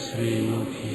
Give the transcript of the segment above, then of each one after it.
ശ്രീമുഖി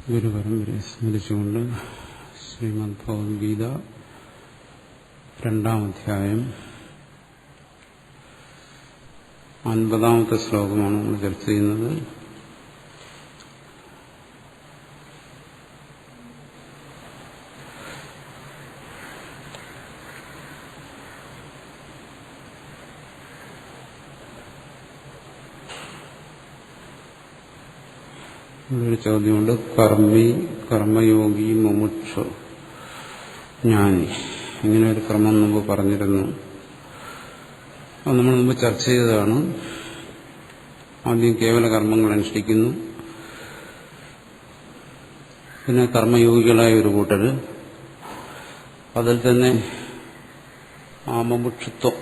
ഗുരുപരമ്പരയെ സ്മരിച്ചുകൊണ്ട് ശ്രീമദ് ഭഗവത്ഗീത 2-ാം അധ്യായം 50-ാമത്തെ ശ്ലോകമാണ് നമ്മൾ ചർച്ച ചെയ്യുന്നത്. ഒരു ചോദ്യമുണ്ട്. കർമ്മയോഗി മുമുക്ഷു ജ്ഞാനി, ഇങ്ങനെ ഒരു ക്രമം മുമ്പ് പറഞ്ഞിരുന്നു. അത് നമ്മൾ മുമ്പ് ചർച്ച ചെയ്തതാണ്. ആദ്യം കേവല കർമ്മങ്ങൾ അനുഷ്ഠിക്കുന്നു, പിന്നെ കർമ്മയോഗികളായ ഒരു കൂട്ടര്, അതിൽ തന്നെ ആ മുമുക്ഷുത്വം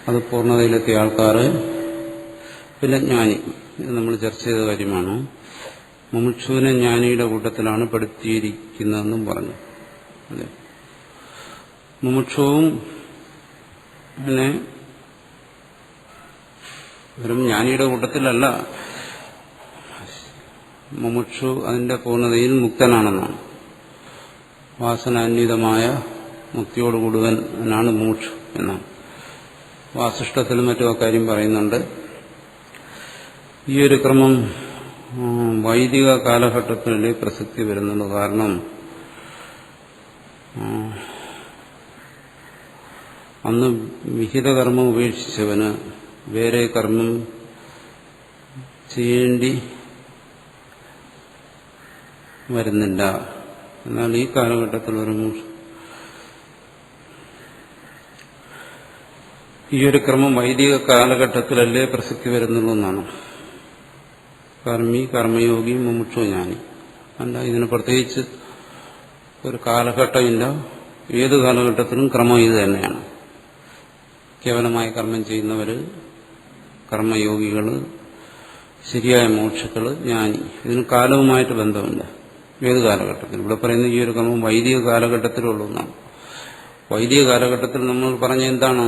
അത് പൂർണ്ണതയിലെത്തിയ ആൾക്കാർ, പിന്നെ ജ്ഞാനി. ഇത് നമ്മൾ ചർച്ച ചെയ്ത കാര്യമാണ്. മുമുക്ഷുവിനെ ജ്ഞാനിയുടെ കൂട്ടത്തിലാണ് പെടുത്തിയിരിക്കുന്നതെന്നും പറഞ്ഞു. അതെ, മുമുക്ഷുവും പിന്നെ വെറും ജ്ഞാനിയുടെ കൂട്ടത്തിലല്ല, മുമുക്ഷു അതിന്റെ പൂർണ്ണതയിൽ മുക്തനാണെന്നാണ്. വാസനാന്വിതമായ മുക്തിയോടുകൂടുവനാണ് മുമുക്ഷു എന്നാണ്. വാസിഷ്ഠത്തിലും മറ്റും അക്കാര്യം പറയുന്നുണ്ട്. ഈ ഒരു ക്രമം വൈദിക കാലഘട്ടത്തിലേ പ്രസക്തി വരുന്നുണ്ട്. കാരണം അന്ന് വിഹിതകർമ്മം ഉപേക്ഷിച്ചവന് വേറെ കർമ്മം ചെയ്യേണ്ടി വരുന്നില്ല. എന്നാൽ ഈ കാലഘട്ടത്തിൽ ഈ ഒരു ക്രമം വൈദിക കാലഘട്ടത്തിലല്ലേ പ്രസക്തി വരുന്നുള്ളൂ എന്നാണ്. കർമ്മയോഗി മുമുക്ഷു ജ്ഞാനി അല്ല, ഇതിന് പ്രത്യേകിച്ച് ഒരു കാലഘട്ടമില്ല. ഏത് കാലഘട്ടത്തിലും ക്രമം ഇത് തന്നെയാണ്. കേവലമായ കർമ്മം ചെയ്യുന്നവര്, കർമ്മയോഗികള്, ശരിയായ മോക്ഷകള്, ജ്ഞാനി, ഇതിന് കാലവുമായിട്ട് ബന്ധമില്ല. ഏത് കാലഘട്ടത്തിലും. ഇവിടെ പറയുന്ന ഈ ഒരു ക്രമം വൈദിക കാലഘട്ടത്തിലുള്ളൂ എന്നാണ്. വൈദിക കാലഘട്ടത്തിൽ നമ്മൾ പറഞ്ഞ എന്താണ്?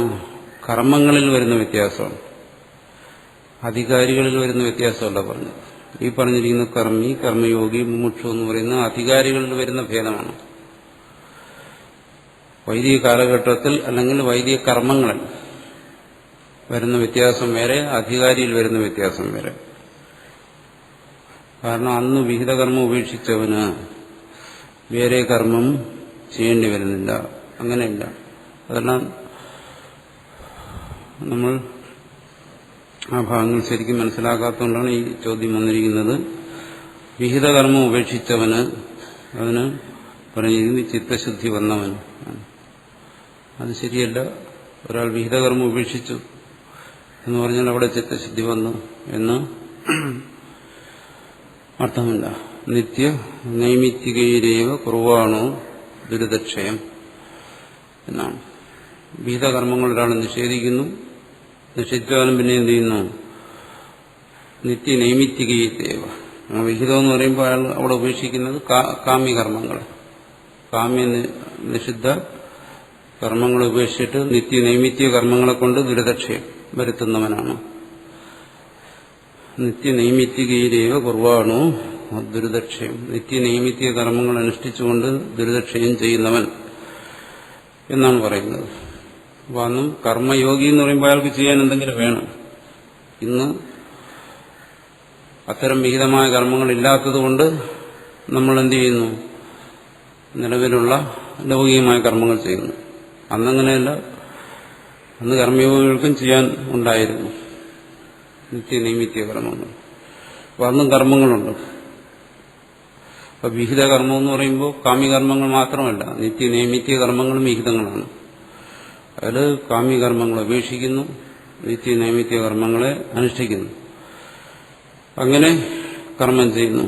കർമ്മങ്ങളിൽ വരുന്ന വ്യത്യാസമാണ്, അധികാരികളിൽ വരുന്ന വ്യത്യാസമല്ല പറഞ്ഞത്. ഈ പറഞ്ഞിരിക്കുന്ന കർമ്മയോഗി മുമുക്ഷു എന്ന് പറയുന്ന അധികാരികളിൽ വരുന്ന ഭേദമാണ്. വൈദിക കാലഘട്ടത്തിൽ അല്ലെങ്കിൽ വൈദിക കർമ്മങ്ങളിൽ വരുന്ന വ്യത്യാസം വേറെ, അധികാരിയിൽ വരുന്ന വ്യത്യാസം വേറെ. കാരണം അന്ന് വിഹിതകർമ്മം ഉപേക്ഷിച്ചവന് വേറെ കർമ്മം ചെയ്യേണ്ടി വരുന്നില്ല. അങ്ങനെയില്ല. അതെല്ലാം നമ്മൾ ആ ഭാഗങ്ങൾ ശരിക്കും മനസ്സിലാക്കാത്തതുകൊണ്ടാണ് ഈ ചോദ്യം വന്നിരിക്കുന്നത്. വിഹിതകർമ്മം ഉപേക്ഷിച്ചവന്, അവന് പറഞ്ഞിരിക്കുന്നത് ചിത്തശുദ്ധി വന്നവന്. അത് ശരിയല്ല. ഒരാൾ വിഹിതകർമ്മം ഉപേക്ഷിച്ചു എന്ന് പറഞ്ഞാൽ അവിടെ ചിത്തശുദ്ധി വന്നു എന്ന് അർത്ഥമില്ല. നിത്യ നൈമിത്തികയിലേവ കുറവാണോ ദുരിതക്ഷയം എന്നാണ്. വിഹിതകർമ്മങ്ങൾ ഒരാൾ നിഷേധിക്കുന്നു നിഷിച്ചാലും പിന്നെ എന്ത് ചെയ്യുന്നു? നിത്യനൈമിത്തികീയത്തേവ. വിഹിതം എന്ന് പറയുമ്പോൾ അയാൾ അവിടെ ഉപേക്ഷിക്കുന്നത് കാമ്യകർമ്മങ്ങൾ, നിഷിദ്ധ കർമ്മങ്ങളെ ഉപേക്ഷിച്ചിട്ട് നിത്യനൈമിത്യ കർമ്മങ്ങളെ കൊണ്ട് ദുരിതക്ഷയം വരുത്തുന്നവനാണ്. നിത്യനൈമിത്തികയിലേവ കുറവാണോ ദുരിതക്ഷയം. നിത്യനൈമിത്യ കർമ്മങ്ങൾ അനുഷ്ഠിച്ചുകൊണ്ട് ദുരിതക്ഷയം ചെയ്യുന്നവൻ എന്നാണ് പറയുന്നത്. അപ്പോൾ അന്നും കർമ്മയോഗി എന്ന് പറയുമ്പോൾ അയാൾക്ക് ചെയ്യാൻ എന്തെങ്കിലും വേണം. ഇന്ന് അത്തരം വിഹിതമായ കർമ്മങ്ങളില്ലാത്തതുകൊണ്ട് നമ്മൾ എന്ത് ചെയ്യുന്നു? നിലവിലുള്ള ലൗകികമായ കർമ്മങ്ങൾ ചെയ്യുന്നു. അന്നങ്ങനെയല്ല, അന്ന് കർമ്മയോഗികൾക്കും ചെയ്യാൻ ഉണ്ടായിരുന്നു നിത്യനൈമിത്യ കർമ്മങ്ങൾ. അപ്പോൾ അന്നും കർമ്മങ്ങളുണ്ട്. അപ്പൊ വിഹിത കർമ്മം എന്ന് പറയുമ്പോൾ കാമ്യകർമ്മങ്ങൾ മാത്രമല്ല, നിത്യനൈമിത്യ കർമ്മങ്ങളും വിഹിതങ്ങളാണ്. അതിൽ കാമ്യകർമ്മങ്ങൾ ഉപേക്ഷിക്കുന്നു, നിത്യനൈമിത്യ കർമ്മങ്ങളെ അനുഷ്ഠിക്കുന്നു. അങ്ങനെ കർമ്മം ചെയ്യുന്നു.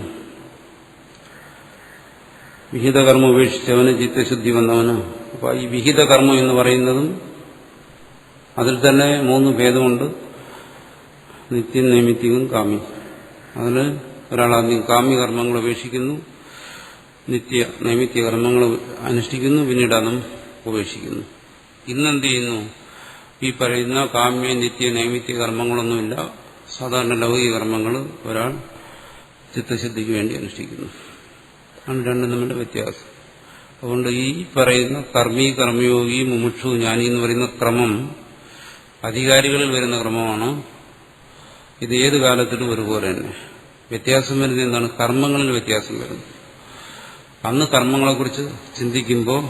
വിഹിതകർമ്മം ഉപേക്ഷിച്ചവന് ചിത്തശുദ്ധി വന്നവന്. അപ്പോൾ ഈ വിഹിതകർമ്മം എന്ന് പറയുന്നതും അതിൽ തന്നെ 3 ഭേദമുണ്ട്: നിത്യം, നൈമിത്തികവും കാമ്യം. അതിൽ ഒരാളാദ്യം കാമ്യകർമ്മങ്ങൾ ഉപേക്ഷിക്കുന്നു, നിത്യ നൈമിത്യ കർമ്മങ്ങൾ അനുഷ്ഠിക്കുന്നു, പിന്നീട് അതും ഉപേക്ഷിക്കുന്നു. ഇന്നെന്ത് ചെയ്യുന്നു? ഈ പറയുന്ന കാമ്യ നിത്യ നൈമിത്യ കർമ്മങ്ങളൊന്നുമില്ല, സാധാരണ ലൗകിക കർമ്മങ്ങൾ ഒരാൾ ചിത്തശുദ്ധിക്ക് വേണ്ടി അനുഷ്ഠിക്കുന്നു. ആണ് രണ്ടും തമ്മിലുള്ള വ്യത്യാസം. അതുകൊണ്ട് ഈ പറയുന്ന കർമ്മി, കർമ്മയോഗി, മുമുക്ഷു, ജ്ഞാനി എന്ന് പറയുന്ന ക്രമം അധികാരികളിൽ വരുന്ന ക്രമമാണ്. ഇത് ഏത് കാലത്തിലും ഒരുപോലെ തന്നെ. വ്യത്യാസം വരുന്നത് എന്താണ്? കർമ്മങ്ങളിൽ വ്യത്യാസം വരുന്നു. അന്ന് കർമ്മങ്ങളെക്കുറിച്ച് ചിന്തിക്കുമ്പോൾ,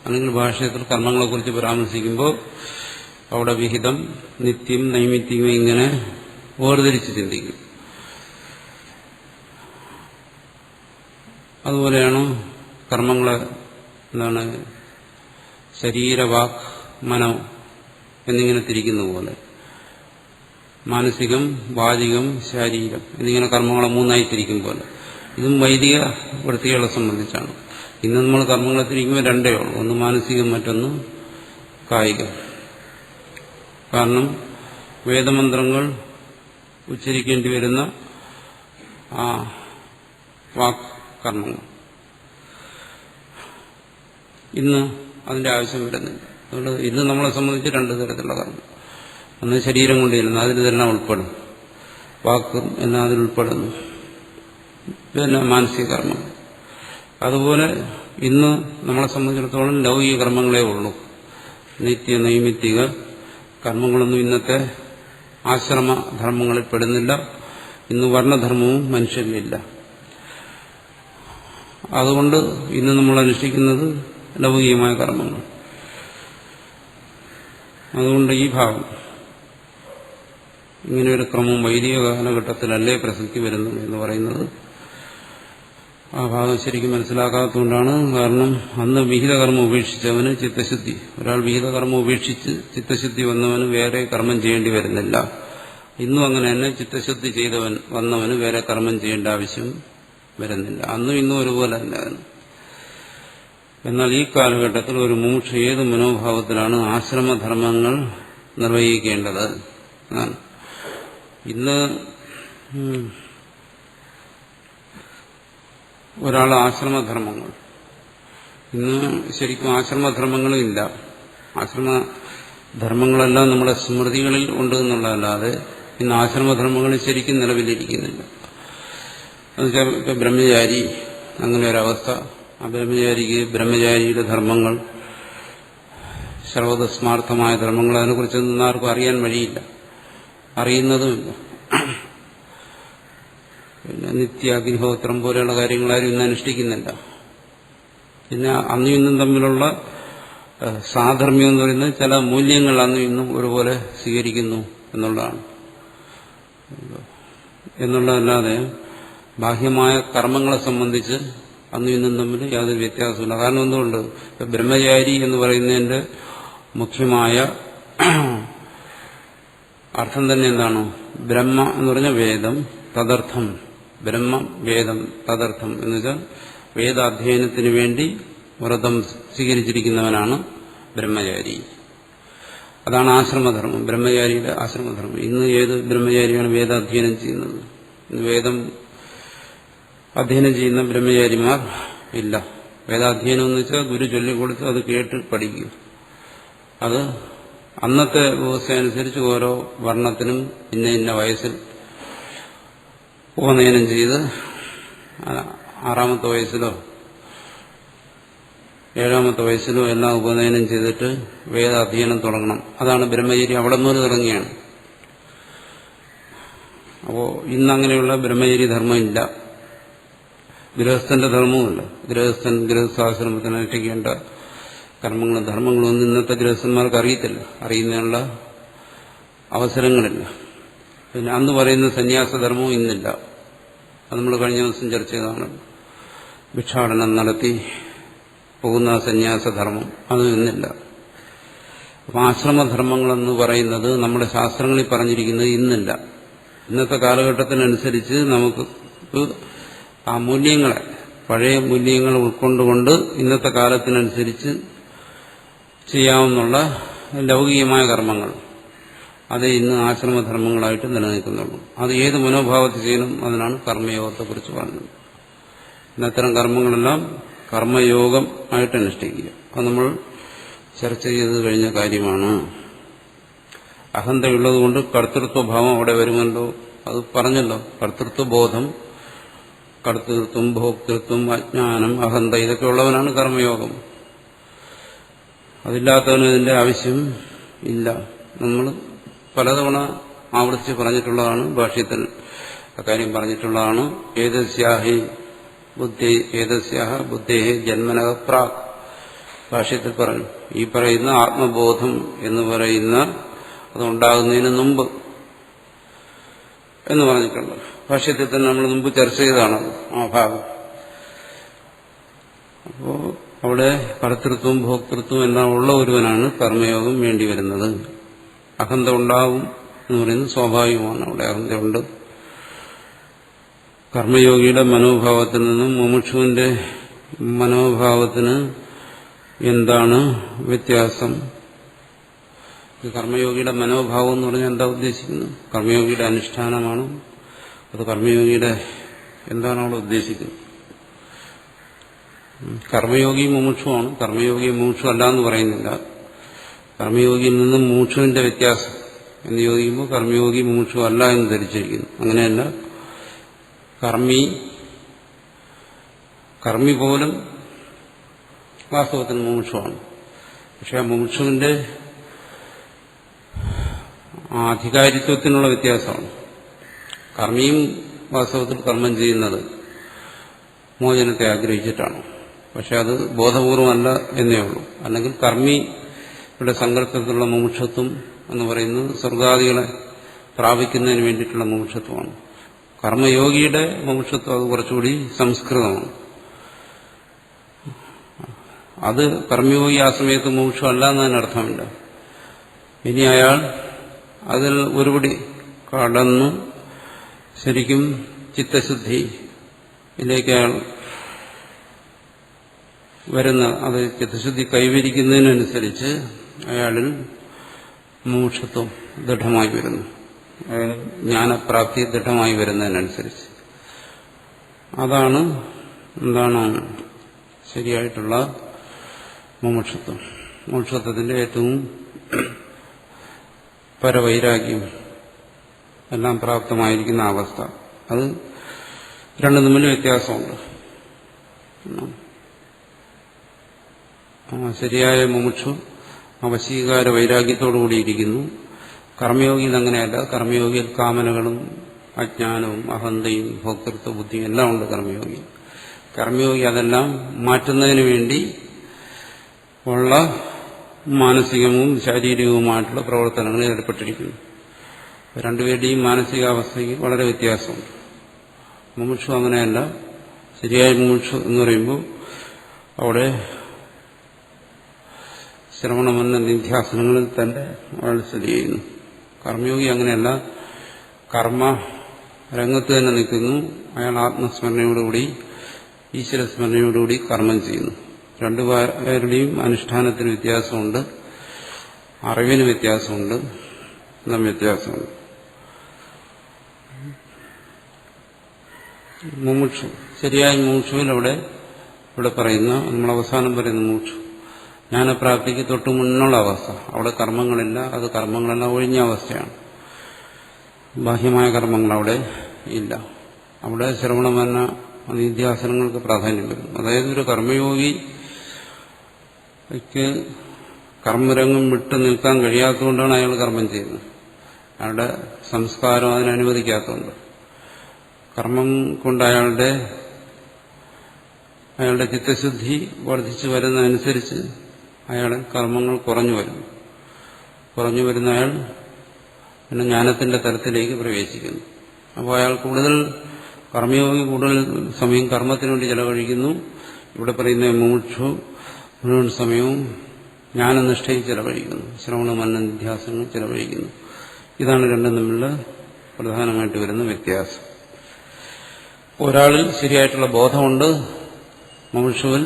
അല്ലെങ്കിൽ ഭാഷയത്തിൽ കർമ്മങ്ങളെക്കുറിച്ച് പരാമർശിക്കുമ്പോൾ അവിടെ വിഹിതം, നിത്യം, നൈമിത്യം ഇങ്ങനെ വേർതിരിച്ച് ചിന്തിക്കും. അതുപോലെയാണ് കർമ്മങ്ങളെ ശരീര, വാക്, മനോ എന്നിങ്ങനെ തിരിക്കുന്ന പോലെ മാനസികം, വാചികം, ശാരീരം എന്നിങ്ങനെ കർമ്മങ്ങളെ 3ആയി തിരിക്കും പോലെ ഇതും വൈദിക വൃത്തികളെ സംബന്ധിച്ചാണ്. ഇന്ന് നമ്മൾ കർമ്മങ്ങളെ തിരിക്കുമ്പോൾ 2 ഉള്ളൂ: ഒന്ന് മാനസികം, മറ്റൊന്ന് കായികം. കാരണം വേദമന്ത്രങ്ങൾ ഉച്ചരിക്കേണ്ടി വരുന്ന ആ വാക് കർമ്മങ്ങൾ ഇന്ന് അതിന്റെ ആവശ്യം വരുന്നില്ല. അതുകൊണ്ട് ഇന്ന് നമ്മളെ സംബന്ധിച്ച് 2 തരത്തിലുള്ള കർമ്മം. ഒന്ന് ശരീരം കൊണ്ട് ചെല്ലുന്നു, അതിലെല്ലാം ഉൾപ്പെടും. വാക്കും എല്ലാം അതിലുൾപ്പെടുന്നു. പിന്നെ മാനസിക കർമ്മം. അതുപോലെ ഇന്ന് നമ്മളെ സംബന്ധിച്ചിടത്തോളം ലൗകിക കർമ്മങ്ങളേ ഉള്ളൂ. നിത്യ നൈമിത്തിക കർമ്മങ്ങളൊന്നും ഇന്നത്തെ ആശ്രമധർമ്മങ്ങളിൽ പെടുന്നില്ല. ഇന്ന് വർണ്ണധർമ്മവും മനുഷ്യരിലില്ല. അതുകൊണ്ട് ഇന്ന് നമ്മൾ അനുഷ്ഠിക്കുന്നത് ലൗകികമായ കർമ്മങ്ങൾ. അതുകൊണ്ട് ഈ ഭാഗം, ഇങ്ങനെയൊരു ക്രമം വൈദിക കാലഘട്ടത്തിലല്ലേ പ്രസക്തി വരുന്നത് എന്ന് പറയുന്നത്, ആ ഭാഗം ശരിക്കും മനസ്സിലാക്കാത്തതുകൊണ്ടാണ്. കാരണം അന്ന് വിഹിതകർമ്മം ഉപേക്ഷിച്ചവന് ചിത്തശുദ്ധി, ഒരാൾ വിഹിതകർമ്മം ഉപേക്ഷിച്ച് ചിത്തശുദ്ധി വന്നവന് വേറെ കർമ്മം ചെയ്യേണ്ടി വരുന്നില്ല. ഇന്നും അങ്ങനെ തന്നെ ചിത്തശുദ്ധി വന്നവന് വേറെ കർമ്മം ചെയ്യേണ്ട ആവശ്യം വരുന്നില്ല. അന്നും ഇന്നും ഒരുപോലെ അല്ലായിരുന്നു. എന്നാൽ ഈ കാലഘട്ടത്തിൽ ഒരു മുമുക്ഷ ഏത് മനോഭാവത്തിലാണ് ആശ്രമധർമ്മങ്ങൾ നിർവഹിക്കേണ്ടത് എന്നാണ്. ഇന്ന് ഒരാൾ ആശ്രമധർമ്മങ്ങൾ, ഇന്ന് ശരിക്കും ആശ്രമധർമ്മങ്ങളും ഇല്ല. ആശ്രമധർമ്മങ്ങളെല്ലാം നമ്മുടെ സ്മൃതികളിൽ ഉണ്ട് എന്നുള്ളതല്ലാതെ ഇന്ന് ആശ്രമധർമ്മങ്ങൾ ശരിക്കും നിലവിലിരിക്കുന്നില്ല. എന്നുവെച്ചാൽ ഇപ്പം ബ്രഹ്മചാരി, അങ്ങനെ ഒരവസ്ഥ. ആ ബ്രഹ്മചാരിക്ക് ബ്രഹ്മചാരിയുടെ ധർമ്മങ്ങൾ, സർവതസ്മാർത്ഥമായ ധർമ്മങ്ങൾ, അതിനെക്കുറിച്ചൊന്നും ആർക്കും അറിയാൻ വഴിയില്ല, അറിയുന്നതുമില്ല. പിന്നെ നിത്യാഗ്നിഹോത്രം പോലെയുള്ള കാര്യങ്ങളാരും ഇന്ന് അനുഷ്ഠിക്കുന്നില്ല. പിന്നെ അന്നും ഇന്നും തമ്മിലുള്ള സാധർമ്മ്യം എന്ന് പറയുന്നത് ചില മൂല്യങ്ങൾ അന്നും ഇന്നും ഒരുപോലെ സ്വീകരിക്കുന്നു എന്നുള്ളതല്ലാതെ ബാഹ്യമായ കർമ്മങ്ങളെ സംബന്ധിച്ച് അന്നും ഇന്നും തമ്മിൽ യാതൊരു വ്യത്യാസമില്ല. കാരണം എന്തുകൊണ്ട്? ബ്രഹ്മചാരി എന്ന് പറയുന്നതിന്റെ മുഖ്യമായ അർത്ഥം തന്നെ എന്താണ്? ബ്രഹ്മ എന്ന് പറഞ്ഞാൽ വേദം, തദർത്ഥം. ബ്രഹ്മം, വേദം, തദർത്ഥം എന്ന് വെച്ചാൽ വേദാധ്യയനത്തിന് വേണ്ടി വ്രതം സ്വീകരിച്ചിരിക്കുന്നവനാണ് ബ്രഹ്മചാരി. അതാണ് ആശ്രമധർമ്മം, ബ്രഹ്മചാരിയുടെ ആശ്രമധർമ്മം. ഇന്ന് ഏത് ബ്രഹ്മചാരിയാണ് വേദാധ്യയനം ചെയ്യുന്നത്? ഇന്ന് വേദം അധ്യയനം ചെയ്യുന്ന ബ്രഹ്മചാരിമാർ ഇല്ല. വേദാധ്യയനം എന്ന് വെച്ചാൽ ഗുരു ചൊല്ലിക്കൊടുത്ത് അത് കേട്ട് പഠിക്കുക. അത് അന്നത്തെ വ്യവസ്ഥ അനുസരിച്ച് ഓരോ വർണ്ണത്തിനും ഇന്ന ഇന്ന വയസ്സിൽ ഉപനയനം ചെയ്ത് 6ാമത്തെ വയസ്സിലോ 7ാമത്തെ വയസ്സിലോ എല്ലാം ഉപനയനം ചെയ്തിട്ട് വേദാധ്യയനം തുടങ്ങണം. അതാണ് ബ്രഹ്മചര്യം. അവിടെ നിന്ന് തുടങ്ങിയാണ്. അപ്പോൾ ഇന്നങ്ങനെയുള്ള ബ്രഹ്മചര്യ ധർമ്മം ഇല്ല. ഗൃഹസ്ഥന്റെ ധർമ്മവുമില്ല. ഗൃഹസ്ഥൻ ഗൃഹസ്ഥാശ്രമത്തിന് അനുഷ്ഠിക്കേണ്ട കർമ്മങ്ങളും ധർമ്മങ്ങളും ഒന്നും ഇന്നത്തെ ഗൃഹസ്ഥന്മാർക്ക് അറിയത്തില്ല, അറിയുന്നതിനുള്ള അവസരങ്ങളില്ല. പിന്നെ അന്ന് പറയുന്ന സന്യാസധർമ്മവും ഇന്നില്ല. അത് നമ്മൾ കഴിഞ്ഞ ദിവസം ചർച്ച ചെയ്തതാണ്. ഭിക്ഷാടനം നടത്തി പോകുന്ന സന്യാസധർമ്മം അതും ഇന്നില്ല. അപ്പം ആശ്രമധർമ്മങ്ങളെന്ന് പറയുന്നത് നമ്മുടെ ശാസ്ത്രങ്ങളിൽ പറഞ്ഞിരിക്കുന്നത് ഇന്നില്ല. ഇന്നത്തെ കാലഘട്ടത്തിനനുസരിച്ച് നമുക്ക് ആ മൂല്യങ്ങളെ, പഴയ മൂല്യങ്ങൾ ഉൾക്കൊണ്ടുകൊണ്ട് ഇന്നത്തെ കാലത്തിനനുസരിച്ച് ചെയ്യാവുന്ന ലൗകികമായ കർമ്മങ്ങൾ അത് ഇന്ന് ആശ്രമധർമ്മങ്ങളായിട്ട് നിലനിൽക്കുന്നുള്ളൂ. അത് ഏത് മനോഭാവത്തിൽ ചെയ്യണം, അതിനാണ് കർമ്മയോഗത്തെക്കുറിച്ച് പറഞ്ഞത്. ഇന്നത്തരം കർമ്മങ്ങളെല്ലാം കർമ്മയോഗം ആയിട്ട് അനുഷ്ഠിക്കുക. അത് നമ്മൾ ചർച്ച ചെയ്ത് കഴിഞ്ഞ കാര്യമാണ്. അഹന്തയുള്ളതുകൊണ്ട് കർത്തൃത്വഭാവം അവിടെ വരുമല്ലോ, അത് പറഞ്ഞല്ലോ. കർത്തൃത്വബോധം, കർത്തൃത്വം, ഭോക്തൃത്വം, അജ്ഞാനം, അഹന്ത ഇതൊക്കെ ഉള്ളവനാണ് കർമ്മയോഗം. അതില്ലാത്തവന് ഇതിന്റെ ആവശ്യം ഇല്ല. നമ്മൾ പലതവണ ആവർത്തിച്ച് പറഞ്ഞിട്ടുള്ളതാണ്. ഭാഷ്യത്തിൽ അക്കാര്യം പറഞ്ഞിട്ടുള്ളതാണ്. ഏതസ്യാഹി ബുദ്ധേ ജന്മനഃ പ്രാക്. ഭാഷ്യത്തിൽ പറഞ്ഞു, ഈ പറയുന്ന ആത്മബോധം എന്ന് പറയുന്ന അതുണ്ടാകുന്നതിന് മുമ്പ് എന്ന് പറഞ്ഞിട്ടുണ്ട്. ഭാഷ്യത്തിൽ തന്നെ നമ്മൾ മുമ്പ് ചർച്ച ചെയ്തതാണ് ആ ഭാഗം. അപ്പോൾ അവിടെ കർത്തൃത്വം, ഭോക്തൃത്വം എല്ലാം ഉള്ള ഒരുവനാണ് കർമ്മയോഗം വേണ്ടി വരുന്നത്. അഹന്ത ഉണ്ടാവും എന്ന് പറയുന്നത് സ്വാഭാവികമാണ്. അവിടെ അഹന്തയുണ്ട്. കർമ്മയോഗിയുടെ മനോഭാവത്തിൽ നിന്നും മുമുക്ഷുവിന്റെ മനോഭാവത്തിന് എന്താണ് വ്യത്യാസം? കർമ്മയോഗിയുടെ മനോഭാവം എന്ന് പറഞ്ഞാൽ എന്താ ഉദ്ദേശിക്കുന്നത്? കർമ്മയോഗിയുടെ അനുഷ്ഠാനമാണ്. അത് കർമ്മയോഗിയുടെ എന്താണ് അവിടെ ഉദ്ദേശിക്കുന്നത്? കർമ്മയോഗി മുമുക്ഷുവാണ്. കർമ്മയോഗി മുമുക്ഷു അല്ല എന്ന് പറയുന്നില്ല. കർമ്മയോഗിയിൽ നിന്നും മുമുക്ഷുവിന്റെ വ്യത്യാസം എന്ന് ചോദിക്കുമ്പോൾ കർമ്മയോഗി മുമുക്ഷു അല്ല എന്ന് ധരിച്ചിരിക്കുന്നു. അങ്ങനെയല്ല. കർമ്മി പോലും വാസ്തവത്തിൽ മുമുക്ഷുവാണ്. പക്ഷെ ആ മുമുക്ഷുവിന്റെ അധികാരിത്വത്തിനുള്ള വ്യത്യാസമാണ്. കർമ്മിയും വാസ്തവത്തിൽ കർമ്മം ചെയ്യുന്നത് മോചനത്തെ ആഗ്രഹിച്ചിട്ടാണ്. പക്ഷെ അത് ബോധപൂർവമല്ല എന്നേ ഉള്ളൂ. അല്ലെങ്കിൽ കർമ്മിയുടെ സങ്കല്പത്തിലുള്ള മുമുക്ഷത്വം എന്ന് പറയുന്നത് സ്വർഗാദികളെ പ്രാപിക്കുന്നതിന് വേണ്ടിയിട്ടുള്ള മുമുക്ഷത്വമാണ്. കർമ്മയോഗിയുടെ മുമുക്ഷത്വം അത് കുറച്ചുകൂടി സംസ്കൃതമാണ്. അത് കർമ്മയോഗി ആ സമയത്ത് മുമുക്ഷു അല്ല എന്നതിനർത്ഥമില്ല. ഇനി അയാൾ അതിൽ ഒരുപടി കടന്ന് ശരിക്കും ചിത്തശുദ്ധിയിലേക്ക് അയാൾ വരുന്ന, അത് ചിത്തശുദ്ധി കൈവരിക്കുന്നതിനനുസരിച്ച് അയാളിൽ മുമുക്ഷത്വം ദൃഢമായി വരുന്നു. അയാൾ ജ്ഞാനപ്രാപ്തി ദൃഢമായി വരുന്നതിനനുസരിച്ച് അതാണ് എന്താണ് ശരിയായിട്ടുള്ള മുമുക്ഷത്വം. മുമുക്ഷത്വത്തിന്റെ ഏറ്റവും പരവൈരാഗ്യം എല്ലാം പ്രാപ്തമായിരിക്കുന്ന അവസ്ഥ. അത് രണ്ടും തമ്മിൽ വ്യത്യാസമുണ്ട്. ശരിയായ മുമുക്ഷു അവശീകാര വൈരാഗ്യത്തോടുകൂടിയിരിക്കുന്നു. കർമ്മയോഗിയിൽ അങ്ങനെയല്ല. കർമ്മയോഗിയിൽ കാമനകളും അജ്ഞാനവും അഹന്തയും ഭോക്തൃത്വ ബുദ്ധിയും എല്ലാം ഉണ്ട് കർമ്മയോഗി. കർമ്മയോഗി അതെല്ലാം മാറ്റുന്നതിന് വേണ്ടി ഉള്ള മാനസികവും ശാരീരികവുമായിട്ടുള്ള പ്രവർത്തനങ്ങളിൽ ഏർപ്പെട്ടിരിക്കുന്നു. രണ്ടുപേരുടെയും മാനസികാവസ്ഥയ്ക്ക് വളരെ വ്യത്യാസമുണ്ട്. മുമുക്ഷു അങ്ങനെയല്ല. ശരിയായ മുമുക്ഷു എന്ന് പറയുമ്പോൾ അവിടെ ശ്രവണമന്ന നിധ്യാസനങ്ങളിൽ തന്നെ അയാൾ സ്ഥിതി ചെയ്യുന്നു. കർമ്മയോഗി അങ്ങനെയല്ല. കർമ്മ രംഗത്ത് തന്നെ നിൽക്കുന്നു. അയാൾ ആത്മസ്മരണയോടുകൂടി ഈശ്വരസ്മരണയോടുകൂടി കർമ്മം ചെയ്യുന്നു. രണ്ടുപേരുടെയും അനുഷ്ഠാനത്തിന് വ്യത്യാസമുണ്ട്. അറിവിന് വ്യത്യാസമുണ്ട്, എല്ലാം വ്യത്യാസമുണ്ട്. മുമുക്ഷു, ശരിയായ മുമുക്ഷുവിൽ ഇവിടെ പറയുന്ന, നമ്മൾ അവസാനം പറയുന്ന മുമുക്ഷു ജ്ഞാനപ്രാപ്തിക്ക് തൊട്ട് മുന്നുള്ള അവസ്ഥ. അവിടെ കർമ്മങ്ങളില്ല, അത് കർമ്മങ്ങളെല്ലാം ഒഴിഞ്ഞ അവസ്ഥയാണ്. ബാഹ്യമായ കർമ്മങ്ങൾ അവിടെ ഇല്ല. അവിടെ ശ്രവണമെന്ന നിധ്യാസനങ്ങൾക്ക് പ്രാധാന്യം വരുന്നു. അതായത് ഒരു കർമ്മയോഗിക്ക് കർമ്മരംഗം വിട്ട് നിൽക്കാൻ കഴിയാത്തതുകൊണ്ടാണ് അയാൾ കർമ്മം ചെയ്യുന്നത്. അയാളുടെ സംസ്കാരം അതിനനുവദിക്കാത്തതുകൊണ്ട്. കർമ്മം കൊണ്ട് അയാളുടെ ചിത്തശുദ്ധി വർദ്ധിച്ചു വരുന്നതനുസരിച്ച് അയാളെ കർമ്മങ്ങൾ കുറഞ്ഞു വരുന്ന അയാൾ പിന്നെ ജ്ഞാനത്തിന്റെ തലത്തിലേക്ക് പ്രവേശിക്കുന്നു. അപ്പോൾ അയാൾ കർമ്മയോഗി കൂടുതൽ സമയം കർമ്മത്തിനു വേണ്ടി ചെലവഴിക്കുന്നു. ഇവിടെ പറയുന്ന മുമുക്ഷു മുഴുവൻ സമയവും ജ്ഞാനനിഷ്ഠയിൽ ചെലവഴിക്കുന്നു, ശ്രവണ മനന നിധ്യാസനങ്ങൾ ചെലവഴിക്കുന്നു. ഇതാണ് രണ്ടും തമ്മിലുള്ള പ്രധാനമായിട്ട് വരുന്ന വ്യത്യാസം. ഒരാളിൽ ശരിയായിട്ടുള്ള ബോധമുണ്ട് മുമുക്ഷുവിൽ,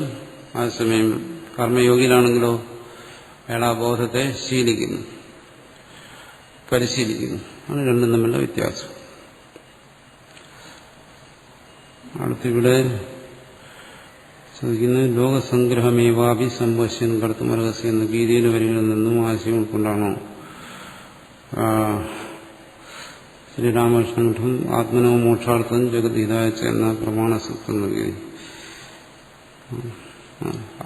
ആ സമയം കർമ്മയോഗിയിലാണെങ്കിലോ അയാൾ ആ ബോധത്തെ പരിശീലിക്കുന്നു. ആണ് രണ്ടും തമ്മിലുള്ള വ്യത്യാസം. അടുത്തിവിടെ ചോദിക്കുന്നത് ലോകസംഗ്രഹമേവാഭി സംഭവ്യൻ കർത്തുമർഹസ്യ എന്ന ഗീതയിലെ വരികളിൽ നിന്നും ആശയം ഉൾക്കൊണ്ടാണോ ശ്രീരാമകൃഷ്ണമഠം ആത്മനോ മോക്ഷാർത്ഥം ജഗദ്ഗീതായച്ച എന്ന പ്രമാണസൂക്തം നൽകി.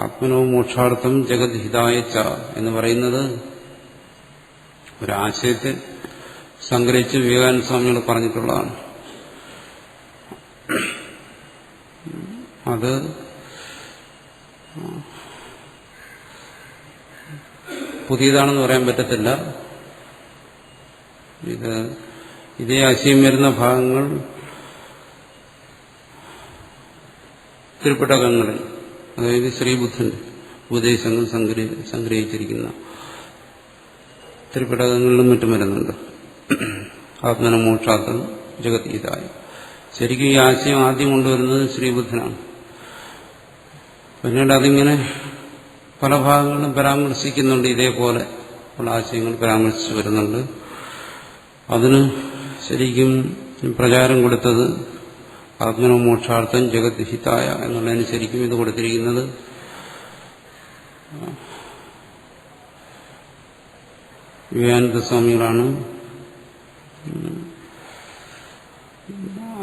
ആത്മനോ മോക്ഷാർത്ഥം ജഗദ്ഹിതായച്ച എന്ന് പറയുന്നത് ഒരാശയത്തെ സംഗ്രഹിച്ച് വിവേകാനന്ദ സ്വാമികൾ പറഞ്ഞിട്ടുള്ളതാണ്. അത് പുതിയതാണെന്ന് പറയാൻ പറ്റത്തില്ല. ഇതേ ആശയം വരുന്ന ഭാഗങ്ങൾ ത്രിപിടകങ്ങളിൽ, അതായത് ശ്രീബുദ്ധന്റെ ഉപദേശങ്ങൾ സംഗ്രഹിച്ചിരിക്കുന്ന ത്രിപിടകങ്ങളിലും മറ്റും വരുന്നുണ്ട്. ആത്മനമോക്ഷാർത്ഥം ജഗദ്ഗീതായ. ശരിക്കും ഈ ആശയം ആദ്യം കൊണ്ടുവരുന്നത് ശ്രീബുദ്ധനാണ്. പിന്നീട് അതിങ്ങനെ പല ഭാഗങ്ങളിലും പരാമർശിക്കുന്നുണ്ട്. ഇതേപോലെ ഉള്ള ആശയങ്ങൾ പരാമർശിച്ചു വരുന്നുണ്ട്. അതിന് ശരിക്കും പ്രചാരം കൊടുത്തത് ആത്മനമോക്ഷാർത്ഥം ജഗദ്ഹിതായ എന്നുള്ളതിന് ശരിക്കും ഇത് കൊടുത്തിരിക്കുന്നത് വിവേകാനന്ദ സ്വാമികളാണ്.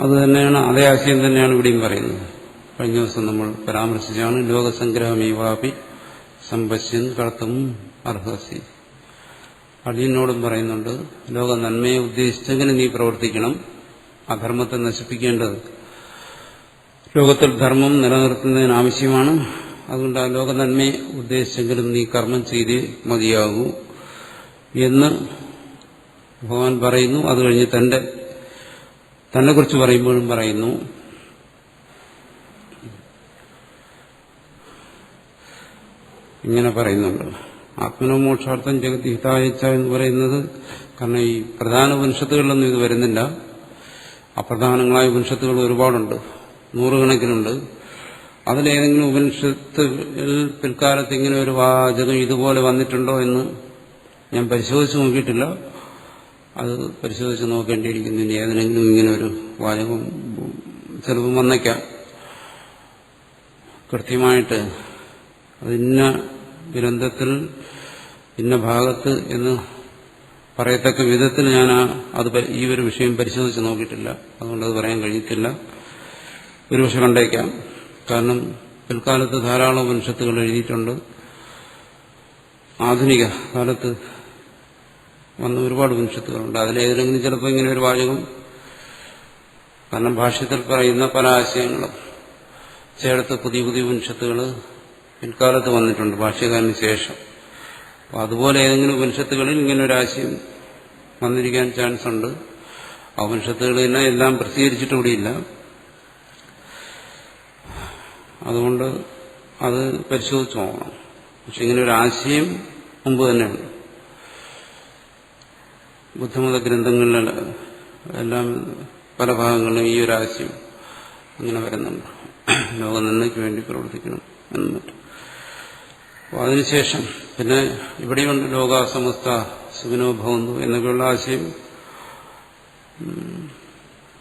അത് തന്നെയാണ്, അതേ ആശയം തന്നെയാണ് ഇവിടെയും പറയുന്നത്. കഴിഞ്ഞ ദിവസം നമ്മൾ പരാമർശിച്ചാണ് ലോകസംഗ്രഹമേവാപി സംപശ്യൻ കർത്തും അർഹസി. അർജുനോടും പറയുന്നുണ്ട്, ലോക നന്മയെ ഉദ്ദേശിച്ചെങ്ങനെ നീ പ്രവർത്തിക്കണം, അധർമ്മത്തെ നശിപ്പിക്കേണ്ടത് ലോകത്തിൽ ധർമ്മം നിലനിർത്തുന്നതിനാവശ്യമാണ്. അതുകൊണ്ട് ആ ലോക നന്മയെ ഉദ്ദേശിച്ചെങ്കിലും നീ കർമ്മം ചെയ്തേ മതിയാകൂ എന്ന് ഭഗവാൻ പറയുന്നു. അത് കഴിഞ്ഞ് തന്നെക്കുറിച്ച് പറയുമ്പോഴും പറയുന്നു, ഇങ്ങനെ പറയുന്നുണ്ട്. ആത്മനോമോക്ഷാർത്ഥം ജഗദ്ഹിതായച്ച എന്ന് പറയുന്നത് കാരണം ഈ പ്രധാന ഉപനിഷത്തുകളിലൊന്നും ഇത് വരുന്നില്ല. അപ്രധാനങ്ങളായ ഉപനിഷത്തുകൾ ഒരുപാടുണ്ട്, നൂറുകണക്കിനുണ്ട്. അതിലേതെങ്കിലും ഉപനിഷത്തിൽ പിൽക്കാലത്ത് ഇങ്ങനെ ഒരു വാചകം ഇതുപോലെ വന്നിട്ടുണ്ടോ എന്ന് ഞാൻ പരിശോധിച്ച് നോക്കിയിട്ടില്ല. അത് പരിശോധിച്ച് നോക്കേണ്ടിയിരിക്കുന്നു. ഇനി ഏതെങ്കിലും ഇങ്ങനെ ഒരു വാചകം ചിലപ്പോൾ വന്നേക്കാം. കൃത്യമായിട്ട് അത് ഇന്ന ഗ്രന്ഥത്തിൽ ഇന്ന ഭാഗത്ത് എന്ന് പറയത്തക്ക വിധത്തിൽ ഞാൻ ഈ ഒരു വിഷയം പരിശോധിച്ച് നോക്കിയിട്ടില്ല. അതുകൊണ്ട് അത് പറയാൻ കഴിയത്തില്ല. ഒരുപക്ഷെ കണ്ടേക്കാം. കാരണം പിൽക്കാലത്ത് ധാരാളം ഉപനിഷത്തുകൾ എഴുതിയിട്ടുണ്ട്. ആധുനിക കാലത്ത് വന്ന ഒരുപാട് ഉപനിഷത്തുകളുണ്ട്. അതിലേതെങ്കിലും ചിലപ്പോൾ ഇങ്ങനെ ഒരു വാചകം, കാരണം ഭാഷ്യത്തിൽ പറയുന്ന പല ആശയങ്ങളും ചേർത്ത് പുതിയ പുതിയ ഉപനിഷത്തുകൾ പിൽക്കാലത്ത് വന്നിട്ടുണ്ട് ഭാഷ്യകാരന് ശേഷം. അപ്പോൾ അതുപോലെ ഏതെങ്കിലും ഉപനിഷത്തുകളിൽ ഇങ്ങനെ ഒരു ആശയം വന്നിരിക്കാൻ ചാൻസ് ഉണ്ട്. ആ ഉപനിഷത്തുകൾ തന്നെ എല്ലാം പ്രസിദ്ധീകരിച്ചിട്ടുകൂടിയില്ല. അതുകൊണ്ട് അത് പരിശോധിച്ച് നോക്കണം. പക്ഷെ ഇങ്ങനെ ഒരു ആശയം മുമ്പ് തന്നെയുണ്ട്. ബുദ്ധമത ഗ്രന്ഥങ്ങളിലെ എല്ലാം പല ഭാഗങ്ങളിലും ഈ ഒരു ആശയം അങ്ങനെ വരുന്നുണ്ട്. ലോക നന്മയ്ക്ക് വേണ്ടി പ്രവർത്തിക്കണം എന്ന്. അപ്പോൾ അതിനുശേഷം പിന്നെ ഇവിടെയുണ്ട് ലോകാസമസ്ത സുഖിനോ ഭവന്തു എന്നൊക്കെയുള്ള ആശയം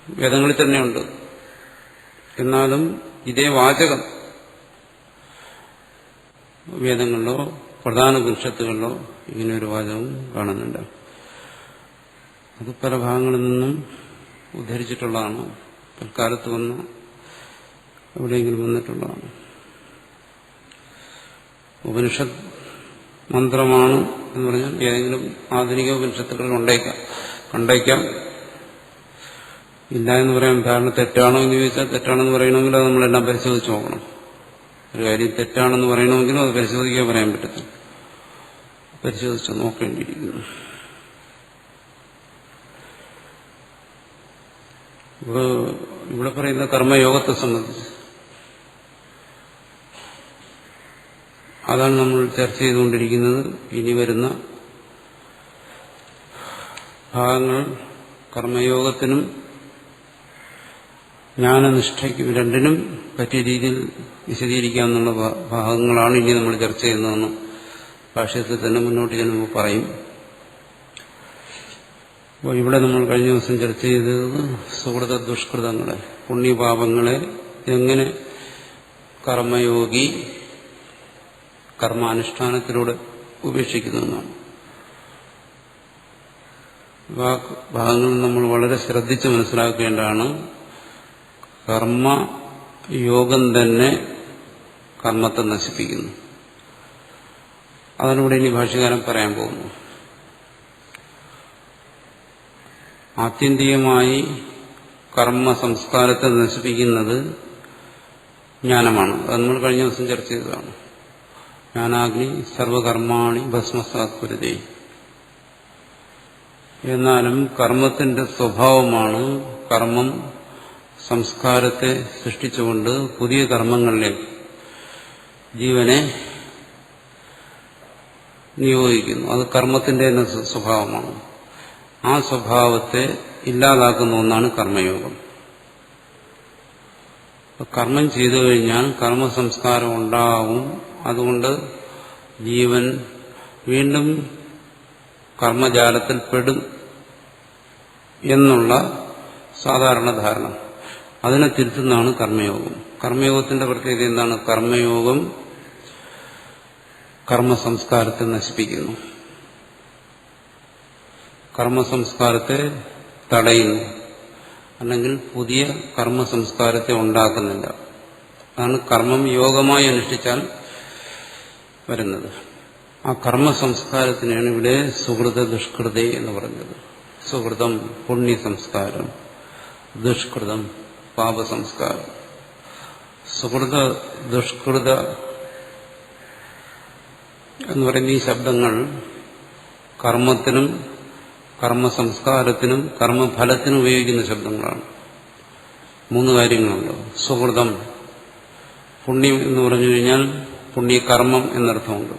വേദങ്ങളിൽ തന്നെയുണ്ട്. എന്നാലും ഇതേ വാചകം വേദങ്ങളിലോ പ്രധാന ഉപനിഷത്തുകളിലോ ഇങ്ങനെയൊരു വാചകം കാണുന്നുണ്ട്. അത് പല ഭാഗങ്ങളിൽ നിന്നും ഉദ്ധരിച്ചിട്ടുള്ളതാണ്. പിൽക്കാലത്ത് വന്ന എവിടെയെങ്കിലും വന്നിട്ടുള്ളതാണ്. ഉപനിഷത്ത് മന്ത്രമാണ് എന്ന് പറഞ്ഞാൽ ഏതെങ്കിലും ആധുനിക ഉപനിഷത്തുകൾ കണ്ടേക്കാം. ഇല്ല എന്ന് പറയാൻ കാരണം തെറ്റാണോ എന്ന് ചോദിച്ചാൽ തെറ്റാണെന്ന് പറയണമെങ്കിൽ അത് നമ്മളെല്ലാം പരിശോധിച്ച് നോക്കണം. ഒരു കാര്യം തെറ്റാണെന്ന് പറയണമെങ്കിലും അത് പരിശോധിക്കാൻ പറയാൻ പറ്റത്തില്ല. പരിശോധിച്ച് നോക്കേണ്ടിയിരിക്കുന്നു. ഇവിടെ പറയുന്ന കർമ്മയോഗത്തെ സംബന്ധിച്ച് അതാണ് നമ്മൾ ചർച്ച ചെയ്തുകൊണ്ടിരിക്കുന്നത്. ഇനി വരുന്ന ഭാഗങ്ങൾ കർമ്മയോഗത്തിനും ജ്ഞാനനിഷ്ഠയ്ക്കും രണ്ടിനും പറ്റിയ രീതിയിൽ വിശദീകരിക്കാമെന്നുള്ള ഭാഗങ്ങളാണ് ഇനി നമ്മൾ ചർച്ച ചെയ്യുന്നതെന്ന് ഭാഷ്യത്തിൽ തന്നെ മുന്നോട്ട് ചെല്ലുമ്പോൾ പറയും. അപ്പോൾ ഇവിടെ നമ്മൾ കഴിഞ്ഞ ദിവസം ചർച്ച ചെയ്തത് സുഹൃത ദുഷ്കൃതങ്ങളെ, പുണ്യപാപങ്ങളെ എങ്ങനെ കർമ്മയോഗി കർമാനുഷ്ഠാനത്തിലൂടെ ഉപേക്ഷിക്കുന്നു എന്നാണ്. ഭാഗങ്ങൾ നമ്മൾ വളരെ ശ്രദ്ധിച്ച് മനസ്സിലാക്കേണ്ടതാണ്. കർമ്മയോഗം തന്നെ കർമ്മത്തെ നശിപ്പിക്കുന്നു. അതിലൂടെ ഇനി ഭാഷ്യകാരൻ പറയാൻ പോകുന്നു. ആത്യന്തികമായി കർമ്മ സംസ്കാരത്തെ നശിപ്പിക്കുന്നത് ജ്ഞാനമാണ്. അത് നമ്മൾ കഴിഞ്ഞ ദിവസം ചർച്ച ചെയ്തതാണ്. ജ്ഞാനാഗ്നി സർവകർമാണി ഭസ്മസാത്പുരതേ. എന്നാലും കർമ്മത്തിന്റെ സ്വഭാവമാണ് കർമ്മം സംസ്കാരത്തെ സൃഷ്ടിച്ചുകൊണ്ട് പുതിയ കർമ്മങ്ങളിലേക്ക് ജീവനെ നിയോഗിക്കുന്നു. അത് കർമ്മത്തിന്റെ തന്നെ സ്വഭാവമാണ്. ആ സ്വഭാവത്തെ ഇല്ലാതാക്കുന്ന ഒന്നാണ് കർമ്മയോഗം. കർമ്മം ചെയ്തു കഴിഞ്ഞാൽ കർമ്മസംസ്കാരം ഉണ്ടാവും. അതുകൊണ്ട് ജീവൻ വീണ്ടും കർമ്മജാലത്തിൽ പെടും എന്നുള്ള സാധാരണ ധാരണ. അതിനെ തിരുത്തുന്നതാണ് കർമ്മയോഗം. കർമ്മയോഗത്തിന്റെ പ്രത്യേകത എന്താണ്? കർമ്മയോഗം കർമ്മസംസ്കാരത്തെ നശിപ്പിക്കുന്നു, കർമ്മസംസ്കാരത്തെ തടയുന്നു, അല്ലെങ്കിൽ പുതിയ കർമ്മസംസ്കാരത്തെ ഉണ്ടാക്കുന്നില്ല. അതാണ് കർമ്മം യോഗമായി അനുഷ്ഠിച്ചാൽ വരുന്നത്. ആ കർമ്മസംസ്കാരത്തിനാണ് ഇവിടെ സുഹൃത ദുഷ്കൃത എന്ന് പറഞ്ഞത്. സുഹൃതം പുണ്യസംസ്കാരം, ദുഷ്കൃതം പാപസംസ്കാരം. സുഹൃത ദുഷ്കൃത എന്ന് പറയുന്ന ഈ ശബ്ദങ്ങൾ കർമ്മത്തിനും കർമ്മസംസ്കാരത്തിനും കർമ്മഫലത്തിനും ഉപയോഗിക്കുന്ന ശബ്ദങ്ങളാണ്. മൂന്ന് കാര്യങ്ങളുണ്ട്. സുഹൃതം പുണ്യം എന്ന് പറഞ്ഞു കഴിഞ്ഞാൽ പുണ്യകർമ്മം എന്നർത്ഥമുണ്ട്.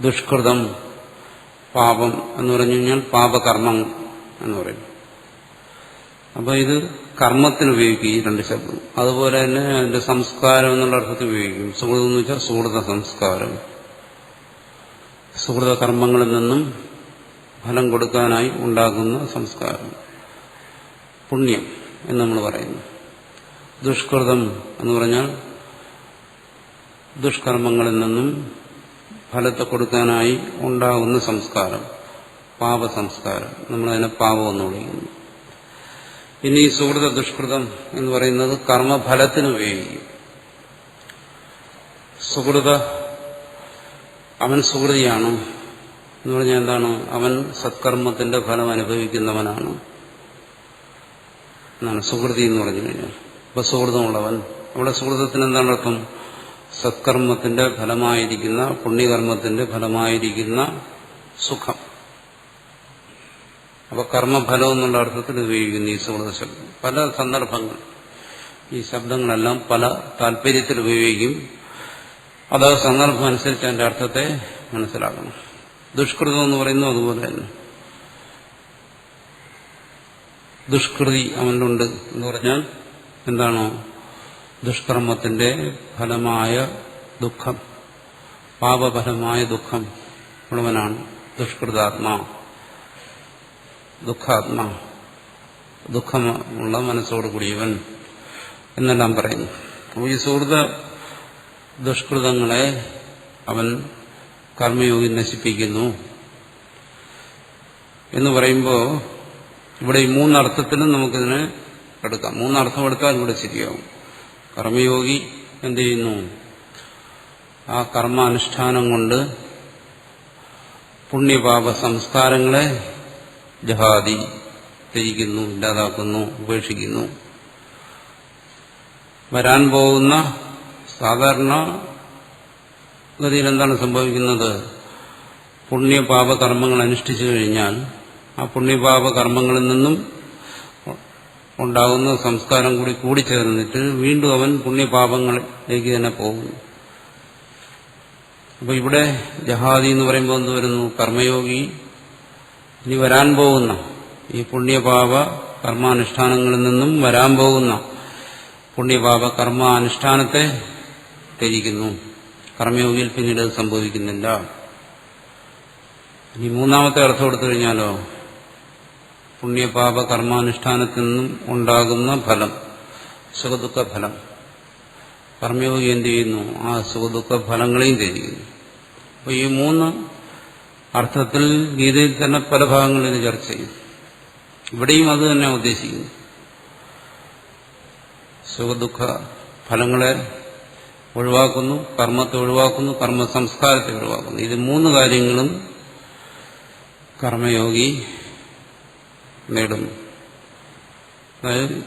ദുഷ്കൃതം പാപം എന്ന് പറഞ്ഞു കഴിഞ്ഞാൽ പാപകർമ്മം എന്ന് പറയും. അപ്പോൾ ഇത് കർമ്മത്തിന് ഉപയോഗിക്കും ഈ രണ്ട് ശബ്ദം. അതുപോലെ തന്നെ അതിന്റെ സംസ്കാരം എന്നുള്ള അർത്ഥത്തിൽ ഉപയോഗിക്കും. സുഹൃതം എന്ന് വെച്ചാൽ സുഹൃത സംസ്കാരം, സുഹൃത കർമ്മങ്ങളിൽ നിന്നും ഫലം കൊടുക്കാനായി ഉണ്ടാകുന്ന സംസ്കാരം, പുണ്യം എന്ന് നമ്മൾ പറയുന്നു. ദുഷ്കൃതം എന്ന് പറഞ്ഞാൽ ദുഷ്കർമ്മങ്ങളിൽ നിന്നും ഫലത്തെ കൊടുക്കാനായി ഉണ്ടാകുന്ന സംസ്കാരം, പാപസംസ്കാരം. നമ്മളതിനെ പാപമെന്ന് വിളിക്കുന്നു. ഇനി ഈ സുഹൃത ദുഷ്കൃതം എന്ന് പറയുന്നത് കർമ്മഫലത്തിന് ഉപയോഗിക്കും. സുഹൃത അവൻ സുഹൃതിയാണ് എന്ന് പറഞ്ഞാൽ എന്താണ്? അവൻ സത്കർമ്മത്തിന്റെ ഫലം അനുഭവിക്കുന്നവനാണ് എന്നാണ് സുഹൃതി എന്ന് പറഞ്ഞു കഴിഞ്ഞാൽ. അപ്പൊ സുഹൃതമുള്ളവൻ. അവിടെ സുഹൃതത്തിന് എന്താണ് അർത്ഥം? സത്കർമ്മത്തിന്റെ ഫലമായിരിക്കുന്ന പുണ്യകർമ്മത്തിന്റെ ഫലമായിരിക്കുന്ന സുഖം. അപ്പൊ കർമ്മഫലം എന്നുള്ള അർത്ഥത്തിൽ ഉപയോഗിക്കുന്നു ഈ സുഹൃത ശബ്ദം. പല സന്ദർഭങ്ങൾ ഈ ശബ്ദങ്ങളെല്ലാം പല താല്പര്യത്തിൽ ഉപയോഗിക്കും. അത് സന്ദർഭം അനുസരിച്ച് അതിന്റെ അർത്ഥത്തെ മനസ്സിലാക്കണം. ദുഷ്കൃതം എന്ന് പറയുന്നു അതുപോലെ തന്നെ. ദുഷ്കൃതി അവനിലുണ്ട് എന്ന് പറഞ്ഞാൽ എന്താണോ? ദുഷ്കർമ്മത്തിന്റെ ഫലമായ ദുഃഖം പാപപരമായ ദുഃഖം ഉള്ളവനാണ് ദുഷ്കൃതാത്മാ, ദുഃഖാത്മാ, ദുഃഖമുള്ള മനസ്സോട് കൂടിയവൻ എന്നെല്ലാം പറയുന്നു. അപ്പോൾ ഈ സുഹൃത ദുഷ്കൃതങ്ങളെ അവൻ കർമ്മയോഗി നശിപ്പിക്കുന്നു എന്ന് പറയുമ്പോൾ ഇവിടെ ഈ മൂന്നർത്ഥത്തിലും നമുക്കിതിനെ എടുക്കാം. മൂന്നർത്ഥം എടുത്താൽ ഇവിടെ ശരിയാവും. കർമ്മയോഗി എന്ത് ചെയ്യുന്നു? ആ കർമാനുഷ്ഠാനം കൊണ്ട് പുണ്യപാപ സംസ്കാരങ്ങളെ ജഹാദി ത്യജിക്കുന്നു, ഇല്ലാതാക്കുന്നു, ഉപേക്ഷിക്കുന്നു. വരാൻ പോകുന്ന സാധാരണ ഗതിയിൽ എന്താണ് സംഭവിക്കുന്നത്? പുണ്യപാപ കർമ്മങ്ങൾ അനുഷ്ഠിച്ചു കഴിഞ്ഞാൽ ആ പുണ്യപാപ കർമ്മങ്ങളിൽ നിന്നും ഉണ്ടാകുന്ന സംസ്കാരം കൂടി കൂടിച്ചേർന്നിട്ട് വീണ്ടും അവൻ പുണ്യപാപങ്ങളിലേക്ക് തന്നെ പോകുന്നു. അപ്പൊ ഇവിടെ ജഹാദി എന്ന് പറയുമ്പോൾ എന്ത് വരുന്നു? കർമ്മയോഗി ഇനി വരാൻ പോകുന്ന ഈ പുണ്യപാപ കർമാനുഷ്ഠാനങ്ങളിൽ നിന്നും വരാൻ പോകുന്ന പുണ്യപാപ കർമാനുഷ്ഠാനത്തെ ത്യജിക്കുന്നു. കർമ്മയോഗിയിൽ പിന്നീട് അത് സംഭവിക്കുന്നില്ല. ഇനി മൂന്നാമത്തെ അർത്ഥം എടുത്തു കഴിഞ്ഞാലോ, പുണ്യപാപ കർമാനുഷ്ഠാനത്തിൽ നിന്നും ഉണ്ടാകുന്ന ഫലം, സുഖദുഃഖ ഫലം, കർമ്മയോഗി എന്ത് ചെയ്യുന്നു? ആ സുഖദുഃഖ ഫലങ്ങളെയും ത്യജിക്കുന്നു. അപ്പോൾ ഈ മൂന്ന് അർത്ഥത്തിൽ ഗീതയിൽ തന്നെ പല ഭാഗങ്ങളിൽ ചർച്ച ചെയ്യും. ഇവിടെയും അത് തന്നെ ഉദ്ദേശിക്കുന്നു. സുഖദുഃഖ ഫലങ്ങളെ ഒഴിവാക്കുന്നു, കർമ്മത്തെ ഒഴിവാക്കുന്നു, കർമ്മ സംസ്കാരത്തെ ഒഴിവാക്കുന്നു. ഇത് മൂന്ന് കാര്യങ്ങളും കർമ്മയോഗി നേടുന്നു. അതായത്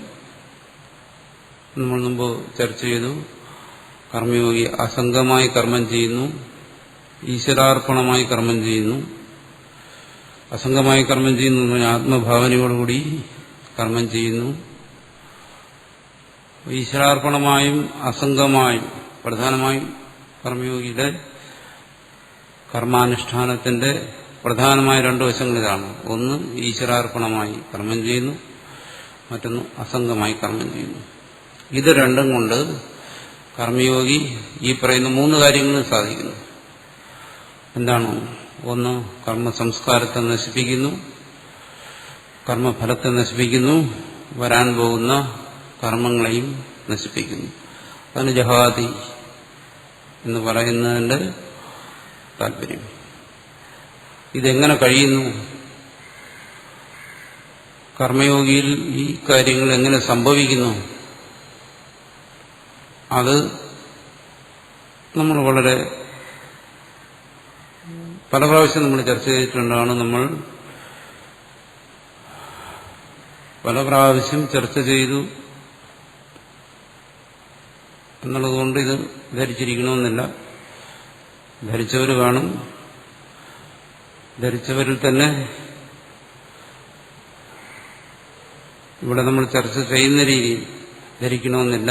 നമ്മൾ മുമ്പ് ചർച്ച ചെയ്തു, കർമ്മയോഗി അസംഗമായി കർമ്മം ചെയ്യുന്നു, ഈശ്വരാർപ്പണമായി കർമ്മം ചെയ്യുന്നു. അസംഗമായി കർമ്മം ചെയ്യുന്നു, ആത്മഭാവനയോടുകൂടി കർമ്മം ചെയ്യുന്നു. ഈശ്വരാർപ്പണമായും അസംഗമായും പ്രധാനമായും കർമ്മയോഗിയുടെ കർമാനുഷ്ഠാനത്തിന്റെ പ്രധാനമായ രണ്ട് വശങ്ങൾ ഇതാണ്. ഒന്ന് ഈശ്വരാർപ്പണമായി കർമ്മം ചെയ്യുന്നു, മറ്റൊന്ന് അസംഗമായി കർമ്മം ചെയ്യുന്നു. ഇത് രണ്ടും കൊണ്ട് കർമ്മയോഗി ഈ പറയുന്ന മൂന്ന് കാര്യങ്ങളും സാധിക്കുന്നു. എന്താണ്? ഒന്ന്, കർമ്മ സംസ്കാരത്തെ നശിപ്പിക്കുന്നു, കർമ്മഫലത്തെ നശിപ്പിക്കുന്നു, വരാൻ പോകുന്ന കർമ്മങ്ങളെയും നശിപ്പിക്കുന്നു. അതാണ് ജഹാദി എന്ന് പറയുന്നതിന്റെ താല്പര്യം. ഇതെങ്ങനെ കഴിയുന്നു? കർമ്മയോഗിയിൽ ഈ കാര്യങ്ങൾ എങ്ങനെ സംഭവിക്കുന്നു? അത് നമ്മൾ വളരെ പല പ്രാവശ്യം നമ്മൾ ചർച്ച ചെയ്തിട്ടുണ്ടാണ്. നമ്മൾ പല പ്രാവശ്യം ചർച്ച ചെയ്തു എന്നുള്ളതുകൊണ്ട് ഇത് ധരിച്ചിരിക്കണമെന്നില്ല. ധരിച്ചവർ കാണും. ധരിച്ചവരിൽ തന്നെ ഇവിടെ നമ്മൾ ചർച്ച ചെയ്യുന്ന രീതിയിൽ ധരിക്കണമെന്നില്ല.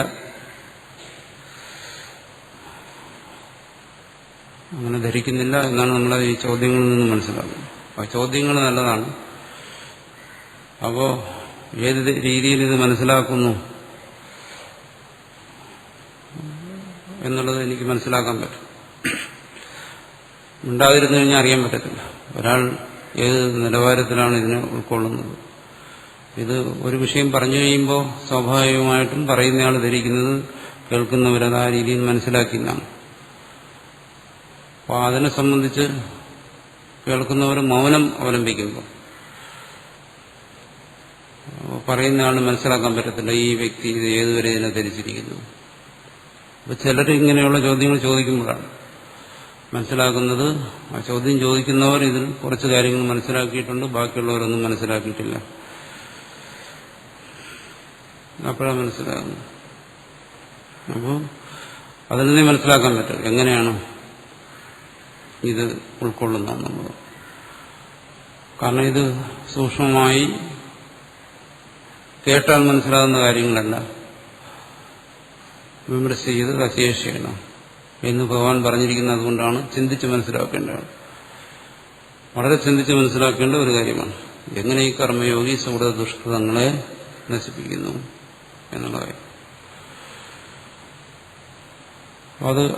അങ്ങനെ ധരിക്കുന്നില്ല എന്നാണ് നമ്മൾ ഈ ചോദ്യങ്ങളിൽ നിന്ന് മനസ്സിലാക്കുന്നത്. ആ ചോദ്യങ്ങൾ നല്ലതാണ്. അപ്പോൾ ഏത് രീതിയിൽ ഇത് മനസ്സിലാക്കുന്നു എന്നുള്ളത് എനിക്ക് മനസ്സിലാക്കാൻ പറ്റും. ഉണ്ടാതിരുന്നു കഴിഞ്ഞാൽ അറിയാൻ പറ്റത്തില്ല ഒരാൾ ഏത് നിലവാരത്തിലാണ് ഇതിനെ ഉൾക്കൊള്ളുന്നത്. ഇത് ഒരു വിഷയം പറഞ്ഞു കഴിയുമ്പോൾ സ്വാഭാവികമായിട്ടും പറയുന്നയാൾ ധരിക്കുന്നത് കേൾക്കുന്നവരത് ആ രീതിയിൽ മനസ്സിലാക്കിയെന്നാണ്. അപ്പോൾ അതിനെ സംബന്ധിച്ച് കേൾക്കുന്നവർ മൗനം അവലംബിക്കുമ്പോൾ പറയുന്നയാൾ മനസ്സിലാക്കാൻ പറ്റത്തില്ല ഈ വ്യക്തി ഇത് ഏതുവരെ ഇതിനെ ധരിച്ചിരിക്കുന്നു. അപ്പോൾ ചിലർ ഇങ്ങനെയുള്ള ചോദ്യങ്ങൾ ചോദിക്കുമ്പോഴാണ് മനസ്സിലാക്കുന്നത് ആ ചോദ്യം ചോദിക്കുന്നവർ ഇതിൽ കുറച്ച് കാര്യങ്ങൾ മനസ്സിലാക്കിയിട്ടുണ്ട്, ബാക്കിയുള്ളവരൊന്നും മനസ്സിലാക്കിയിട്ടില്ല. അപ്പോഴാണ് മനസ്സിലാകുന്നത്. അപ്പോൾ അതിൽ നിന്നേ മനസ്സിലാക്കാൻ പറ്റും എങ്ങനെയാണ് ഇത് ഉൾക്കൊള്ളുന്നത്. കാരണം ഇത് സൂക്ഷ്മമായി കേട്ടാൽ മനസ്സിലാകുന്ന കാര്യങ്ങളല്ല, വിമർശ ചെയ്ത് അശേഷിക്കണം എന്ന് ഭഗവാൻ പറഞ്ഞിരിക്കുന്നത്. അതുകൊണ്ടാണ് ചിന്തിച്ച് മനസ്സിലാക്കേണ്ടത്. വളരെ ചിന്തിച്ച് മനസ്സിലാക്കേണ്ട ഒരു കാര്യമാണ് എങ്ങനെ ഈ കർമ്മയോഗി സുഹൃത ദുഷ്കൃതങ്ങളെ നശിപ്പിക്കുന്നു എന്നുള്ള കാര്യം.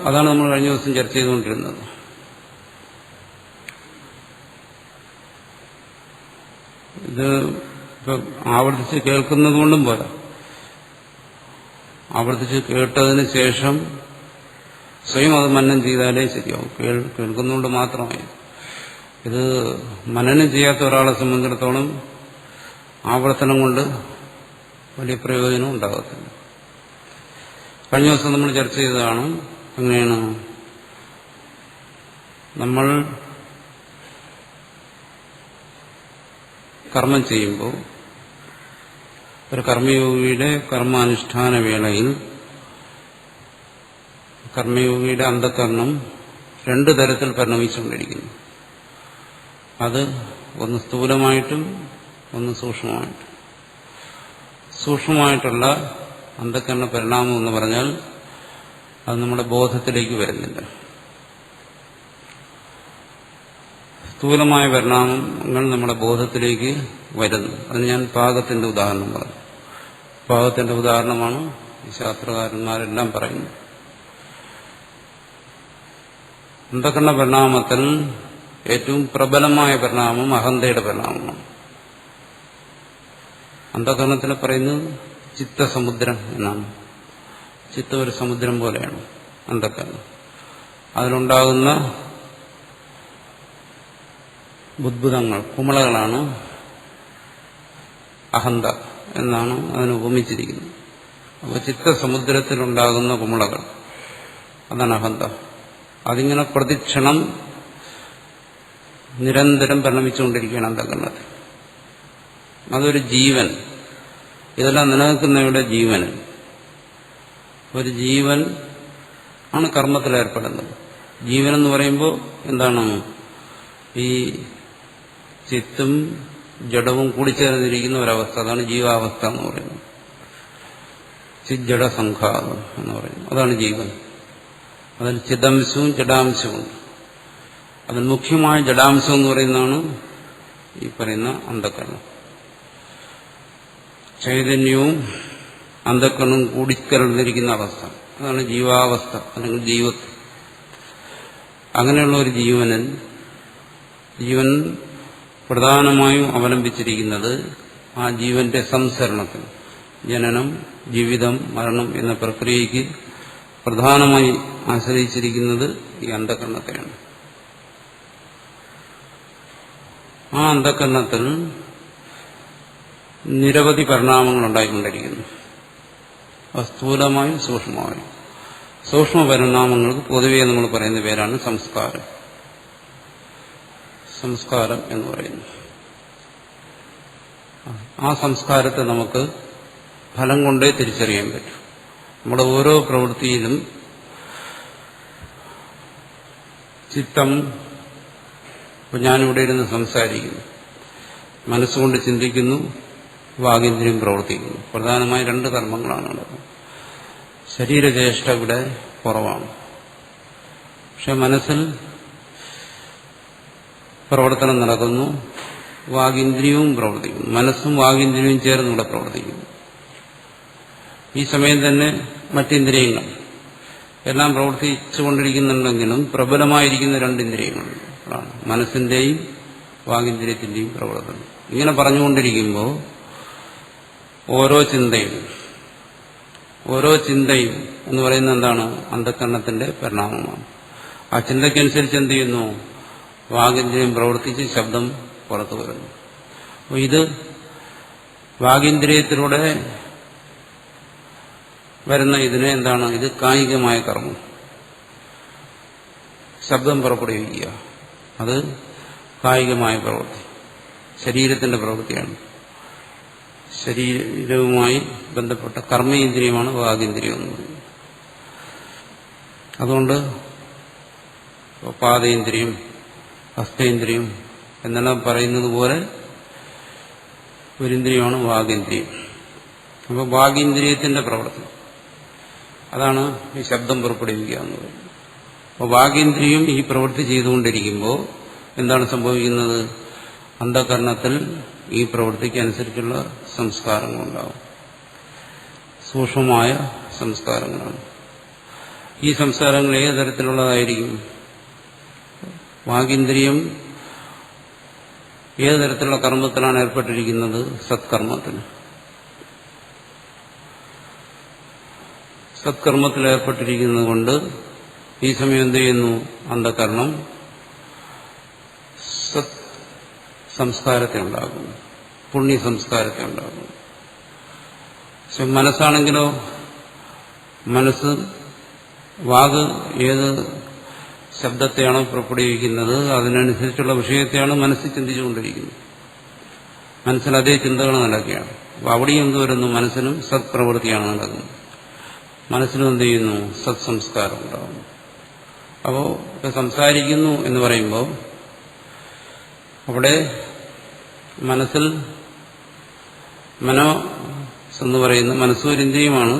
അതാണ് നമ്മൾ കഴിഞ്ഞ ദിവസം ചർച്ച ചെയ്തുകൊണ്ടിരുന്നത്. ഇത് ഇപ്പം ആവർത്തിച്ച് കേൾക്കുന്നത് കൊണ്ടും പോരാ. ആവർത്തിച്ച് കേട്ടതിന് ശേഷം സ്വയം അത് മനനം ചെയ്താലേ ശരിയാവും. കേൾക്കുന്നതുകൊണ്ട് മാത്രമായി. ഇത് മനനം ചെയ്യാത്ത ഒരാളെ സംബന്ധിച്ചിടത്തോളം ആവർത്തനം കൊണ്ട് വലിയ പ്രയോജനം ഉണ്ടാകത്തില്ല. കഴിഞ്ഞ ദിവസം നമ്മൾ ചർച്ച ചെയ്തതാണ്. എങ്ങനെയാണ് നമ്മൾ കർമ്മം ചെയ്യുമ്പോൾ ഒരു കർമ്മയോഗിയുടെ കർമാനുഷ്ഠാന വേളയിൽ കർമ്മയോഗിയുടെ അന്ധകരണം രണ്ടു തരത്തിൽ പരിണമിച്ചുകൊണ്ടിരിക്കുന്നു. അത് ഒന്ന് സ്ഥൂലമായിട്ടും ഒന്ന് സൂക്ഷ്മമായിട്ടും. സൂക്ഷ്മമായിട്ടുള്ള അന്ധകരണ പരിണാമം എന്ന് പറഞ്ഞാൽ അത് നമ്മുടെ ബോധത്തിലേക്ക് വരുന്നില്ല. സ്ഥൂലമായ പരിണാമങ്ങൾ നമ്മുടെ ബോധത്തിലേക്ക് വരുന്നു. അതിന് ഞാൻ പാകത്തിന്റെ ഉദാഹരണം പറഞ്ഞു. പാകത്തിന്റെ ഉദാഹരണമാണ് ഈ ശാസ്ത്രകാരന്മാരെല്ലാം പറയുന്നത്. അന്ധകരണ പരിണാമത്തിൽ ഏറ്റവും പ്രബലമായ പരിണാമം അഹന്തയുടെ പരിണാമമാണ്. അന്ധകരണത്തിന് പറയുന്നത് ചിത്തസമുദ്രം എന്നാണ്. ചിത്തം ഒരു സമുദ്രം പോലെയാണ് അന്ധകരണം. അതിലുണ്ടാകുന്ന ബുദ്ബുദങ്ങൾ, കുമിളകളാണ് അഹന്ത എന്നാണ് അതിന് ഉപമിച്ചിരിക്കുന്നത്. അപ്പോൾ ചിത്തസമുദ്രത്തിലുണ്ടാകുന്ന കുമിളകൾ, അതാണ് അഹന്ത. അതിങ്ങനെ പ്രതിക്ഷണം നിരന്തരം പരിണമിച്ചുകൊണ്ടിരിക്കുകയാണ് അന്ധകരണത്തിൽ. അതൊരു ജീവൻ. ഇതെല്ലാം നിലനിൽക്കുന്നവയുടെ ജീവന്. ഒരു ജീവൻ ആണ് കർമ്മത്തിലേർപ്പെടുന്നത്. ജീവനെന്ന് പറയുമ്പോൾ എന്താണ്? ഈ ചിത്തും ജഡവും കൂടിച്ചേർന്നിരിക്കുന്ന ഒരവസ്ഥ. അതാണ് ജീവാവസ്ഥ എന്ന് പറയുന്നത്. ചിജ്ജഡ സംഘാതം എന്ന് പറയുന്നത് അതാണ് ജീവൻ. അതിൽ ചിദംശവും ജഡാംശവും. അതിൽ മുഖ്യമായ ജഡാംശം എന്ന് പറയുന്നതാണ് ഈ പറയുന്ന അന്ധകരണം. ചൈതന്യവും അന്ധകരണവും കൂടിക്കലർന്നിരിക്കുന്ന അവസ്ഥ, അതാണ് ജീവാവസ്ഥ അല്ലെങ്കിൽ ജീവത്വം. അങ്ങനെയുള്ള ഒരു ജീവൻ പ്രധാനമായും അവലംബിച്ചിരിക്കുന്നത് ആ ജീവന്റെ സംസരണത്തിൽ. ജനനം, ജീവിതം, മരണം എന്ന പ്രക്രിയയ്ക്ക് പ്രധാനമായി ആശ്രയിച്ചിരിക്കുന്നത് ഈ അന്ധകരണത്തെയാണ്. ആ അന്ധകരണത്തിൽ നിരവധി പരിണാമങ്ങൾ ഉണ്ടായിക്കൊണ്ടിരിക്കുന്നു. സ്ഥൂലമായും സൂക്ഷ്മമായും. സൂക്ഷ്മ പരിണാമങ്ങൾക്ക് പൊതുവെ നമ്മൾ പറയുന്ന പേരാണ് സംസ്കാരം. സംസ്കാരം എന്ന് പറയുന്നു. ആ സംസ്കാരത്തെ നമുക്ക് ഫലം കൊണ്ടേ തിരിച്ചറിയാൻ പറ്റും. നമ്മുടെ ഓരോ പ്രവൃത്തിയിലും ചിത്തം, ഇപ്പം ഞാനിവിടെ ഇരുന്ന് സംസാരിക്കുന്നു, മനസ്സുകൊണ്ട് ചിന്തിക്കുന്നു, വാഗേന്ദ്രിയം പ്രവർത്തിക്കുന്നു. പ്രധാനമായി രണ്ട് കർമ്മങ്ങളാണ് നടക്കുന്നത്. ശരീരചേഷ്ട ഇവിടെ കുറവാണ്. പക്ഷെ മനസ്സിൽ പ്രവർത്തനം നടക്കുന്നു, വാഗേന്ദ്രിയവും പ്രവർത്തിക്കുന്നു. മനസ്സും വാഗേന്ദ്രിയവും ചേർന്ന് ഇവിടെ പ്രവർത്തിക്കുന്നു. ഈ സമയം തന്നെ മറ്റിന്ദ്രിയങ്ങൾ എല്ലാം പ്രവർത്തിച്ചുകൊണ്ടിരിക്കുന്നുണ്ടെങ്കിലും പ്രബലമായിരിക്കുന്ന രണ്ടിന്ദ്രിയങ്ങളാണ് മനസ്സിന്റെയും വാഗേന്ദ്രിയത്തിന്റെയും പ്രവർത്തനം. ഇങ്ങനെ പറഞ്ഞുകൊണ്ടിരിക്കുമ്പോൾ ഓരോ ചിന്തയും എന്ന് പറയുന്നത് എന്താണ്? അന്ധകരണത്തിന്റെ പരിണാമമാണ്. ആ ചിന്തയ്ക്കനുസരിച്ച് എന്ത് ചെയ്യുന്നു? വാഗേന്ദ്രിയം പ്രവർത്തിച്ച് ശബ്ദം പുറത്തു വരുന്നു. അപ്പോൾ ഇത് വാഗേന്ദ്രിയത്തിലൂടെ വരുന്ന ഇതിനെ എന്താണ്? ഇത് കായികമായ കർമ്മം. ശബ്ദം പുറപ്പെടുവിക്കുക, അത് കായികമായ പ്രവൃത്തി, ശരീരത്തിന്റെ പ്രവൃത്തിയാണ്. ശരീരവുമായി ബന്ധപ്പെട്ട കർമ്മേന്ദ്രിയമാണ് വാഗേന്ദ്രിയം എന്ന് പറയുന്നത്. അതുകൊണ്ട് പാദേന്ദ്രിയം, ഹസ്തേന്ദ്രിയം എന്നെല്ലാം പറയുന്നത് പോലെ ഒരിന്ദ്രിയമാണ് വാഗേന്ദ്രിയം. അപ്പോൾ വാഗേന്ദ്രിയത്തിന്റെ പ്രവർത്തനം, അതാണ് ഈ ശബ്ദം പുറപ്പെടുവിക്കുക എന്ന് പറയുന്നത്. അപ്പോൾ വാഗേന്ദ്രിയം ഈ പ്രവൃത്തി ചെയ്തുകൊണ്ടിരിക്കുമ്പോൾ എന്താണ് സംഭവിക്കുന്നത്? അന്ധകരണത്തിൽ ഈ പ്രവൃത്തിക്ക് അനുസരിച്ചുള്ള സംസ്കാരങ്ങളുണ്ടാവും. സൂക്ഷ്മമായ സംസ്കാരങ്ങളാണ്. ഈ സംസ്കാരങ്ങൾ ഏത് തരത്തിലുള്ളതായിരിക്കും? വാഗേന്ദ്രിയം ഏത് തരത്തിലുള്ള കർമ്മത്തിലാണ് ഏർപ്പെട്ടിരിക്കുന്നത്? സത്കർമ്മത്തിന്. സത്കർമ്മത്തിൽ ഏർപ്പെട്ടിരിക്കുന്നത് കൊണ്ട് ഈ സമയം എന്ത് ചെയ്യുന്നു? അന്ധകരണം സത് സംസ്കാരത്തെ ഉണ്ടാകുന്നു, പുണ്യ സംസ്കാരത്തെ ഉണ്ടാകുന്നു. പക്ഷെ മനസ്സാണെങ്കിലോ, മനസ്സ് വാഗ് ഏത് ശബ്ദത്തെയാണോ പുറപ്പെടുവിക്കുന്നത് അതിനനുസരിച്ചുള്ള വിഷയത്തെയാണ് മനസ്സിൽ ചിന്തിച്ചുകൊണ്ടിരിക്കുന്നത്. മനസ്സിൽ അതേ ചിന്തകൾ നടക്കുകയാണ്. അപ്പോൾ അവിടെയും എന്ത് വരുന്നു? മനസ്സിനും സത്പ്രവൃത്തിയാണ് നടക്കുന്നത്. മനസ്സിനും എന്ത് ചെയ്യുന്നു? സത്സംസ്കാരം ഉണ്ടാകുന്നു. അപ്പോൾ സംസാരിക്കുന്നു എന്ന് പറയുമ്പോൾ അവിടെ മനസ്സിൽ മനസ്സെന്ന് പറയുന്ന മനസ്സൊരു ഇന്ദ്രിയമാണ്.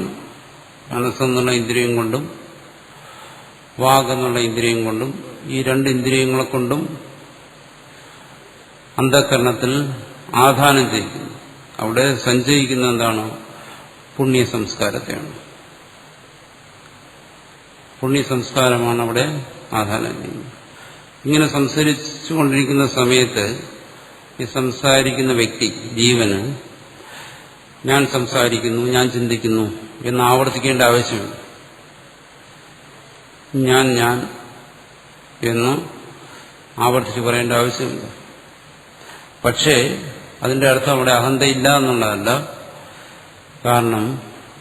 മനസ്സെന്നുള്ള ഇന്ദ്രിയം കൊണ്ടും വാഗെന്നുള്ള ഇന്ദ്രിയം കൊണ്ടും ഈ രണ്ട് ഇന്ദ്രിയങ്ങളെ കൊണ്ടും അന്ധകരണത്തിൽ ആധാനം ചെയ്യിക്കുന്നു. അവിടെ സഞ്ചയിക്കുന്ന എന്താണ്? പുണ്യ സംസ്കാരത്തെയാണ്. പുണ്യ സംസ്കാരമാണ് അവിടെ ആധാനം ചെയ്യുന്നത്. ഇങ്ങനെ സംസാരിച്ചുകൊണ്ടിരിക്കുന്ന സമയത്ത് ഈ സംസാരിക്കുന്ന വ്യക്തി, ജീവന്, ഞാൻ സംസാരിക്കുന്നു, ഞാൻ ചിന്തിക്കുന്നു എന്ന് ആവർത്തിക്കേണ്ട ആവശ്യമില്ല. ഞാൻ എന്ന് ആവർത്തിച്ച് പറയേണ്ട ആവശ്യമില്ല. പക്ഷേ അതിന്റെ അർത്ഥം അവിടെ അഹന്തയില്ല എന്നുള്ളതല്ല. കാരണം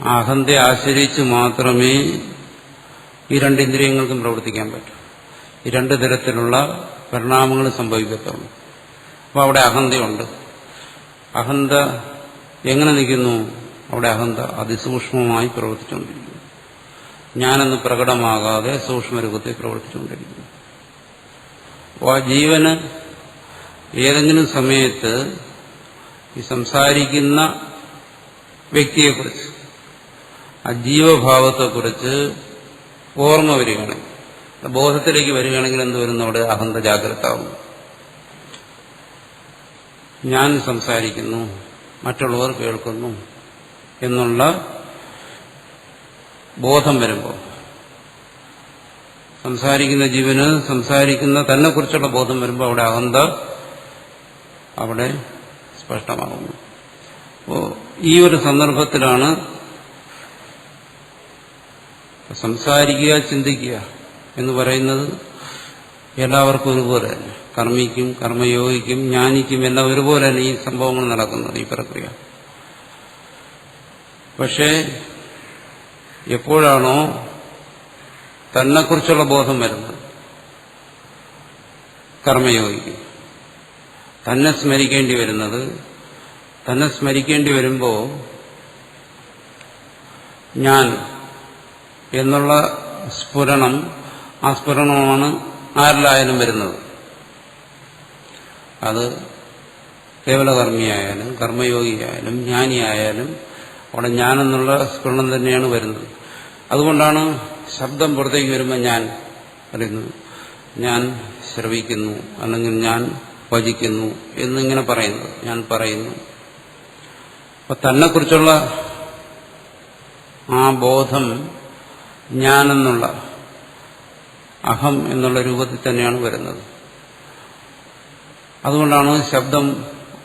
ആ അഹന്തയെ ആശ്രയിച്ച് മാത്രമേ ഈ രണ്ട് ഇന്ദ്രിയങ്ങൾക്കും പ്രവർത്തിക്കാൻ പറ്റും. ഈ രണ്ട് തരത്തിലുള്ള പരിണാമങ്ങൾ സംഭവിക്കത്തുള്ളൂ. അപ്പോൾ അവിടെ അഹന്തയുണ്ട്. അഹന്ത എങ്ങനെ നിൽക്കുന്നു? അവിടെ അഹന്ത അതിസൂക്ഷ്മമായി പ്രവർത്തിച്ചുകൊണ്ടിരിക്കുന്നു. ഞാനെന്ന് പ്രകടമാകാതെ സൂക്ഷ്മരൂപത്തിൽ പ്രവർത്തിച്ചുകൊണ്ടിരിക്കുന്നു. അപ്പോൾ ആ ജീവന് ഏതെങ്കിലും സമയത്ത് ഈ സംസാരിക്കുന്ന വ്യക്തിയെക്കുറിച്ച്, ആ ജീവഭാവത്തെക്കുറിച്ച് ഓർമ്മ വരികയാണെങ്കിൽ, ബോധത്തിലേക്ക് വരികയാണെങ്കിൽ എന്ത് വരുന്നു? അവിടെ അഹന്ത ജാഗ്രതാവും. ഞാൻ സംസാരിക്കുന്നു, മറ്റുള്ളവർ കേൾക്കുന്നു എന്നുള്ള ബോധം വരുമ്പോൾ, സംസാരിക്കുന്ന ജീവന് സംസാരിക്കുന്ന തന്നെക്കുറിച്ചുള്ള ബോധം വരുമ്പോൾ അവിടെ അഹന്ത അവിടെ സ്പഷ്ടമാകുന്നു. അപ്പോൾ ഈ ഒരു സന്ദർഭത്തിലാണ് സംസാരിക്കുക, ചിന്തിക്കുക എന്ന് പറയുന്നത് എല്ലാവർക്കും ഒരുപോലെ തന്നെ. കർമ്മിക്കും, കർമ്മയോഗിക്കും, ജ്ഞാനിക്കും എല്ലാം ഒരുപോലെ തന്നെ ഈ സംഭവങ്ങൾ നടക്കുന്നത്, ഈ പ്രക്രിയ. പക്ഷേ എപ്പോഴാണോ തന്നെക്കുറിച്ചുള്ള ബോധം വരുന്നത്, കർമ്മയോഗിക്കും, തന്നെ സ്മരിക്കേണ്ടി വരുന്നത്, തന്നെ സ്മരിക്കേണ്ടി വരുമ്പോൾ ഞാൻ എന്നുള്ള സ്ഫുരണം, ആ സ്ഫുരണമാണ് ആരിലായാലും വരുന്നത്. അത് കേവലകർമ്മിയായാലും കർമ്മയോഗിയായാലും ജ്ഞാനിയായാലും അവിടെ ഞാനെന്നുള്ള സ്ഫുരണം തന്നെയാണ് വരുന്നത്. അതുകൊണ്ടാണ് ശബ്ദം പുറത്തേക്ക് വരുമ്പോൾ ഞാൻ പറയുന്നത്, ഞാൻ ശ്രവിക്കുന്നു, അല്ലെങ്കിൽ ഞാൻ ഭജിക്കുന്നു എന്നിങ്ങനെ പറയുന്നത്, ഞാൻ പറയുന്നു. അപ്പൊ തന്നെക്കുറിച്ചുള്ള ആ ബോധം ഞാനെന്നുള്ള അഹം എന്നുള്ള രൂപത്തിൽ തന്നെയാണ് വരുന്നത്. അതുകൊണ്ടാണ് ശബ്ദം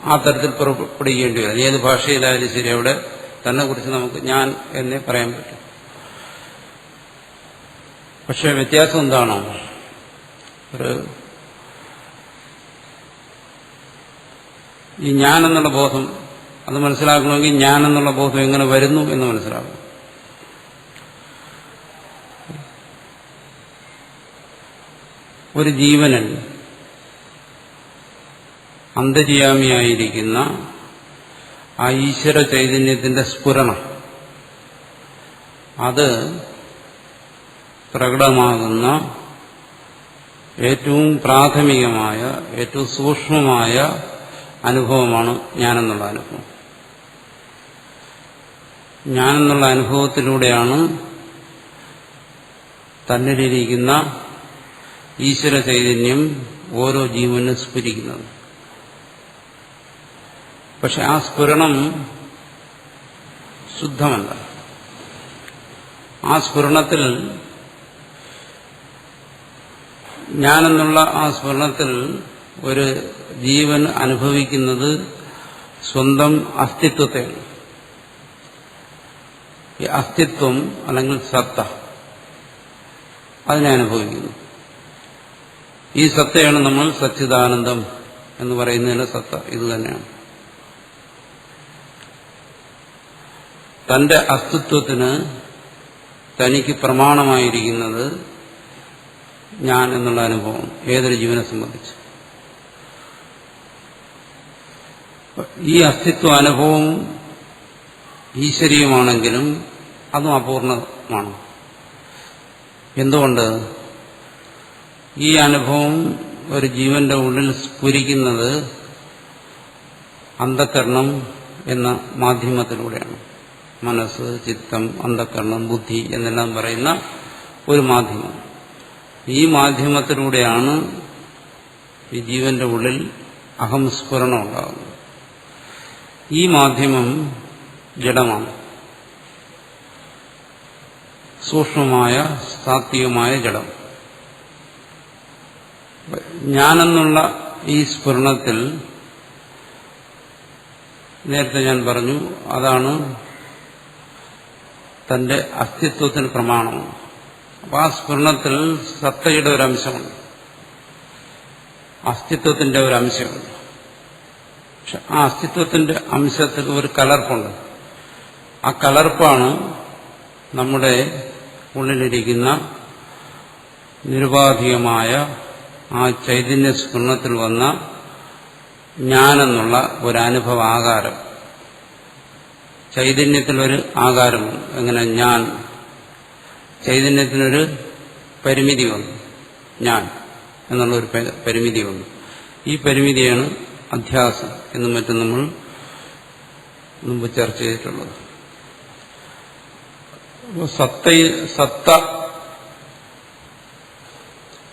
ആ തരത്തിൽ പുറപ്പെടുകേണ്ടി വരുന്നത്. ഏത് ഭാഷയിലായാലും ശരി, അവിടെ തന്നെക്കുറിച്ച് നമുക്ക് ഞാൻ എന്നേ പറയാൻ പറ്റും. പക്ഷെ വ്യത്യാസം എന്താണോ? ഈ ഞാനെന്നുള്ള ബോധം അത് മനസ്സിലാക്കണമെങ്കിൽ ഞാനെന്നുള്ള ബോധം എങ്ങനെ വരുന്നു എന്ന് മനസ്സിലാക്കണം. ഒരു ജീവനിൽ അന്തര്യാമിയായിരിക്കുന്ന ആ ഈശ്വര ചൈതന്യത്തിന്റെ സ്ഫുരണം, അത് പ്രകടമാകുന്ന ഏറ്റവും പ്രാഥമികമായ, ഏറ്റവും സൂക്ഷ്മമായ അനുഭവമാണ് ഞാനെന്നുള്ള അനുഭവം. ഞാനെന്നുള്ള അനുഭവത്തിലൂടെയാണ് തന്നിലിരിക്കുന്ന ഈശ്വര ചൈതന്യം ഓരോ ജീവനും സ്ഫുരിക്കുന്നത്. പക്ഷെ ആ സ്ഫുരണം ശുദ്ധമല്ല. ആ സ്ഫുരണത്തിൽ, ഞാനെന്നുള്ള ആ സ്ഫുരണത്തിൽ ഒരു ജീവൻ അനുഭവിക്കുന്നത് സ്വന്തം അസ്തിത്വത്തെയാണ്. ഈ അസ്തിത്വം അല്ലെങ്കിൽ സത്ത അതിനെ അനുഭവിക്കുന്നു. ഈ സത്തയാണ് നമ്മൾ സച്ചിദാനന്ദം എന്ന് പറയുന്നതിലെ സത്ത. ഇത് തന്നെയാണ് തന്റെ അസ്തിത്വത്തിന് തനിക്ക് പ്രമാണമായിരിക്കുന്നത് ഞാൻ എന്നുള്ള അനുഭവം ഏതൊരു ജീവനെ സംബന്ധിച്ച്. ഈ അസ്തിത്വ അനുഭവം ഈശ്വരീയമാണെങ്കിലും അതും അപൂർണമാണ്. എന്തുകൊണ്ട്? ഈ അനുഭവം ഒരു ജീവന്റെ ഉള്ളിൽ സ്ഫുരിക്കുന്നത് അന്ധകരണം എന്ന മാധ്യമത്തിലൂടെയാണ്. മനസ്സ്, ചിത്തം, അന്ധകരണം, ബുദ്ധി എന്നെല്ലാം പറയുന്ന ഒരു മാധ്യമം. ഈ മാധ്യമത്തിലൂടെയാണ് ഈ ജീവന്റെ ഉള്ളിൽ അഹംസ്ഫുരണം ഉണ്ടാകുന്നത്. ഈ മാധ്യമം ജഡമാണ്, സൂക്ഷ്മമായ സാത്വികമായ ജഡം. ഞാനെന്നുള്ള ഈ സ്ഫുരണത്തിൽ നേരത്തെ ഞാൻ പറഞ്ഞു, അതാണ് തന്റെ അസ്തിത്വത്തിന് പ്രമാണമാണ്. അപ്പൊ ആ സ്ഫുരണത്തിൽ സത്തയുടെ ഒരംശമുണ്ട്, അസ്തിത്വത്തിന്റെ ഒരംശമുണ്ട്. പക്ഷെ ആ അസ്തിത്വത്തിന്റെ അംശത്തിൽ ഒരു കലർപ്പുണ്ട്. ആ കലർപ്പാണ് നമ്മുടെ ഉള്ളിലിരിക്കുന്ന നിരുപാധികമായ ആ ചൈതന്യ സ്ഫുരണത്തിൽ വന്ന ഞാനെന്നുള്ള ഒരനുഭവ ആകാരം. ചൈതന്യത്തിലൊരു ആകാരമാണ്. എങ്ങനെ? ഞാൻ. ചൈതന്യത്തിനൊരു പരിമിതി വന്നു, ഞാൻ എന്നുള്ളൊരു പരിമിതി വന്നു. ഈ പരിമിതിയാണ് അധ്യാസം എന്നും മറ്റും നമ്മൾ മുമ്പ് ചർച്ച ചെയ്തിട്ടുള്ളത്. സത്ത,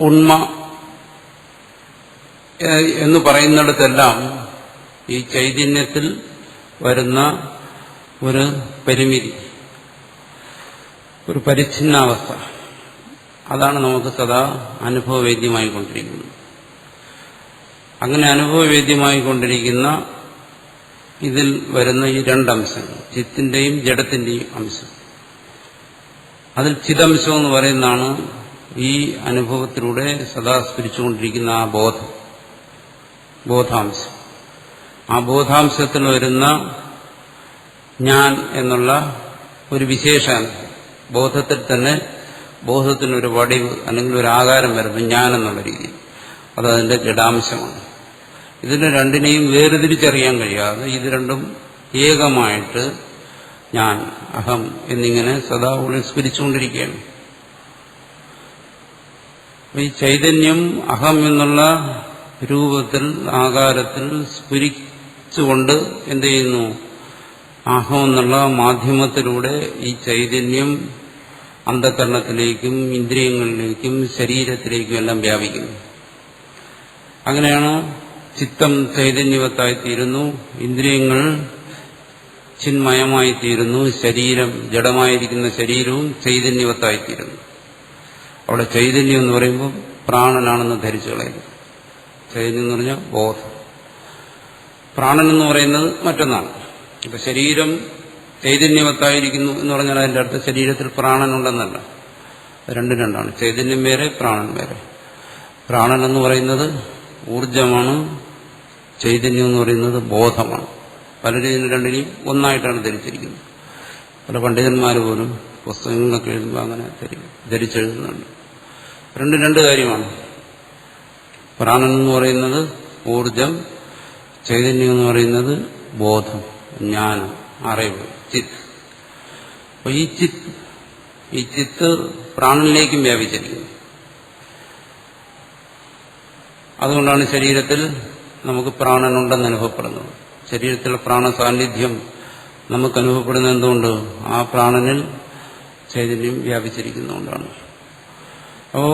ഉണ്മ എന്ന് പറയുന്നിടത്തെല്ലാം ഈ ചൈതന്യത്തിൽ വരുന്ന ഒരു പരിമിതി, ഒരു പരിച്ഛിന്നാവസ്ഥ, അതാണ് നമുക്ക് സദാ അനുഭവവേദ്യമായിക്കൊണ്ടിരിക്കുന്നത്. അങ്ങനെ അനുഭവവേദ്യമായിക്കൊണ്ടിരിക്കുന്ന ഇതിൽ വരുന്ന ഈ രണ്ടംശങ്ങൾ, ചിത്തിന്റെയും ജഡത്തിന്റെയും അംശം. അതിൽ ചിദംശം എന്ന് പറയുന്നതാണ് ഈ അനുഭവത്തിലൂടെ സദാ സ്ഫുരിച്ചുകൊണ്ടിരിക്കുന്ന ആ ബോധാംശം. ആ ബോധാംശത്തിൽ വരുന്ന ഞാൻ എന്നുള്ള ഒരു വിശേഷാണ്. ബോധത്തിൽ തന്നെ ബോധത്തിനൊരു വടിവ് അല്ലെങ്കിൽ ഒരു ആകാരം വരുന്നു ഞാൻ എന്നുള്ള രീതി. അതതിന്റെ ജഡാംശമാണ്. ഇതിനെ രണ്ടിനെയും വേർതിരിച്ചറിയാൻ കഴിയാതെ ഇത് രണ്ടും ഏകമായിട്ട് ഞാൻ, അഹം എന്നിങ്ങനെ സദാ ഉള്ളിൽ സ്ഫുരിച്ചുകൊണ്ടിരിക്കുകയാണ്. ഈ ചൈതന്യം അഹം എന്നുള്ള രൂപത്തിൽ, ആകാരത്തിൽ സ്ഫുരിച്ചുകൊണ്ട് എന്ത് ചെയ്യുന്നു? അഹം എന്നുള്ള മാധ്യമത്തിലൂടെ ഈ ചൈതന്യം അന്ധകരണത്തിലേക്കും ഇന്ദ്രിയങ്ങളിലേക്കും ശരീരത്തിലേക്കും എല്ലാം വ്യാപിക്കുന്നു. അങ്ങനെയാണ് ചിത്തം ചൈതന്യവത്തായിത്തീരുന്നു, ഇന്ദ്രിയങ്ങൾ ചിന്മയമായിത്തീരുന്നു, ശരീരം, ജഡമായിരിക്കുന്ന ശരീരവും ചൈതന്യവത്തായിത്തീരുന്നു. അവിടെ ചൈതന്യം എന്ന് പറയുമ്പോൾ പ്രാണനാണെന്ന് ധരിച്ചു കളയുന്നു. ചൈതന്യം എന്ന് പറഞ്ഞാൽ ബോധം. പ്രാണൻ എന്ന് പറയുന്നത് മറ്റൊന്നാണ്. ഇപ്പൊ ശരീരം ചൈതന്യവത്തായിരിക്കുന്നു എന്ന് പറഞ്ഞാൽ അതിന്റെ അടുത്ത് ശരീരത്തിൽ പ്രാണനുണ്ടെന്നല്ല. രണ്ടും രണ്ടാണ്. ചൈതന്യം വേറെ, പ്രാണൻ വേറെ. പ്രാണൻ എന്ന് പറയുന്നത് ഊർജമാണ്, ചൈതന്യം എന്ന് പറയുന്നത് ബോധമാണ്. പലരും ഇതിന് രണ്ടിനെയും ഒന്നായിട്ടാണ് ധരിച്ചിരിക്കുന്നത്. പല പണ്ഡിതന്മാർ പോലും പുസ്തകങ്ങളൊക്കെ എഴുതുമ്പോൾ അങ്ങനെ ധരിച്ചെഴുതുന്നുണ്ട്. രണ്ടും രണ്ട് കാര്യമാണ്. പ്രാണൻ എന്ന് പറയുന്നത് ഊർജം, ചൈതന്യം എന്ന് പറയുന്നത് ബോധം, ജ്ഞാനം, അറിവ്, ചിത്ത്. അപ്പൊ ഈ ചിത്ത് പ്രാണനിലേക്കും വ്യാപിച്ചിരിക്കുന്നു. അതുകൊണ്ടാണ് ശരീരത്തിൽ നമുക്ക് പ്രാണനുണ്ടെന്ന് അനുഭവപ്പെടുന്നത്. ശരീരത്തിലെ പ്രാണസാന്നിധ്യം നമുക്ക് അനുഭവപ്പെടുന്നത് എന്തുകൊണ്ട്? ആ പ്രാണനിൽ ചൈതന്യം വ്യാപിച്ചിരിക്കുന്നതുകൊണ്ടാണ്. അപ്പോൾ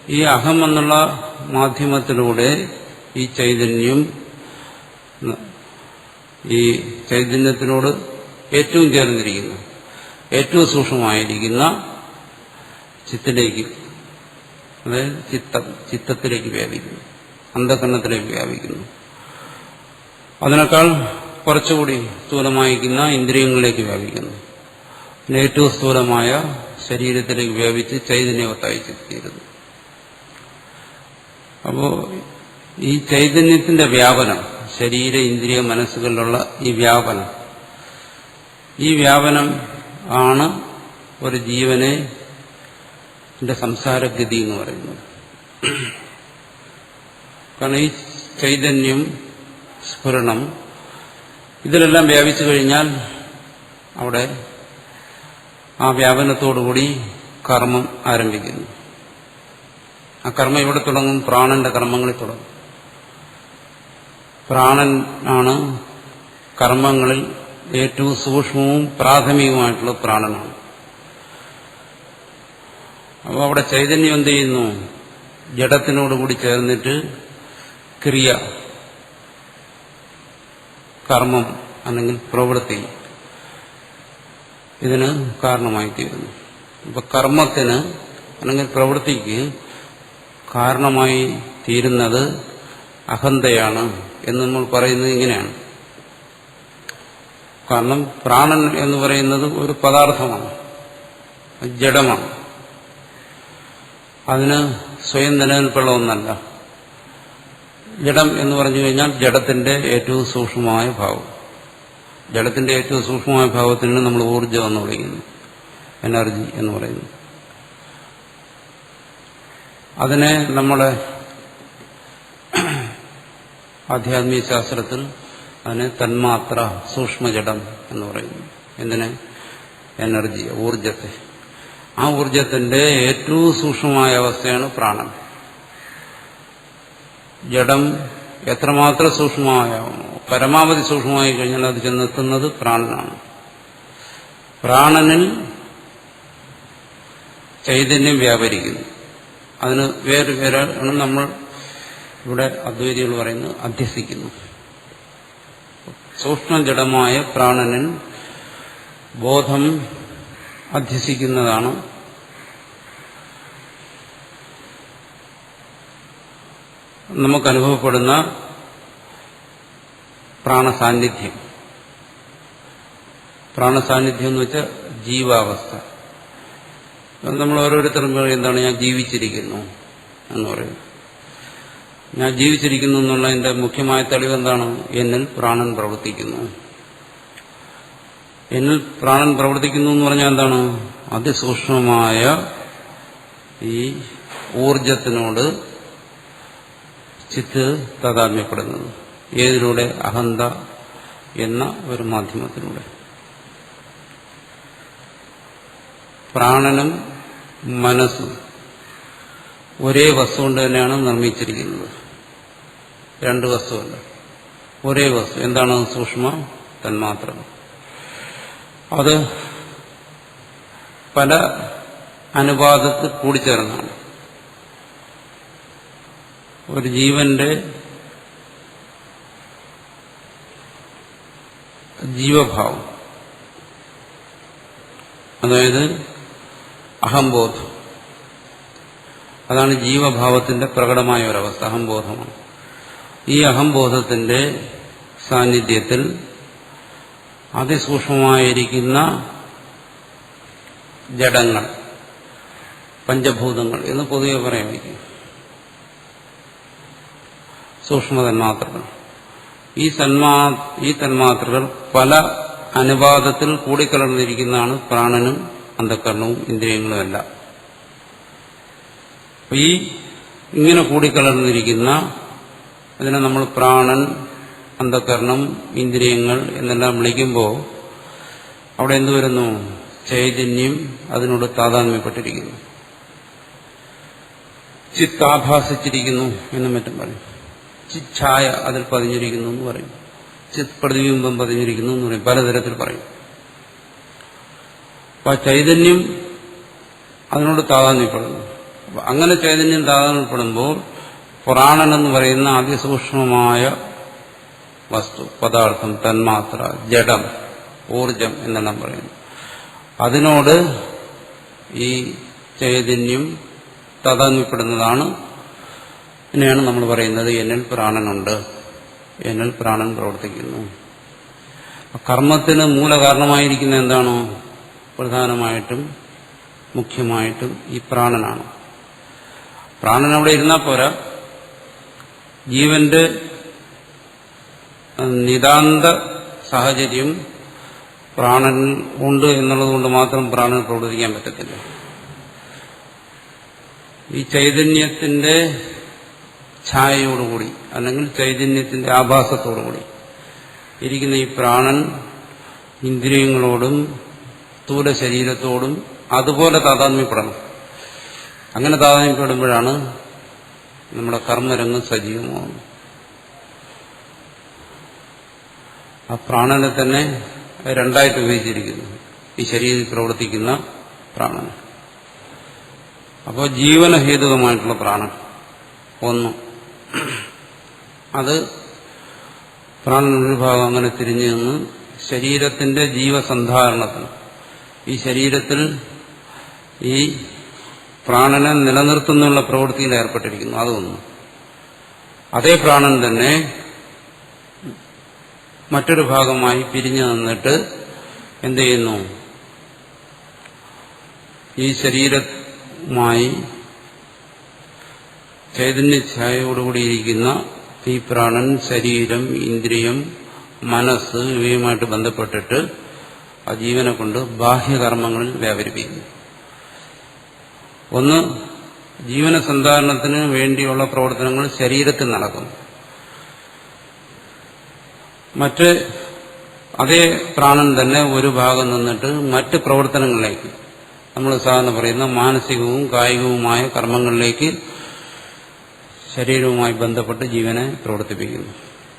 ഈ അഹം എന്നുള്ള മാധ്യമത്തിലൂടെ ഈ ചൈതന്യം, ഈ ചൈതന്യത്തിനോട് ഏറ്റവും ചേർന്നിരിക്കുന്ന, ഏറ്റവും സൂക്ഷ്മമായിരിക്കുന്ന ചിത്തിലേക്ക്, അതായത് ചിത്തത്തിലേക്ക് വ്യാപിക്കുന്നു. അന്ധകരണത്തിലേക്ക് വ്യാപിക്കുന്നു. അതിനേക്കാൾ കുറച്ചുകൂടി സ്ഥൂലമായിരിക്കുന്ന ഇന്ദ്രിയങ്ങളിലേക്ക് വ്യാപിക്കുന്നു. പിന്നെ ഏറ്റവും സ്ഥൂലമായ ശരീരത്തിലേക്ക് വ്യാപിച്ച് ചൈതന്യവത്തായി തീരുന്നു. അപ്പോൾ ഈ ചൈതന്യത്തിന്റെ വ്യാപനം, ശരീര ഇന്ദ്രിയ മനസ്സുകളിലുള്ള ഈ വ്യാപനം ആണ് ഒരു ജീവനെ സംസാരഗതി എന്ന് പറയുന്നത്. കാരണം ഈ ചൈതന്യം, സ്ഫുരണം ഇതിലെല്ലാം വ്യാപിച്ചു കഴിഞ്ഞാൽ അവിടെ ആ വ്യാപനത്തോടുകൂടി കർമ്മം ആരംഭിക്കുന്നു. ആ കർമ്മം ഇവിടെ തുടങ്ങും, പ്രാണന്റെ കർമ്മങ്ങളിൽ തുടങ്ങും. പ്രാണൻ ആണ് കർമ്മങ്ങളിൽ ഏറ്റവും സൂക്ഷ്മവും പ്രാഥമികവുമായിട്ടുള്ള പ്രാണനാണ്. അപ്പോൾ അവിടെ ചൈതന്യം എന്ത് ചെയ്യുന്നു? ജഡത്തിനോടുകൂടി ചേർന്നിട്ട് ക്രിയ, കർമ്മം അല്ലെങ്കിൽ പ്രവൃത്തി ഇതിന് കാരണമായി തീരുന്നു. ഇപ്പൊ കർമ്മത്തിന് അല്ലെങ്കിൽ പ്രവൃത്തിക്ക് കാരണമായി തീരുന്നത് അഹന്തയാണ് എന്ന് നമ്മൾ പറയുന്നത് ഇങ്ങനെയാണ്. കാരണം പ്രാണൻ എന്ന് പറയുന്നത് ഒരു പദാർത്ഥമാണ്, ജഡമാണ്. അതിന് സ്വയം നിലനിൽപ്പുള്ള ഒന്നല്ല. ജഡം എന്ന് പറഞ്ഞു കഴിഞ്ഞാൽ ജഡത്തിന്റെ ഏറ്റവും സൂക്ഷ്മമായ ഭാവം. ജഡത്തിന്റെ ഏറ്റവും സൂക്ഷ്മമായ ഭാവത്തിന് നമ്മൾ ഊർജ്ജം എന്ന് വിളിക്കുന്നു, എനർജി എന്ന് പറയുന്നു. അതിനെ നമ്മുടെ ആധ്യാത്മിക ശാസ്ത്രത്തിൽ അതിനെ തന്മാത്ര, സൂക്ഷ്മജഡം എന്ന് പറയുന്നു. എന്തിനെ? എനർജി, ഊർജത്തെ. ആ ഊർജത്തിന്റെ ഏറ്റവും സൂക്ഷ്മമായ അവസ്ഥയാണ് പ്രാണൻ. ജഡം എത്രമാത്രം സൂക്ഷ്മമായാവുമോ, പരമാവധി സൂക്ഷ്മമായി കഴിഞ്ഞാൽ അത് ചെന്നെത്തുന്നത് പ്രാണനാണ്. പ്രാണനിൽ ചൈതന്യം വ്യാപരിക്കുന്നു. അതിന് വേറൊരു നമ്മൾ ഇവിടെ അദ്വൈതികൾ പറയുന്നത് അധ്യസിക്കുന്നു. സൂക്ഷ്മജഡമായ പ്രാണനിൽ ബോധം അധ്യസിക്കുന്നതാണ് നമുക്കനുഭവപ്പെടുന്ന പ്രാണസാന്നിധ്യം. പ്രാണസാന്നിധ്യം എന്ന് വെച്ചാൽ ജീവാവസ്ഥ. നമ്മൾ ഓരോരുത്തരും പറയും എന്താണ്, ഞാൻ ജീവിച്ചിരിക്കുന്നു എന്ന് പറയും. ഞാൻ ജീവിച്ചിരിക്കുന്നു എന്നുള്ളതിന്റെ മുഖ്യമായ തെളിവ് എന്താണ്? എന്നിൽ പ്രാണൻ പ്രവർത്തിക്കുന്നു. എന്നിൽ പ്രാണൻ പ്രവർത്തിക്കുന്നു എന്ന് പറഞ്ഞാൽ എന്താണ്? അതിസൂക്ഷ്മമായ ഈ ഊർജത്തിനോട് ചിത്ത് താതാത്മ്യപ്പെടുന്നത്. ഏതിലൂടെ? അഹന്ത എന്ന ഒരു മാധ്യമത്തിലൂടെ. പ്രാണനും മനസ്സും ഒരേ വസ്തു കൊണ്ട് തന്നെയാണ് നിർമ്മിച്ചിരിക്കുന്നത്. രണ്ട് വസ്തുവല്ല, ഒരേ വസ്തു. എന്താണ്? സൂക്ഷ്മ തന്മാത്രം. അത് പല അനുപാതത്തിൽ കൂടിച്ചേർന്നാണ്. ഒരു ജീവന്റെ ജീവഭാവം, അതായത് അഹംബോധം, അതാണ് ജീവഭാവത്തിന്റെ പ്രകടമായ ഒരവസ്ഥ. അഹംബോധമാണ്. ഈ അഹംബോധത്തിന്റെ സാന്നിധ്യത്തിൽ അതിസൂക്ഷ്മമായിരിക്കുന്ന ജഡങ്ങൾ, പഞ്ചഭൂതങ്ങൾ എന്ന് പൊതുവെ പറയാൻ വയ്ക്കും, സൂക്ഷ്മ തന്മാത്രകൾ. ഈ തന്മാത്രകൾ പല അനുപാതത്തിൽ കൂടിക്കലർന്നിരിക്കുന്നതാണ് പ്രാണനും അന്ധകരണവും ഇന്ദ്രിയങ്ങളും എല്ലാം. ഈ ഇങ്ങനെ കൂടിക്കലർന്നിരിക്കുന്ന അതിനെ നമ്മൾ പ്രാണൻ, അന്ധകരണം, ഇന്ദ്രിയങ്ങൾ എന്നെല്ലാം വിളിക്കുമ്പോൾ അവിടെ എന്തു വരുന്നു? ചൈതന്യം അതിനോട് താതാത്മ്യപ്പെട്ടിരിക്കുന്നു, ചിത്താഭാസിച്ചിരിക്കുന്നു എന്നും മറ്റും പറയും. ചിച്ഛായ അതിൽ പതിഞ്ഞിരിക്കുന്നു എന്ന് പറയും, ചിത് പ്രതിബിംബം പതിഞ്ഞിരിക്കുന്നു എന്ന് പറയും, പലതരത്തിൽ പറയും. അപ്പൊ ആ ചൈതന്യം അതിനോട് താതാത്മ്യപ്പെടുന്നു. അങ്ങനെ ചൈതന്യം താതാത്മ്യപ്പെടുമ്പോൾ പ്രാണൻ എന്ന് പറയുന്ന അതിസൂക്ഷ്മമായ വസ്തു, പദാർത്ഥം, തന്മാത്ര, ജഡം, ഊർജം എന്നെല്ലാം പറയുന്നു, അതിനോട് ഈ ചൈതന്യം താതാത്മ്യപ്പെടുന്നതാണ് ഇതിനെയാണ് നമ്മൾ പറയുന്നത് എന്നിൽ പ്രാണനുണ്ട്, എന്നിൽ പ്രാണൻ പ്രവർത്തിക്കുന്നു. കർമ്മത്തിന് മൂലകാരണമായിരിക്കുന്ന എന്താണോ പ്രധാനമായിട്ടും മുഖ്യമായിട്ടും ഈ പ്രാണനാണ്. പ്രാണൻ അവിടെ ഇരുന്നാൽ പോരാ, ജീവന്റെ നിതാന്ത സാഹചര്യം പ്രാണൻ ഉണ്ട് എന്നുള്ളതുകൊണ്ട് മാത്രം പ്രാണൻ പ്രവർത്തിക്കാൻ പറ്റത്തില്ല. ഈ ചൈതന്യത്തിന്റെ ഛായയോടുകൂടി അല്ലെങ്കിൽ ചൈതന്യത്തിന്റെ ആഭാസത്തോടുകൂടി ഇരിക്കുന്ന ഈ പ്രാണൻ ഇന്ദ്രിയങ്ങളോടും സ്ഥൂല ശരീരത്തോടും അതുപോലെ താതാത്മ്യപ്പെടണം. അങ്ങനെ താതാത്മ്യപ്പെടുമ്പോഴാണ് നമ്മുടെ കർമ്മരംഗം സജീവമാകുന്നത്. ആ പ്രാണനെ തന്നെ രണ്ടായിട്ട് വിഭജിച്ചിരിക്കുന്നു, ഈ ശരീരത്തിൽ പ്രവർത്തിക്കുന്ന പ്രാണൻ. അപ്പോൾ ജീവനഹേതുകമായിട്ടുള്ള പ്രാണൻ ഒന്ന്, അത് പ്രാണനൊരു ഭാഗം അങ്ങനെ തിരിഞ്ഞു നിന്ന് ശരീരത്തിന്റെ ജീവസന്ധാരണത്തിന്, ഈ ശരീരത്തിൽ ഈ പ്രാണനെ നിലനിർത്തുന്നുള്ള പ്രവൃത്തിയിൽ ഏർപ്പെട്ടിരിക്കുന്നു. അതൊന്നും. അതേ പ്രാണൻ തന്നെ മറ്റൊരു ഭാഗമായി പിരിഞ്ഞു നിന്നിട്ട് എന്ത് ചെയ്യുന്നു? ഈ ശരീരവുമായി ചൈതന്യഛായയോടുകൂടിയിരിക്കുന്ന ഈ പ്രാണൻ ശരീരം, ഇന്ദ്രിയം, മനസ്സ് ഇവയുമായിട്ട് ബന്ധപ്പെട്ടിട്ട് ആ ജീവനെ കൊണ്ട് ബാഹ്യകർമ്മങ്ങളിൽ വ്യാപരിപ്പിക്കുന്നു. ഒന്ന്, ജീവനസന്ധാരണത്തിന് വേണ്ടിയുള്ള പ്രവർത്തനങ്ങൾ ശരീരത്തിൽ നടക്കുന്നു. മറ്റ് അതേ പ്രാണൻ തന്നെ ഒരു ഭാഗം നിന്നിട്ട് മറ്റ് പ്രവർത്തനങ്ങളിലേക്ക്, നമ്മൾ സാധാരണ പറയുന്ന മാനസികവും കായികവുമായ കർമ്മങ്ങളിലേക്ക് ശരീരവുമായി ബന്ധപ്പെട്ട് ജീവനെ പ്രവർത്തിപ്പിക്കുന്നു.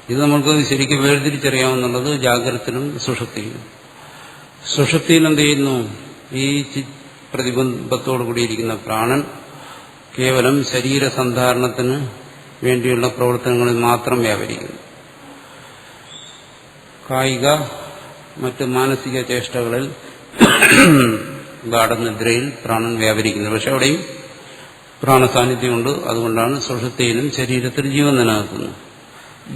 ഇത് നമുക്ക് ശരിക്കും വേർതിരിച്ചറിയാവുന്നുള്ളത് ജാഗ്രതത്തിലും സുഷുപ്തിയിലും. സുഷുപ്തിയിൽ എന്ത് ചെയ്യുന്നു? ഈ പ്രതിബന്ധത്തോടുകൂടിയിരിക്കുന്ന പ്രാണൻ കേവലം ശരീരസന്ധാരണത്തിന് വേണ്ടിയുള്ള പ്രവർത്തനങ്ങളിൽ മാത്രം വ്യാപരിക്കുന്നു. കായിക മറ്റ് മാനസിക ചേഷ്ടകളിൽ ഗാഠനിദ്രയിൽ പ്രാണൻ വ്യാപരിക്കുന്നു. പക്ഷെ അവിടെയും പ്രാണസാന്നിധ്യമുണ്ട്. അതുകൊണ്ടാണ് സുഷുപ്തിയിലും ശരീരത്തിൽ ജീവൻ നിലനിൽക്കുന്നത്.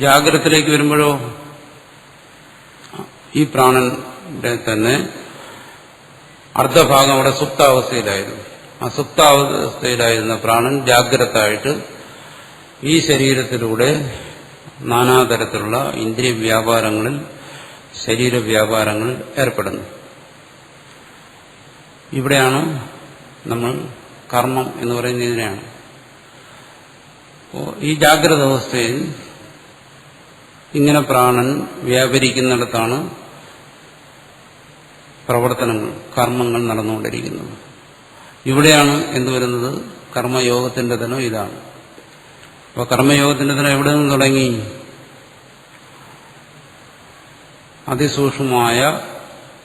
ജാഗ്രതത്തിലേക്ക് വരുമ്പോഴോ ഈ പ്രാണന്റെ തന്നെ അർദ്ധഭാഗം അവിടെ സുപ്താവസ്ഥയിലായിരുന്നു. ആ സുപ്താവസ്ഥയിലായിരുന്ന പ്രാണൻ ജാഗ്രതായിട്ട് ഈ ശരീരത്തിലൂടെ നാനാതരത്തിലുള്ള ഇന്ദ്രിയ വ്യാപാരങ്ങളിൽ, ശരീരവ്യാപാരങ്ങളിൽ ഏർപ്പെടുന്നു. ഇവിടെയാണ് നമ്മൾ കർമ്മം എന്ന് പറയുന്നത് ഇതിനെയാണ്. ഈ ജാഗ്രത അവസ്ഥയിൽ ഇങ്ങനെ പ്രാണൻ വ്യാപരിക്കുന്നിടത്താണ് പ്രവർത്തനങ്ങൾ, കർമ്മങ്ങൾ നടന്നുകൊണ്ടിരിക്കുന്നത്. ഇവിടെയാണ് എന്തുവരുന്നത്? കർമ്മയോഗത്തിന്റെ തന്നെ ഇതാണ്. അപ്പോൾ കർമ്മയോഗത്തിന്റെ തന്നെ എവിടെ നിന്ന് തുടങ്ങി? അതിസൂക്ഷ്മമായ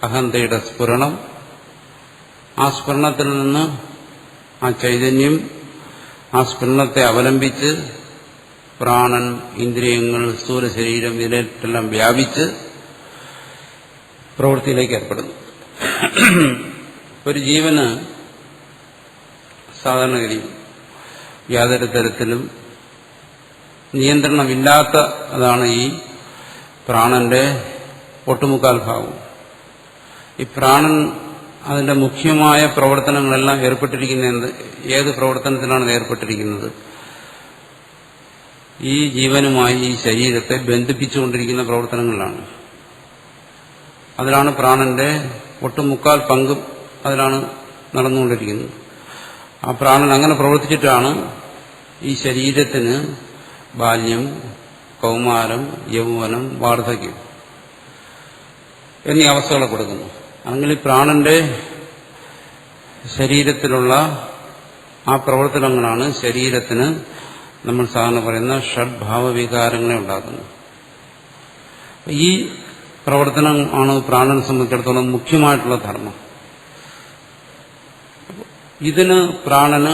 അഹന്തയുടെ സ്ഫുരണം. ആ സ്ഫുരണത്തിൽ നിന്ന് ആ ചൈതന്യം, ആ സ്ഫുരണത്തെ അവലംബിച്ച് പ്രാണൻ, ഇന്ദ്രിയങ്ങൾ, സ്ഥൂല ശരീരം ഇതിലെല്ലാം വ്യാപിച്ച് പ്രവൃത്തിയിലേക്ക് ഏർപ്പെടുന്നു. ഒരു ജീവന് സാധാരണഗതി യാതൊരു തരത്തിലും നിയന്ത്രണമില്ലാത്ത അതാണ് ഈ പ്രാണന്റെ ഒട്ടുമുക്കാൽ ഭാഗം. ഈ പ്രാണൻ അതിന്റെ മുഖ്യമായ പ്രവർത്തനങ്ങളെല്ലാം ഏർപ്പെട്ടിരിക്കുന്നത് ഏത് പ്രവർത്തനത്തിലാണ് ഏർപ്പെട്ടിരിക്കുന്നത്? ഈ ജീവനുമായി ഈ ശരീരത്തെ ബന്ധിപ്പിച്ചുകൊണ്ടിരിക്കുന്ന പ്രവർത്തനങ്ങളിലാണ്. അതിലാണ് പ്രാണന്റെ ഒട്ടുമുക്കാൽ പങ്കും അതിലാണ് നടന്നുകൊണ്ടിരിക്കുന്നത്. ആ പ്രാണൻ അങ്ങനെ പ്രവർത്തിച്ചിട്ടാണ് ഈ ശരീരത്തിന് ബാല്യം, കൗമാരം, യൗവനം, വാർദ്ധക്യം എന്നീ അവസ്ഥകളെ കൊടുക്കുന്നു. അങ്ങനെ ഈ പ്രാണന്റെ ശരീരത്തിലുള്ള ആ പ്രവർത്തനങ്ങളാണ് ശരീരത്തിന് നമ്മൾ സാധാരണ പറയുന്ന ഷഡ്ഭാവവികാരങ്ങളെ ഉണ്ടാക്കുന്നത്. ഈ പ്രവർത്തനം ആണ് പ്രാണനെ സംബന്ധിച്ചിടത്തോളം മുഖ്യമായിട്ടുള്ള ധർമ്മം. ഇതിന് പ്രാണന്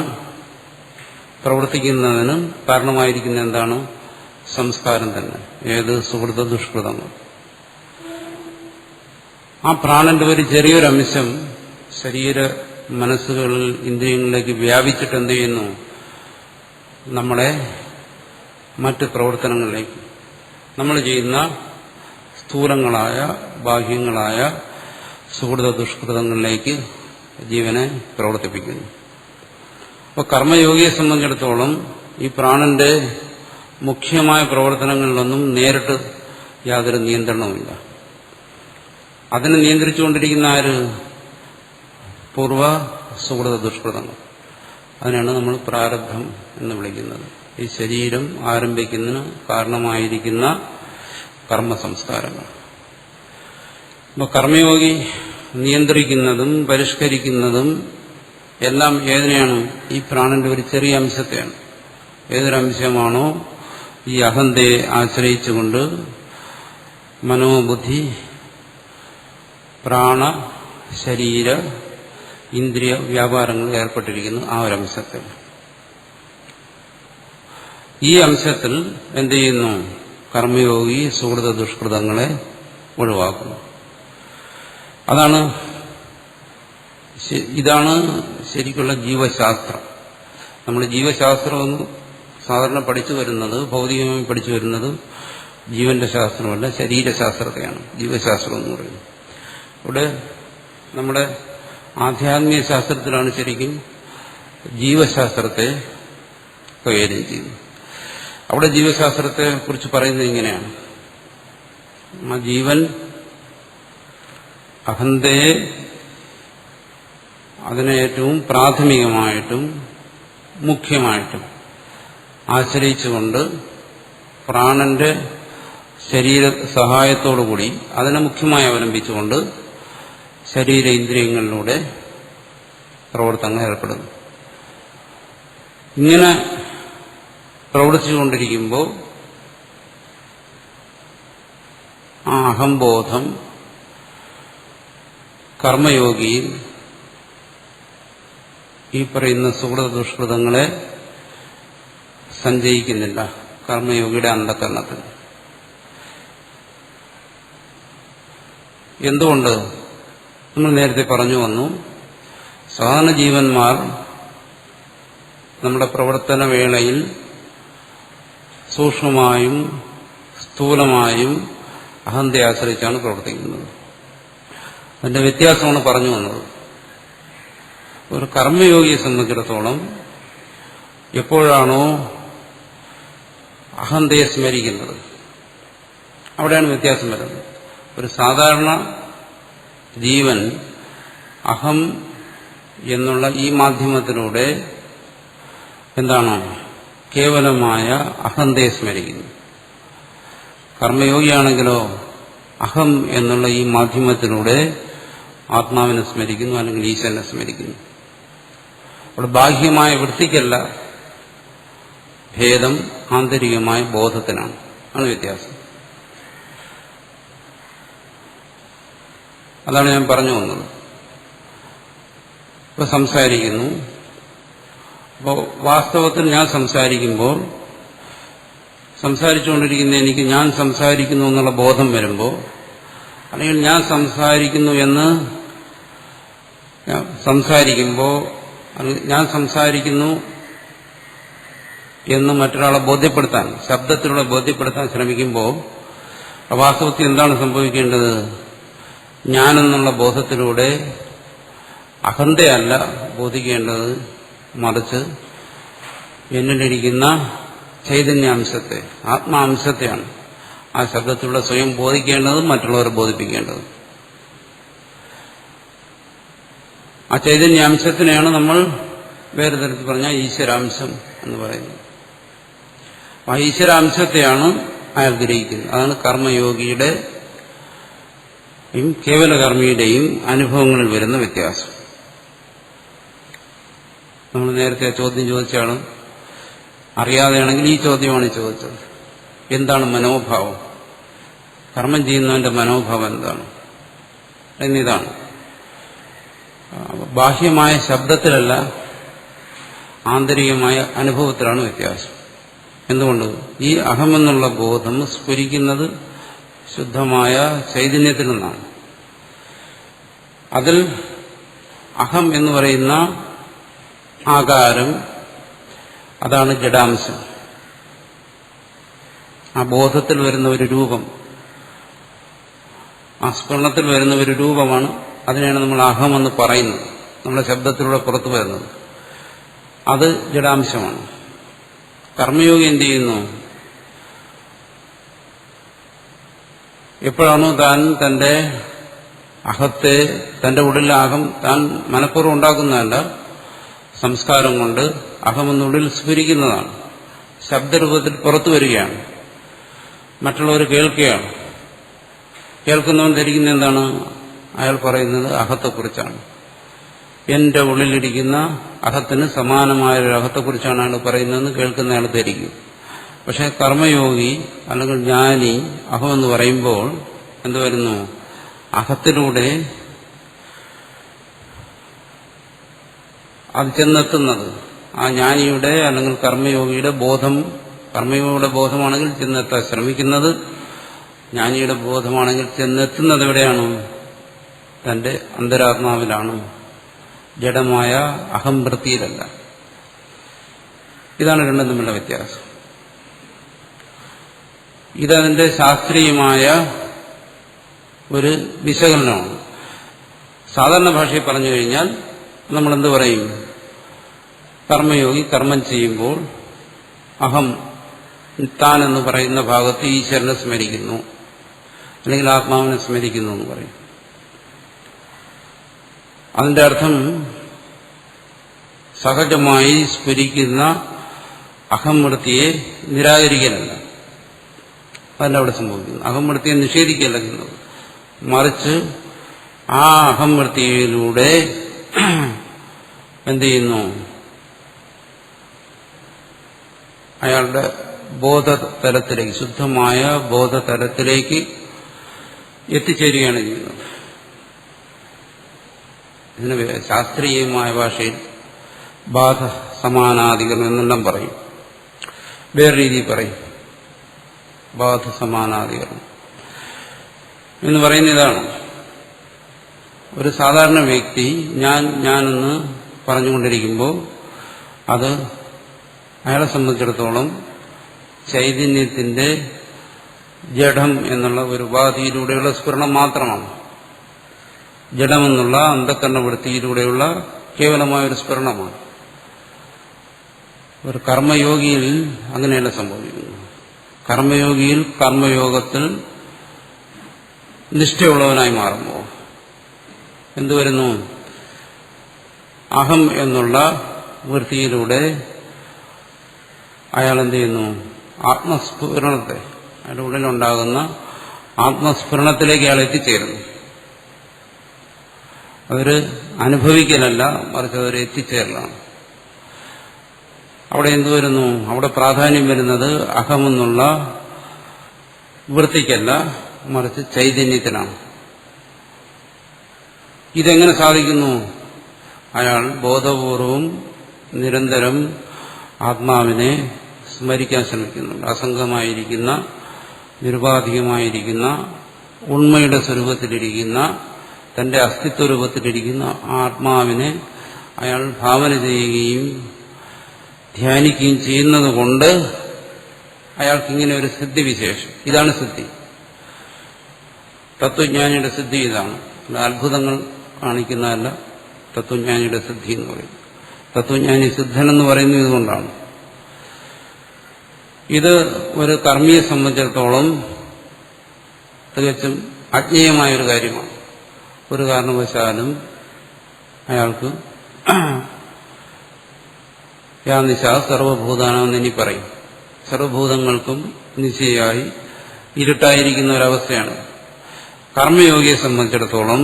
പ്രവർത്തിക്കുന്നതിന് കാരണമായിരിക്കുന്ന എന്താണ്? സംസ്കാരം തന്നെ. ഏത് സുഹൃത ദുഷ്കൃതങ്ങൾ. ആ പ്രാണന്റെ ഒരു ചെറിയൊരു അംശം ശരീര മനസ്സുകളിൽ, ഇന്ദ്രിയങ്ങളിലേക്ക് വ്യാപിച്ചിട്ട് എന്ത് ചെയ്യുന്നു? നമ്മളെ മറ്റ് പ്രവർത്തനങ്ങളിലേക്ക്, നമ്മൾ ചെയ്യുന്ന സ്ഥൂലങ്ങളായ ബാഹ്യങ്ങളായ സുഹൃത ദുഷ്കൃതങ്ങളിലേക്ക് ജീവനെ പ്രവർത്തിപ്പിക്കുന്നു. അപ്പോൾ കർമ്മയോഗിയെ സംബന്ധിച്ചിടത്തോളം ഈ പ്രാണന്റെ മുഖ്യമായ പ്രവർത്തനങ്ങളിലൊന്നും നേരിട്ട് യാതൊരു നിയന്ത്രണവുമില്ല. അതിനെ നിയന്ത്രിച്ചുകൊണ്ടിരിക്കുന്ന ആര്? പൂർവ സുഹൃത ദുഷ്കൃതങ്ങൾ. അതിനാണ് നമ്മൾ പ്രാരബ്ധം എന്ന് വിളിക്കുന്നത്. ഈ ശരീരം ആരംഭിക്കുന്നതിന് കാരണമായിരിക്കുന്ന കർമ്മസംസ്കാരങ്ങൾ. അപ്പോൾ കർമ്മയോഗി നിയന്ത്രിക്കുന്നതും പരിഷ്കരിക്കുന്നതും എല്ലാം ഏതിനെയാണ്? ഈ പ്രാണന്റെ ഒരു ചെറിയ അംശത്തെയാണ്. ഏതൊരംശമാണോ ഈ അഹന്തയെ ആശ്രയിച്ചുകൊണ്ട് മനോബുദ്ധി പ്രാണ ശരീര ഇന്ദ്രിയ വ്യാപാരങ്ങളിൽ ഏർപ്പെട്ടിരിക്കുന്നു, ആ ഒരംശത്തെ. ഈ അംശത്തിൽ എന്ത് ചെയ്യുന്നു? കർമ്മയോഗി സുഹൃത ദുഷ്കൃതങ്ങളെ ഒഴിവാക്കുന്നു. ഇതാണ് ശരിക്കുള്ള ജീവശാസ്ത്രം. നമ്മൾ ജീവശാസ്ത്രമെന്ന് സാധാരണ പഠിച്ചു വരുന്നത്, ഭൗതികമായി പഠിച്ചു വരുന്നത് ജീവന്റെ ശാസ്ത്രമല്ല, ശരീരശാസ്ത്രത്തെയാണ് ജീവശാസ്ത്രം എന്ന് പറയുന്നത്. ഇവിടെ നമ്മുടെ ആധ്യാത്മിക ശാസ്ത്രത്തിലാണ് ശരിക്കും ജീവശാസ്ത്രത്തെ കൈകാര്യം ചെയ്യുന്നത്. അവിടെ ജീവശാസ്ത്രത്തെ കുറിച്ച് പറയുന്നത് ഇങ്ങനെയാണ്: ആ ജീവൻ അഹന്തയെ അതിനെ ഏറ്റവും പ്രാഥമികമായിട്ടും മുഖ്യമായിട്ടും ആശ്രയിച്ചുകൊണ്ട് പ്രാണന്റെ ശരീര സഹായത്തോടുകൂടി അതിനെ മുഖ്യമായി അവലംബിച്ചുകൊണ്ട് ശരീര ഇന്ദ്രിയങ്ങളിലൂടെ പ്രവർത്തനങ്ങൾ ഏർപ്പെടുന്നു. ഇങ്ങനെ പ്രവർത്തിച്ചുകൊണ്ടിരിക്കുമ്പോൾ ആ അഹംബോധം കർമ്മയോഗിയിൽ ഈ പറയുന്ന സുഹൃത ദുഷ്കൃതങ്ങളെ സഞ്ചയിക്കുന്നില്ല കർമ്മയോഗിയുടെ അന്ധകരണത്തിൽ. എന്തുകൊണ്ട്? നമ്മൾ നേരത്തെ പറഞ്ഞു വന്നു, സാധാരണ ജീവന്മാർ നമ്മുടെ പ്രവർത്തന വേളയിൽ സൂക്ഷ്മമായും സ്ഥൂലമായും അഹന്തയെ ആശ്രയിച്ചാണ് പ്രവർത്തിക്കുന്നത്. അതിന്റെ വ്യത്യാസമാണ് പറഞ്ഞു വന്നത്. ഒരു കർമ്മയോഗിയെ സംബന്ധിച്ചിടത്തോളം എപ്പോഴാണോ അഹന്തയെ സ്മരിക്കുന്നത് അവിടെയാണ് വ്യത്യാസം വരുന്നത്. ഒരു സാധാരണ ജീവൻ അഹം എന്നുള്ള ഈ മാധ്യമത്തിലൂടെ എന്താണ്? കേവലമായ അഹന്തയെ സ്മരിക്കുന്നു. കർമ്മയോഗിയാണെങ്കിലോ അഹം എന്നുള്ള ഈ മാധ്യമത്തിലൂടെ ആത്മാവിനെ സ്മരിക്കുന്നു, അല്ലെങ്കിൽ ഈശ്വരനെ സ്മരിക്കുന്നു. അവിടെ ബാഹ്യമായ വൃത്തിക്കല്ല ഭേദം, ആന്തരികമായ ബോധത്തിനാണ്. ആണ് വ്യത്യാസം. അതാണ് ഞാൻ പറഞ്ഞു വന്നത്. ഇപ്പോൾ സംസാരിക്കുന്നു. അപ്പോൾ വാസ്തവത്തിൽ ഞാൻ സംസാരിക്കുമ്പോൾ, സംസാരിച്ചുകൊണ്ടിരിക്കുന്ന എനിക്ക് ഞാൻ സംസാരിക്കുന്നു എന്നുള്ള ബോധം വരുമ്പോൾ, അല്ലെങ്കിൽ ഞാൻ സംസാരിക്കുന്നു എന്ന് സംസാരിക്കുമ്പോൾ, ഞാൻ സംസാരിക്കുന്നു എന്ന് മറ്റൊരാളെ ബോധ്യപ്പെടുത്താൻ, ശബ്ദത്തിലൂടെ ബോധ്യപ്പെടുത്താൻ ശ്രമിക്കുമ്പോൾ വാസ്തവത്തിൽ എന്താണ് സംഭവിക്കേണ്ടത്? ഞാനെന്നുള്ള ബോധത്തിലൂടെ അഹന്തയല്ല ബോധിക്കേണ്ടത്, മറിച്ച് എന്നിലിരിക്കുന്ന ചൈതന്യാംശത്തെ, ആത്മാംശത്തെയാണ് ആ ശബ്ദത്തിലൂടെ സ്വയം ബോധിക്കേണ്ടതും മറ്റുള്ളവരെ ബോധിപ്പിക്കേണ്ടതും. ആ ചൈതന്യാംശത്തിനെയാണ് നമ്മൾ വേറെ തരത്തിൽ പറഞ്ഞാൽ ഈശ്വരാംശം എന്ന് പറയുന്നത്. ആ ഈശ്വരാംശത്തെയാണ് അയാൾ ഗ്രഹിക്കുന്നത്. അതാണ് കർമ്മയോഗിയുടെയും കേവലകർമ്മിയുടെയും അനുഭവങ്ങളിൽ വരുന്ന വ്യത്യാസം. നമ്മൾ നേരത്തെ ചോദ്യം ചോദിച്ചാണ്, അറിയാതെയാണെങ്കിൽ ഈ ചോദ്യമാണ് ചോദിച്ചത്: എന്താണ് മനോഭാവം? കർമ്മം ചെയ്യുന്നവന്റെ മനോഭാവം എന്താണ് എന്നിതാണ്. ബാഹ്യമായ ശബ്ദത്തിലല്ല, ആന്തരികമായ അനുഭവത്തിലാണ് വ്യത്യാസം. എന്തുകൊണ്ട്? ഈ അഹമെന്നുള്ള ബോധം സ്ഫുരിക്കുന്നത് ശുദ്ധമായ ചൈതന്യത്തിൽ നിന്നാണ്. അതിൽ അഹം എന്ന് പറയുന്ന ആകാരം, അതാണ് ജഡാംശം. ആ ബോധത്തിൽ വരുന്ന ഒരു രൂപം, ആ സ്ഫുരണത്തിൽ വരുന്ന ഒരു രൂപമാണ്. അതിനെയാണ് നമ്മൾ അഹമെന്ന് പറയുന്നത്, നമ്മുടെ ശബ്ദത്തിലൂടെ പുറത്തു വരുന്നത്. അത് ജഡാംശമാണ്. കർമ്മയോഗി എന്ത് ചെയ്യുന്നു? എപ്പോഴാണോ താൻ തന്റെ അഹത്തെ, തന്റെ ഉള്ളിലെ അഹം താൻ മനഃപൂർവ്വം ഉണ്ടാക്കുന്നതല്ല, സംസ്കാരം കൊണ്ട് അഹമെന്നുള്ളിൽ സ്ഫുരിക്കുന്നതാണ്, ശബ്ദരൂപത്തിൽ പുറത്തു വരികയാണ്, മറ്റുള്ളവർ കേൾക്കുകയാണ്. കേൾക്കുന്നവൻ ധരിക്കുന്ന എന്താണ്? അയാൾ പറയുന്നത് അഹത്തെക്കുറിച്ചാണ്. എന്റെ ഉള്ളിലിരിക്കുന്ന അഹത്തിന് സമാനമായ ഒരു അഹത്തെക്കുറിച്ചാണ് അയാൾ പറയുന്നതെന്ന് കേൾക്കുന്ന അയാൾ ധരിക്കും. പക്ഷെ കർമ്മയോഗി അല്ലെങ്കിൽ ജ്ഞാനി അഹമെന്ന് പറയുമ്പോൾ എന്ത് വരുന്നു? അഹത്തിലൂടെ അത് ചെന്നെത്തുന്നത് ആ ജ്ഞാനിയുടെ അല്ലെങ്കിൽ കർമ്മയോഗിയുടെ ബോധം, കർമ്മയോഗിയുടെ ബോധമാണെങ്കിൽ ചെന്നെത്താൻ ശ്രമിക്കുന്നത്, ജ്ഞാനിയുടെ ബോധമാണെങ്കിൽ ചെന്നെത്തുന്നത് എവിടെയാണ്? തന്റെ അന്തരാത്മാവിലാണ്, ജഡമായ അഹംവൃത്തിയിലല്ല. ഇതാണ് രണ്ടും തമ്മിലുള്ള വ്യത്യാസം. ഇതതിന്റെ ശാസ്ത്രീയമായ ഒരു വിശകലനമാണ്. സാധാരണ ഭാഷയിൽ പറഞ്ഞു കഴിഞ്ഞാൽ നമ്മളെന്ത് പറയും? കർമ്മയോഗി കർമ്മം ചെയ്യുമ്പോൾ അഹം, താനെന്ന് പറയുന്ന ഭാഗത്ത് ഈശ്വരനെ സ്മരിക്കുന്നു, അല്ലെങ്കിൽ ആത്മാവിനെ സ്മരിക്കുന്നു എന്ന് പറയും. അതിന്റെ അർത്ഥം സഹജമായി സ്ഫുരിക്കുന്ന അഹംവൃത്തിയെ നിരാകരിക്കലല്ല, അതല്ല അവിടെ സംഭവിക്കുന്നു. അഹംവൃത്തിയെ നിഷേധിക്കുകയല്ല ചെയ്യുന്നത്, മറിച്ച് ആ അഹംവൃത്തിയിലൂടെ എന്ത് ചെയ്യുന്നു? അയാളുടെ ബോധതലത്തിലേക്ക്, ശുദ്ധമായ ബോധതലത്തിലേക്ക് എത്തിച്ചേരുകയാണ് ചെയ്യുന്നത്. ഇതിന് ശാസ്ത്രീയമായ ഭാഷയിൽ ബാധ സമാനാധികരണം എന്നെല്ലാം പറയും. വേറെ രീതിയിൽ പറയും ബാധ സമാനാധികരണം എന്ന് പറയുന്ന ഇതാണ്. ഒരു സാധാരണ വ്യക്തി ഞാനെന്ന് പറഞ്ഞുകൊണ്ടിരിക്കുമ്പോൾ അത് അയാളെ സംബന്ധിച്ചിടത്തോളം ചൈതന്യത്തിന്റെ ജഡം എന്നുള്ള ഒരു ഉപാധിയിലൂടെയുള്ള സ്ഫുരണം മാത്രമാണ്. ജഡമെന്നുള്ള അന്ധകരണവൃത്തിയിലൂടെയുള്ള കേവലമായ ഒരു സ്ഫുരണമാണ്. ഒരു കർമ്മയോഗിയിൽ അങ്ങനെയല്ല സംഭവിക്കുന്നത്. കർമ്മയോഗിയിൽ കർമ്മയോഗത്തിൽ നിഷ്ഠയുള്ളവനായി മാറുമ്പോൾ എന്തുവരുന്നു? അഹം എന്നുള്ള വൃത്തിയിലൂടെ അയാൾ എന്ത് ചെയ്യുന്നു? ആത്മസ്ഫുരണത്തെ, അയാളുടെ ഉള്ളിലുണ്ടാകുന്ന ആത്മസ്ഫുരണത്തിലേക്ക് അയാൾ എത്തിച്ചേരുന്നു. അതൊരു അനുഭവിക്കലല്ല, മറിച്ച് അതൊരു എത്തിച്ചേരലാണ്. അവിടെ എന്തുവരുന്നു? അവിടെ പ്രാധാന്യം വരുന്നത് അഹമെന്നുള്ള വൃത്തിക്കല്ല, മറിച്ച് ചൈതന്യത്തിനാണ്. ഇതെങ്ങനെ സാധിക്കുന്നു? അയാൾ ബോധപൂർവം നിരന്തരം ആത്മാവിനെ സ്മരിക്കാൻ ശ്രമിക്കുന്നുണ്ട്. അസംഗമായിരിക്കുന്ന, നിരുപാധികമായിരിക്കുന്ന, ഉണ്മയുടെ സ്വരൂപത്തിലിരിക്കുന്ന, തന്റെ അസ്തിത്വ രൂപത്തിലിരിക്കുന്ന ആത്മാവിനെ അയാൾ ഭാവന ചെയ്യുകയും ധ്യാനിക്കുകയും ചെയ്യുന്നത് കൊണ്ട് അയാൾക്കിങ്ങനെ ഒരു സിദ്ധിവിശേഷം. ഇതാണ് സിദ്ധി. തത്വജ്ഞാനിയുടെ സിദ്ധി ഇതാണ്. അത്ഭുതങ്ങൾ കാണിക്കുന്നതല്ല തത്വജ്ഞാനിയുടെ സിദ്ധി എന്ന് പറയും. തത്വജ്ഞാനി സിദ്ധനെന്ന് പറയുന്നത് ഇതുകൊണ്ടാണ്. ഇത് ഒരു കർമ്മിയെ സംബന്ധിച്ചിടത്തോളം തികച്ചും അജ്ഞേയമായൊരു കാര്യമാണ്. ഒരു കാരണവശാലും അയാൾക്ക് യാ നിശ സർവഭൂതാനെന്ന് ഇനി പറയും. സർവഭൂതങ്ങൾക്കും നിശയായി ഇരുട്ടായിരിക്കുന്ന ഒരവസ്ഥയാണ്. കർമ്മയോഗിയെ സംബന്ധിച്ചിടത്തോളം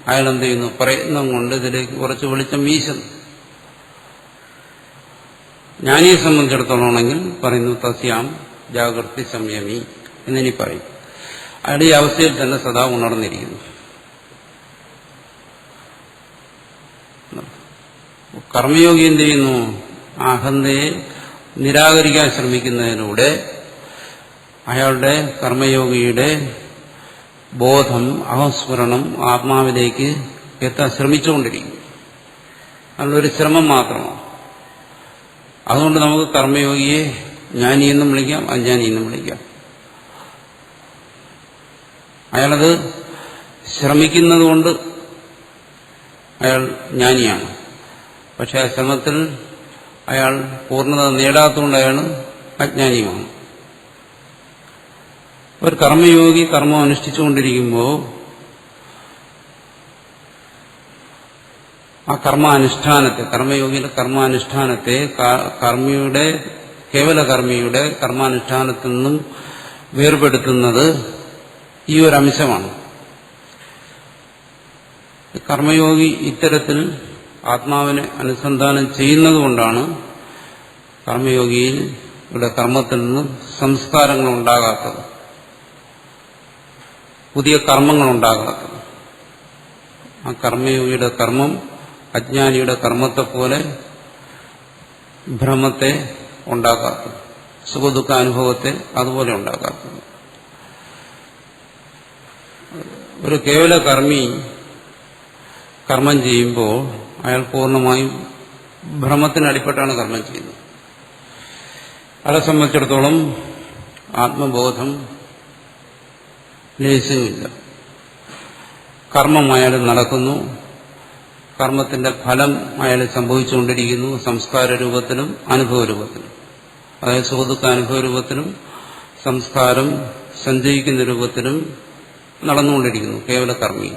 അയാൾ എന്ത് ചെയ്യുന്നു? പ്രയത്നം കൊണ്ട് ഇതിലേക്ക് കുറച്ച് വെളിച്ചം വീശുന്നു. ജ്ഞാനിയെ സംബന്ധിച്ചിടത്തോളം ആണെങ്കിൽ പറയുന്നു തസ്യാം ജാഗ്രതി സംയമി എന്നിനി പറയും. അയാൾ ഈ അവസ്ഥയിൽ തന്നെ സദാ ഉണർന്നിരിക്കുന്നു. കർമ്മയോഗി എന്ത് ചെയ്യുന്നു? അഹന്തയെ നിരാകരിക്കാൻ ശ്രമിക്കുന്നതിലൂടെ അയാളുടെ കർമ്മയോഗിയുടെ ബോധം, അഹംസ്ഫുരണം ആത്മാവിലേക്ക് എത്താൻ ശ്രമിച്ചുകൊണ്ടിരിക്കും. അതിലൊരു ശ്രമം മാത്രമാണ്. അതുകൊണ്ട് നമുക്ക് കർമ്മയോഗിയെ ജ്ഞാനിയെന്നും വിളിക്കാം, അജ്ഞാനിയെന്നും വിളിക്കാം. അയാളത് ശ്രമിക്കുന്നതുകൊണ്ട് അയാൾ ജ്ഞാനിയാണ്. പക്ഷെ ആ ശ്രമത്തിൽ അയാൾ പൂർണ്ണത നേടാത്തതുകൊണ്ട് അയാൾ അജ്ഞാനിയുമാണ്. ഒരു കർമ്മയോഗി കർമ്മം അനുഷ്ഠിച്ചുകൊണ്ടിരിക്കുമ്പോൾ ആ കർമാനുഷ്ഠാനത്തെ, കർമ്മയോഗിയുടെ കർമാനുഷ്ഠാനത്തെ കർമ്മിയുടെ, കേവല കർമ്മിയുടെ കർമാനുഷ്ഠാനത്തിൽ നിന്നും വേർപെടുത്തുന്നത് ഈ ഒരു അംശമാണ്. കർമ്മയോഗി ഇത്തരത്തിൽ ആത്മാവിനെ അനുസന്ധാനം ചെയ്യുന്നതുകൊണ്ടാണ് കർമ്മയോഗിയുടെ കർമ്മത്തിൽ നിന്ന് സംസ്കാരങ്ങൾ ഉണ്ടാകാത്തത്, പുതിയ കർമ്മങ്ങൾ ഉണ്ടാകാത്തത്. ആ കർമ്മയോഗിയുടെ കർമ്മം അജ്ഞാനിയുടെ കർമ്മത്തെപ്പോലെ ഭ്രമത്തെ ഉണ്ടാക്കാത്തത്, സുഖദുഃഖ അനുഭവത്തെ അതുപോലെ ഉണ്ടാക്കാത്തത്. ഒരു കേവല കർമ്മി കർമ്മം ചെയ്യുമ്പോൾ അയാൾ പൂർണ്ണമായും ഭ്രമത്തിനടിപ്പെട്ടാണ് കർമ്മം ചെയ്യുന്നത്. അയാളെ സംബന്ധിച്ചിടത്തോളം ആത്മബോധം ലേശമില്ല. കർമ്മം അയാൾ നടക്കുന്നു, കർമ്മത്തിന്റെ ഫലം അയാൾ സംഭവിച്ചുകൊണ്ടിരിക്കുന്നു, സംസ്കാര രൂപത്തിലും അനുഭവ രൂപത്തിലും. അതായത് സുഖദുഃഖ അനുഭവ രൂപത്തിലും സംസ്കാരം സഞ്ചയിക്കുന്ന രൂപത്തിലും നടന്നുകൊണ്ടിരിക്കുന്നു കേവല കർമ്മി.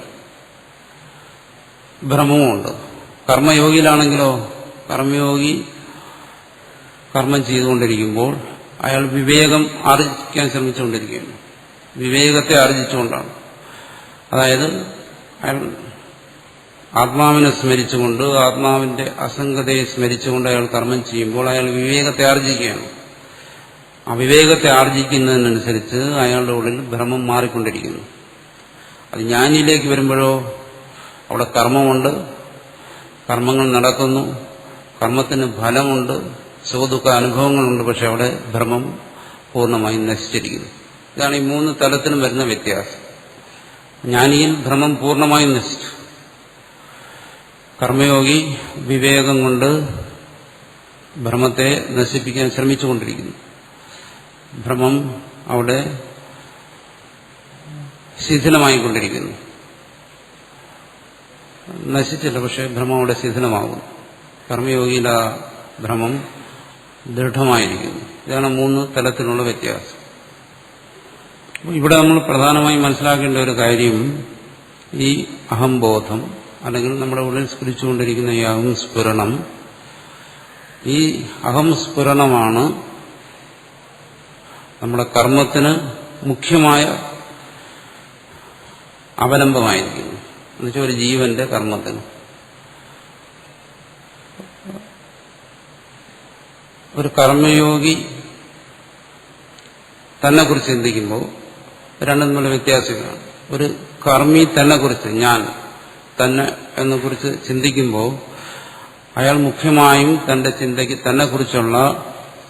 ഭ്രമവുമുണ്ട്. കർമ്മയോഗിയിലാണെങ്കിലോ, കർമ്മയോഗി കർമ്മം ചെയ്തുകൊണ്ടിരിക്കുമ്പോൾ അയാൾ വിവേകം ആർജിക്കാൻ ശ്രമിച്ചുകൊണ്ടിരിക്കുകയാണ്. വിവേകത്തെ ആർജിച്ചുകൊണ്ടാണ്. അതായത് അയാൾ ആത്മാവിനെ സ്മരിച്ചുകൊണ്ട്, ആത്മാവിന്റെ അസംഗതയെ സ്മരിച്ചുകൊണ്ട് അയാൾ കർമ്മം ചെയ്യുമ്പോൾ അയാൾ വിവേകത്തെ ആർജിക്കുകയാണ്. ആ വിവേകത്തെ ആർജിക്കുന്നതിനനുസരിച്ച് അയാളുടെ ഉള്ളിൽ ഭ്രമം മാറിക്കൊണ്ടിരിക്കുന്നു. അത് ജ്ഞാനിയിലേക്ക് വരുമ്പോഴോ അവിടെ കർമ്മമുണ്ട്, കർമ്മങ്ങൾ നടക്കുന്നു, കർമ്മത്തിന് ഫലമുണ്ട്, സുഖദുഃഖ അനുഭവങ്ങളുണ്ട്. പക്ഷെ അവിടെ ഭ്രമം പൂർണ്ണമായും നശിച്ചിരിക്കുന്നു. ഇതാണ് ഈ മൂന്ന് തലത്തിലും വരുന്ന വ്യത്യാസം. ജ്ഞാനിയിൽ ഭ്രമം പൂർണ്ണമായും നശിച്ചു. കർമ്മയോഗി വിവേകം കൊണ്ട് ഭ്രമത്തെ നശിപ്പിക്കാൻ ശ്രമിച്ചുകൊണ്ടിരിക്കുന്നു. ഭ്രമം അവിടെ ശിഥിലമായിക്കൊണ്ടിരിക്കുന്നു. നശിച്ചില്ല, പക്ഷെ ഭ്രമം അവിടെ ശിഥിലമാകും. കർമ്മയോഗിയിൽ ആ ഭ്രമം ദൃഢമായിരിക്കുന്നു. ഇതാണ് മൂന്ന് തലത്തിലുള്ള വ്യത്യാസം. ഇവിടെ നമ്മൾ പ്രധാനമായും മനസ്സിലാക്കേണ്ട ഒരു കാര്യം, ഈ അഹംബോധം അല്ലെങ്കിൽ നമ്മുടെ ഉള്ളിൽ സ്ഫുരിച്ചുകൊണ്ടിരിക്കുന്ന ഈ അഹംസ്ഫുരണം, ഈ അഹംസ്ഫുരണമാണ് നമ്മുടെ കർമ്മത്തിന് മുഖ്യമായ അവലംബമായിരിക്കുന്നു. എന്നുവെച്ചാൽ ഒരു ജീവന്റെ കർമ്മത്തിന് ഒരു കർമ്മയോഗി തന്നെക്കുറിച്ച് ചിന്തിക്കുമ്പോൾ രണ്ടും തമ്മിലുള്ള വ്യത്യാസങ്ങളാണ്. ഒരു കർമ്മി തന്നെക്കുറിച്ച്, ഞാൻ തന്നെ എന്നെക്കുറിച്ച് ചിന്തിക്കുമ്പോൾ അയാൾ മുഖ്യമായും തന്റെ ചിന്തയ്ക്ക്, തന്നെക്കുറിച്ചുള്ള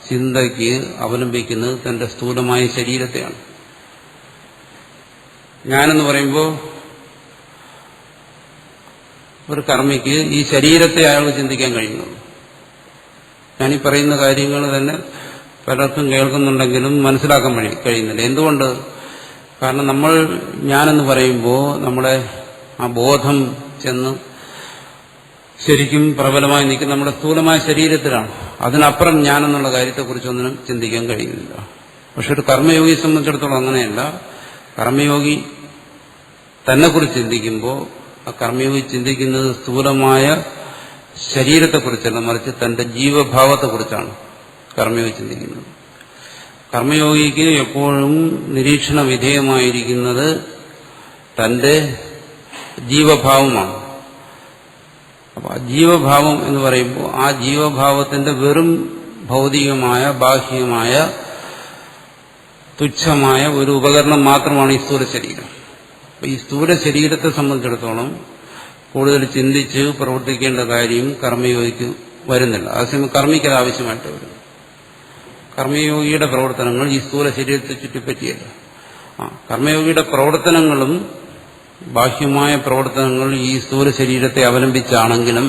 ചിന്തയ്ക്ക് അവലംബിക്കുന്നത് തന്റെ സ്ഥൂലമായ ശരീരത്തെയാണ്. ഞാനെന്ന് പറയുമ്പോൾ ഒരു കർമ്മിക്ക് ഈ ശരീരത്തെ അയാൾക്ക് ചിന്തിക്കാൻ കഴിയുന്നുള്ളൂ. ഞാനീ പറയുന്ന കാര്യങ്ങൾ തന്നെ പലർക്കും കേൾക്കുന്നുണ്ടെങ്കിലും മനസ്സിലാക്കാൻ കഴിയുന്നില്ല. എന്തുകൊണ്ട്? കാരണം നമ്മൾ ഞാനെന്ന് പറയുമ്പോൾ നമ്മുടെ ആ ബോധം ചെന്ന് ശരിക്കും പ്രബലമായി നിൽക്കുന്ന നമ്മുടെ സ്ഥൂലമായ ശരീരത്തിലാണ്. അതിനപ്പുറം ഞാനെന്നുള്ള കാര്യത്തെക്കുറിച്ചൊന്നിനും ചിന്തിക്കാൻ കഴിയുന്നില്ല. പക്ഷെ ഒരു കർമ്മയോഗിയെ സംബന്ധിച്ചിടത്തോളം അങ്ങനെയല്ല. കർമ്മയോഗി തന്നെക്കുറിച്ച് ചിന്തിക്കുമ്പോൾ ആ കർമ്മയോഗി ചിന്തിക്കുന്നത് സ്ഥൂലമായ ശരീരത്തെക്കുറിച്ചല്ല, മറിച്ച് തന്റെ ജീവഭാവത്തെക്കുറിച്ചാണ് കർമ്മയോഗി ചിന്തിക്കുന്നത്. കർമ്മയോഗിക്ക് എപ്പോഴും നിരീക്ഷണ വിധേയമായിരിക്കുന്നത് തന്റെ ജീവഭാവമാണ്. അപ്പോൾ ആ ജീവഭാവം എന്ന് പറയുമ്പോൾ ആ ജീവഭാവത്തിന്റെ വെറും ഭൗതികമായ, ബാഹ്യമായ, തുച്ഛമായ ഒരു ഉപകരണം മാത്രമാണ് ഈ സ്ഥൂല ശരീരം. അപ്പോൾ ഈ സ്ഥൂല ശരീരത്തെ സംബന്ധിച്ചിടത്തോളം കൂടുതൽ ചിന്തിച്ച് പ്രവർത്തിക്കേണ്ട കാര്യം കർമ്മയോഗിക്ക് വരുന്നില്ല. അതേസമയം കർമ്മിക്കത് ആവശ്യമായിട്ട് വരും. കർമ്മയോഗിയുടെ പ്രവർത്തനങ്ങൾ ഈ സ്ഥൂല ശരീരത്തെ ചുറ്റിപ്പറ്റിയല്ല. കർമ്മയോഗിയുടെ പ്രവർത്തനങ്ങളും ബാഹ്യമായ പ്രവർത്തനങ്ങൾ ഈ സ്ഥൂല ശരീരത്തെ അവലംബിച്ചാണെങ്കിലും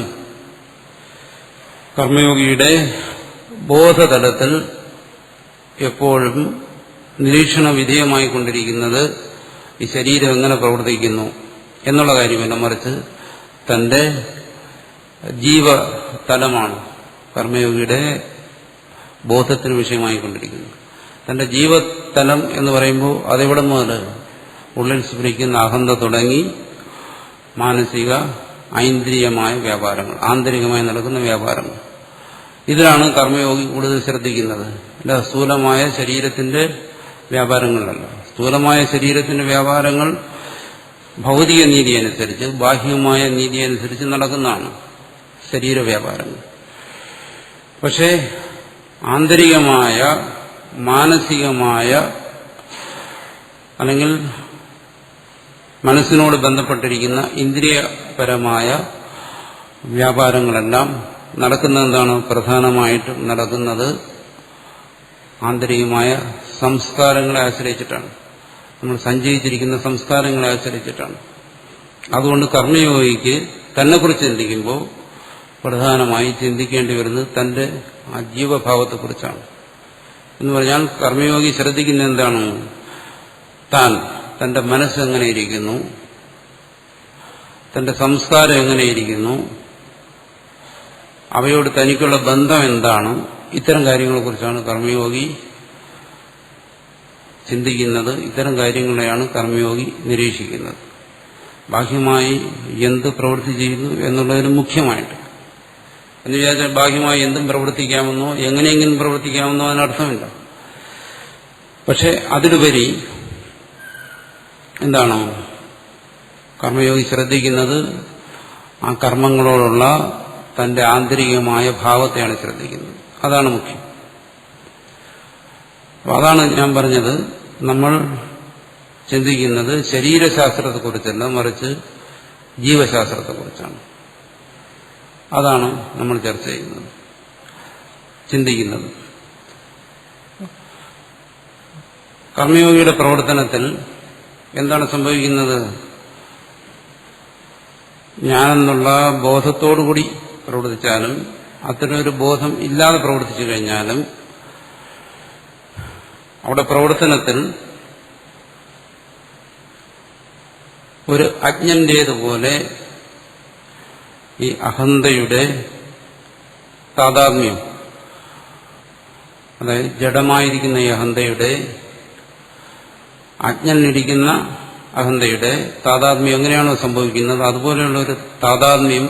കർമ്മയോഗിയുടെ ബോധതലത്തിൽ എപ്പോഴും നിരീക്ഷണ വിധേയമായിക്കൊണ്ടിരിക്കുന്നത് ഈ ശരീരം എങ്ങനെ പ്രവർത്തിക്കുന്നു എന്നുള്ള കാര്യമല്ല, മറിച്ച് തന്റെ ജീവതലമാണ് കർമ്മയോഗിയുടെ ബോധത്തിന് വിഷയമായിക്കൊണ്ടിരിക്കുന്നത്. തന്റെ ജീവതലം എന്ന് പറയുമ്പോൾ അതെവിടെ മുതൽ ഉള്ളിൽ സ്ഫുരിക്കുന്ന അഹന്ത തുടങ്ങി മാനസിക ഐന്ദ്രിയമായ വ്യാപാരങ്ങൾ, ആന്തരികമായി നടക്കുന്ന വ്യാപാരങ്ങൾ, ഇതിലാണ് കർമ്മയോഗി കൂടുതൽ ശ്രദ്ധിക്കുന്നത്. അല്ല സ്ഥൂലമായ ശരീരത്തിന്റെ വ്യാപാരങ്ങളിലല്ല. സ്ഥൂലമായ ശരീരത്തിന്റെ വ്യാപാരങ്ങൾ ഭൗതിക നീതി അനുസരിച്ച്, ബാഹ്യമായ നീതി അനുസരിച്ച് നടക്കുന്നതാണ് ശരീരവ്യാപാരങ്ങൾ. പക്ഷേ ആന്തരികമായ മാനസികമായ അല്ലെങ്കിൽ മനസ്സിനോട് ബന്ധപ്പെട്ടിരിക്കുന്ന ഇന്ദ്രിയപരമായ വ്യാപാരങ്ങളെല്ലാം നടക്കുന്നത് എന്താണ്? പ്രധാനമായിട്ടും നടക്കുന്നത് ആന്തരികമായ സംസ്കാരങ്ങളെ ആശ്രയിച്ചിട്ടാണ്, നമ്മൾ സഞ്ചയിച്ചിരിക്കുന്ന സംസ്കാരങ്ങളെ ആശ്രയിച്ചിട്ടാണ്. അതുകൊണ്ട് കർമ്മയോഗിക്ക് തന്നെക്കുറിച്ച് ചിന്തിക്കുമ്പോൾ പ്രധാനമായി ചിന്തിക്കേണ്ടി വരുന്നത് തന്റെ ആ ജീവഭാവത്തെക്കുറിച്ചാണ്. എന്ന് പറഞ്ഞാൽ കർമ്മയോഗി ശ്രദ്ധിക്കുന്ന എന്താണ്? തന്റെ മനസ്സ് എങ്ങനെയിരിക്കുന്നു, തന്റെ സംസ്കാരം എങ്ങനെയിരിക്കുന്നു, അവയോട് തനിക്കുള്ള ബന്ധം എന്താണ്, ഇത്തരം കാര്യങ്ങളെക്കുറിച്ചാണ് കർമ്മയോഗി ചിന്തിക്കുന്നത്. ഇത്തരം കാര്യങ്ങളെയാണ് കർമ്മയോഗി നിരീക്ഷിക്കുന്നത്. ബാഹ്യമായി എന്ത് പ്രവൃത്തി ചെയ്യുന്നു എന്നുള്ളതിന് മുഖ്യമായിട്ട്. എന്ന് വിചാരിച്ചാൽ ബാഹ്യമായി എന്തും പ്രവർത്തിക്കാമെന്നോ എങ്ങനെയെങ്കിലും പ്രവർത്തിക്കാമെന്നോ അതിനർത്ഥമില്ല. പക്ഷെ അതിലുപരി എന്താണോ കർമ്മയോഗി ശ്രദ്ധിക്കുന്നത്? ആ കർമ്മങ്ങളോടുള്ള തന്റെ ആന്തരികമായ ഭാവത്തെയാണ് ശ്രദ്ധിക്കുന്നത്. അതാണ് മുഖ്യം. അതാണ് ഞാൻ പറഞ്ഞത്, നമ്മൾ ചിന്തിക്കുന്നത് ശരീരശാസ്ത്രത്തെക്കുറിച്ചല്ല, മറിച്ച് ജീവശാസ്ത്രത്തെക്കുറിച്ചാണ്. അതാണ് നമ്മൾ ചർച്ച ചെയ്യുന്നത്, ചിന്തിക്കുന്നത്. കർമ്മയോഗിയുടെ പ്രവർത്തനത്തിൽ എന്താണ് സംഭവിക്കുന്നത്? ഞാനെന്നുള്ള ബോധത്തോടുകൂടി പ്രവർത്തിച്ചാലും അത്തരമൊരു ബോധം ഇല്ലാതെ പ്രവർത്തിച്ചു കഴിഞ്ഞാലും അവിടെ പ്രവർത്തനത്തിൽ ഒരു അജ്ഞന്റേതുപോലെ ഈ അഹന്തയുടെ താദാത്മ്യം, അതായത് ജഡമായിരിക്കുന്ന ഈ അഹന്തയുടെ, അജ്ഞനിരിക്കുന്ന അഹന്തയുടെ താദാത്മ്യം എങ്ങനെയാണോ സംഭവിക്കുന്നത് അതുപോലെയുള്ള ഒരു താദാത്മ്യം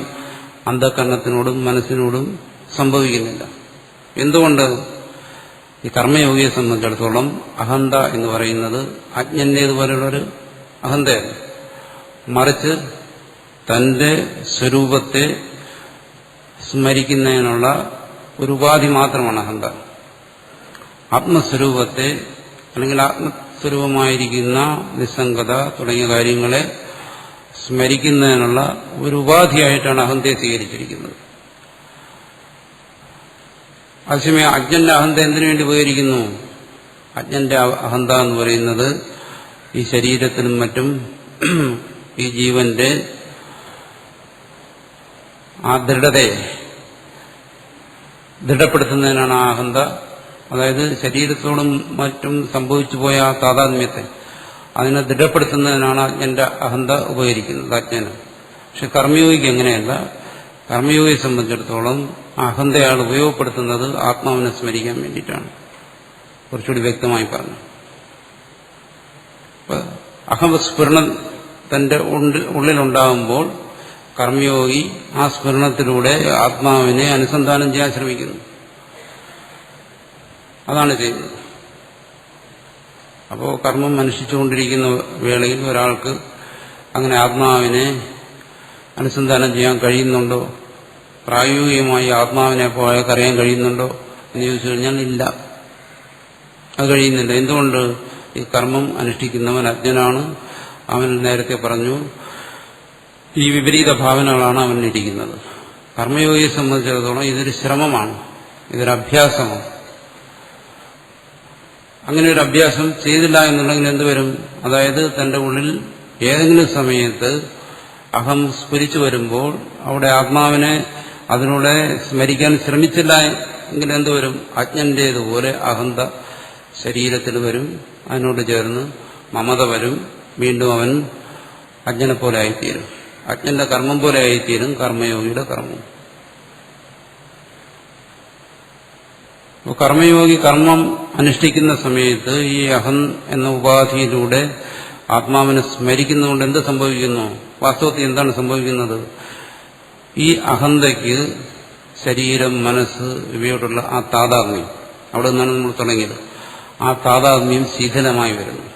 അന്ധകരണത്തിനോടും മനസ്സിനോടും സംഭവിക്കുന്നില്ല. എന്തുകൊണ്ട്? ഈ കർമ്മയോഗിയെ സംബന്ധിച്ചിടത്തോളം അഹന്ത എന്ന് പറയുന്നത് അജ്ഞന്റേതുപോലെയുള്ളൊരു അഹന്തയല്ല, മറിച്ച് തന്റെ സ്വരൂപത്തെ സ്മരിക്കുന്നതിനുള്ള ഒരു ഉപാധി മാത്രമാണ് അഹന്ത. ആത്മസ്വരൂപത്തെ അല്ലെങ്കിൽ ആത്മസ്വരൂപമായിരിക്കുന്ന നിസ്സംഗത തുടങ്ങിയ കാര്യങ്ങളെ സ്മരിക്കുന്നതിനുള്ള ഒരു ഉപാധിയായിട്ടാണ് അഹന്തയെ സ്വീകരിച്ചിരിക്കുന്നത്. അതേസമയം അജ്ഞന്റെ അഹന്ത എന്തിനു വേണ്ടി ഉപകരിക്കുന്നു? അജ്ഞന്റെ അഹന്ത എന്ന് പറയുന്നത് ഈ ശരീരത്തിനും മറ്റും ഈ ജീവന്റെ ആ ദൃഢതയെ ദൃഢപ്പെടുത്തുന്നതിനാണ് ആ അഹന്ത. അതായത് ശരീരത്തോടും മറ്റും സംഭവിച്ചു പോയ ആ താതാത്മ്യത്തെ അതിനെ ദൃഢപ്പെടുത്തുന്നതിനാണ് അജ്ഞന്റെ അഹന്ത ഉപകരിക്കുന്നത്, അജ്ഞന്. പക്ഷെ കർമ്മയോഗിക്ക് എങ്ങനെയല്ല. കർമ്മയോഗിയെ സംബന്ധിച്ചിടത്തോളം അഹന്തയാൾ ഉപയോഗപ്പെടുത്തുന്നത് ആത്മാവിനെ സ്മരിക്കാൻ വേണ്ടിയിട്ടാണ്. കുറച്ചുകൂടി വ്യക്തമായി പറഞ്ഞു. അഹംസ്ഫുരണം തന്റെ ഉള്ളിലുണ്ടാകുമ്പോൾ കർമ്മയോഗി ആ സ്ഫുരണത്തിലൂടെ ആത്മാവിനെ അനുസന്ധാനം ചെയ്യാൻ ശ്രമിക്കുന്നു. അതാണ് ചെയ്യുന്നത്. അപ്പോൾ കർമ്മം അനുഷ്ഠിച്ചുകൊണ്ടിരിക്കുന്ന വേളയിൽ ഒരാൾക്ക് അങ്ങനെ ആത്മാവിനെ അനുസന്ധാനം ചെയ്യാൻ കഴിയുന്നുണ്ടോ? പ്രായോഗികമായി ആത്മാവിനെ അപ്പോൾ അയാൾക്ക് അറിയാൻ കഴിയുന്നുണ്ടോ എന്ന് ചോദിച്ചു കഴിഞ്ഞാൽ ഇല്ല, അത് കഴിയുന്നില്ല. എന്തുകൊണ്ട്? ഈ കർമ്മം അനുഷ്ഠിക്കുന്നവൻ അജ്ഞനാണ്. അവൻ നേരത്തെ പറഞ്ഞു ഈ വിപരീത ഭാവനകളാണ് അവനിരിക്കുന്നത്. കർമ്മയോഗിയെ സംബന്ധിച്ചിടത്തോളം ഇതൊരു ശ്രമമാണ്, ഇതൊരു അഭ്യാസമാണ്. അങ്ങനെ ഒരു അഭ്യാസം ചെയ്തില്ല എന്നുണ്ടെങ്കിൽ എന്തുവരും? അതായത് തന്റെ ഉള്ളിൽ ഏതെങ്കിലും സമയത്ത് അഹം സ്ഫുരിച്ചു വരുമ്പോൾ അവിടെ ആത്മാവിനെ അതിലൂടെ സ്മരിക്കാൻ ശ്രമിച്ചില്ല എങ്കിൽ എന്തുവരും? അജ്ഞന്റേതുപോലെ അഹന്ത ശരീരത്തിൽ വരും, അതിനോട് ചേർന്ന് മമത വരും, വീണ്ടും അവൻ അജ്ഞനെ പോലെ ആയിത്തീരും. അജ്ഞന്റെ കർമ്മം പോലെ ആയിത്തീരും കർമ്മയോഗിയുടെ കർമ്മം. കർമ്മയോഗി കർമ്മം അനുഷ്ഠിക്കുന്ന സമയത്ത് ഈ അഹം എന്ന ഉപാധിയിലൂടെ ആത്മാവിനെ സ്മരിക്കുന്നതുകൊണ്ട് എന്ത് സംഭവിക്കുന്നു? വാസ്തവത്തിൽ എന്താണ് സംഭവിക്കുന്നത്? ഈ അഹന്തയ്ക്ക് ശരീരം, മനസ്സ് ഇവയോടുള്ള ആ താതാത്മ്യം, അവിടെ നിന്നാണ് നമ്മൾ തുടങ്ങിയത്, ആ താതാത്മ്യം ശിഥിലമായി വരുന്നു.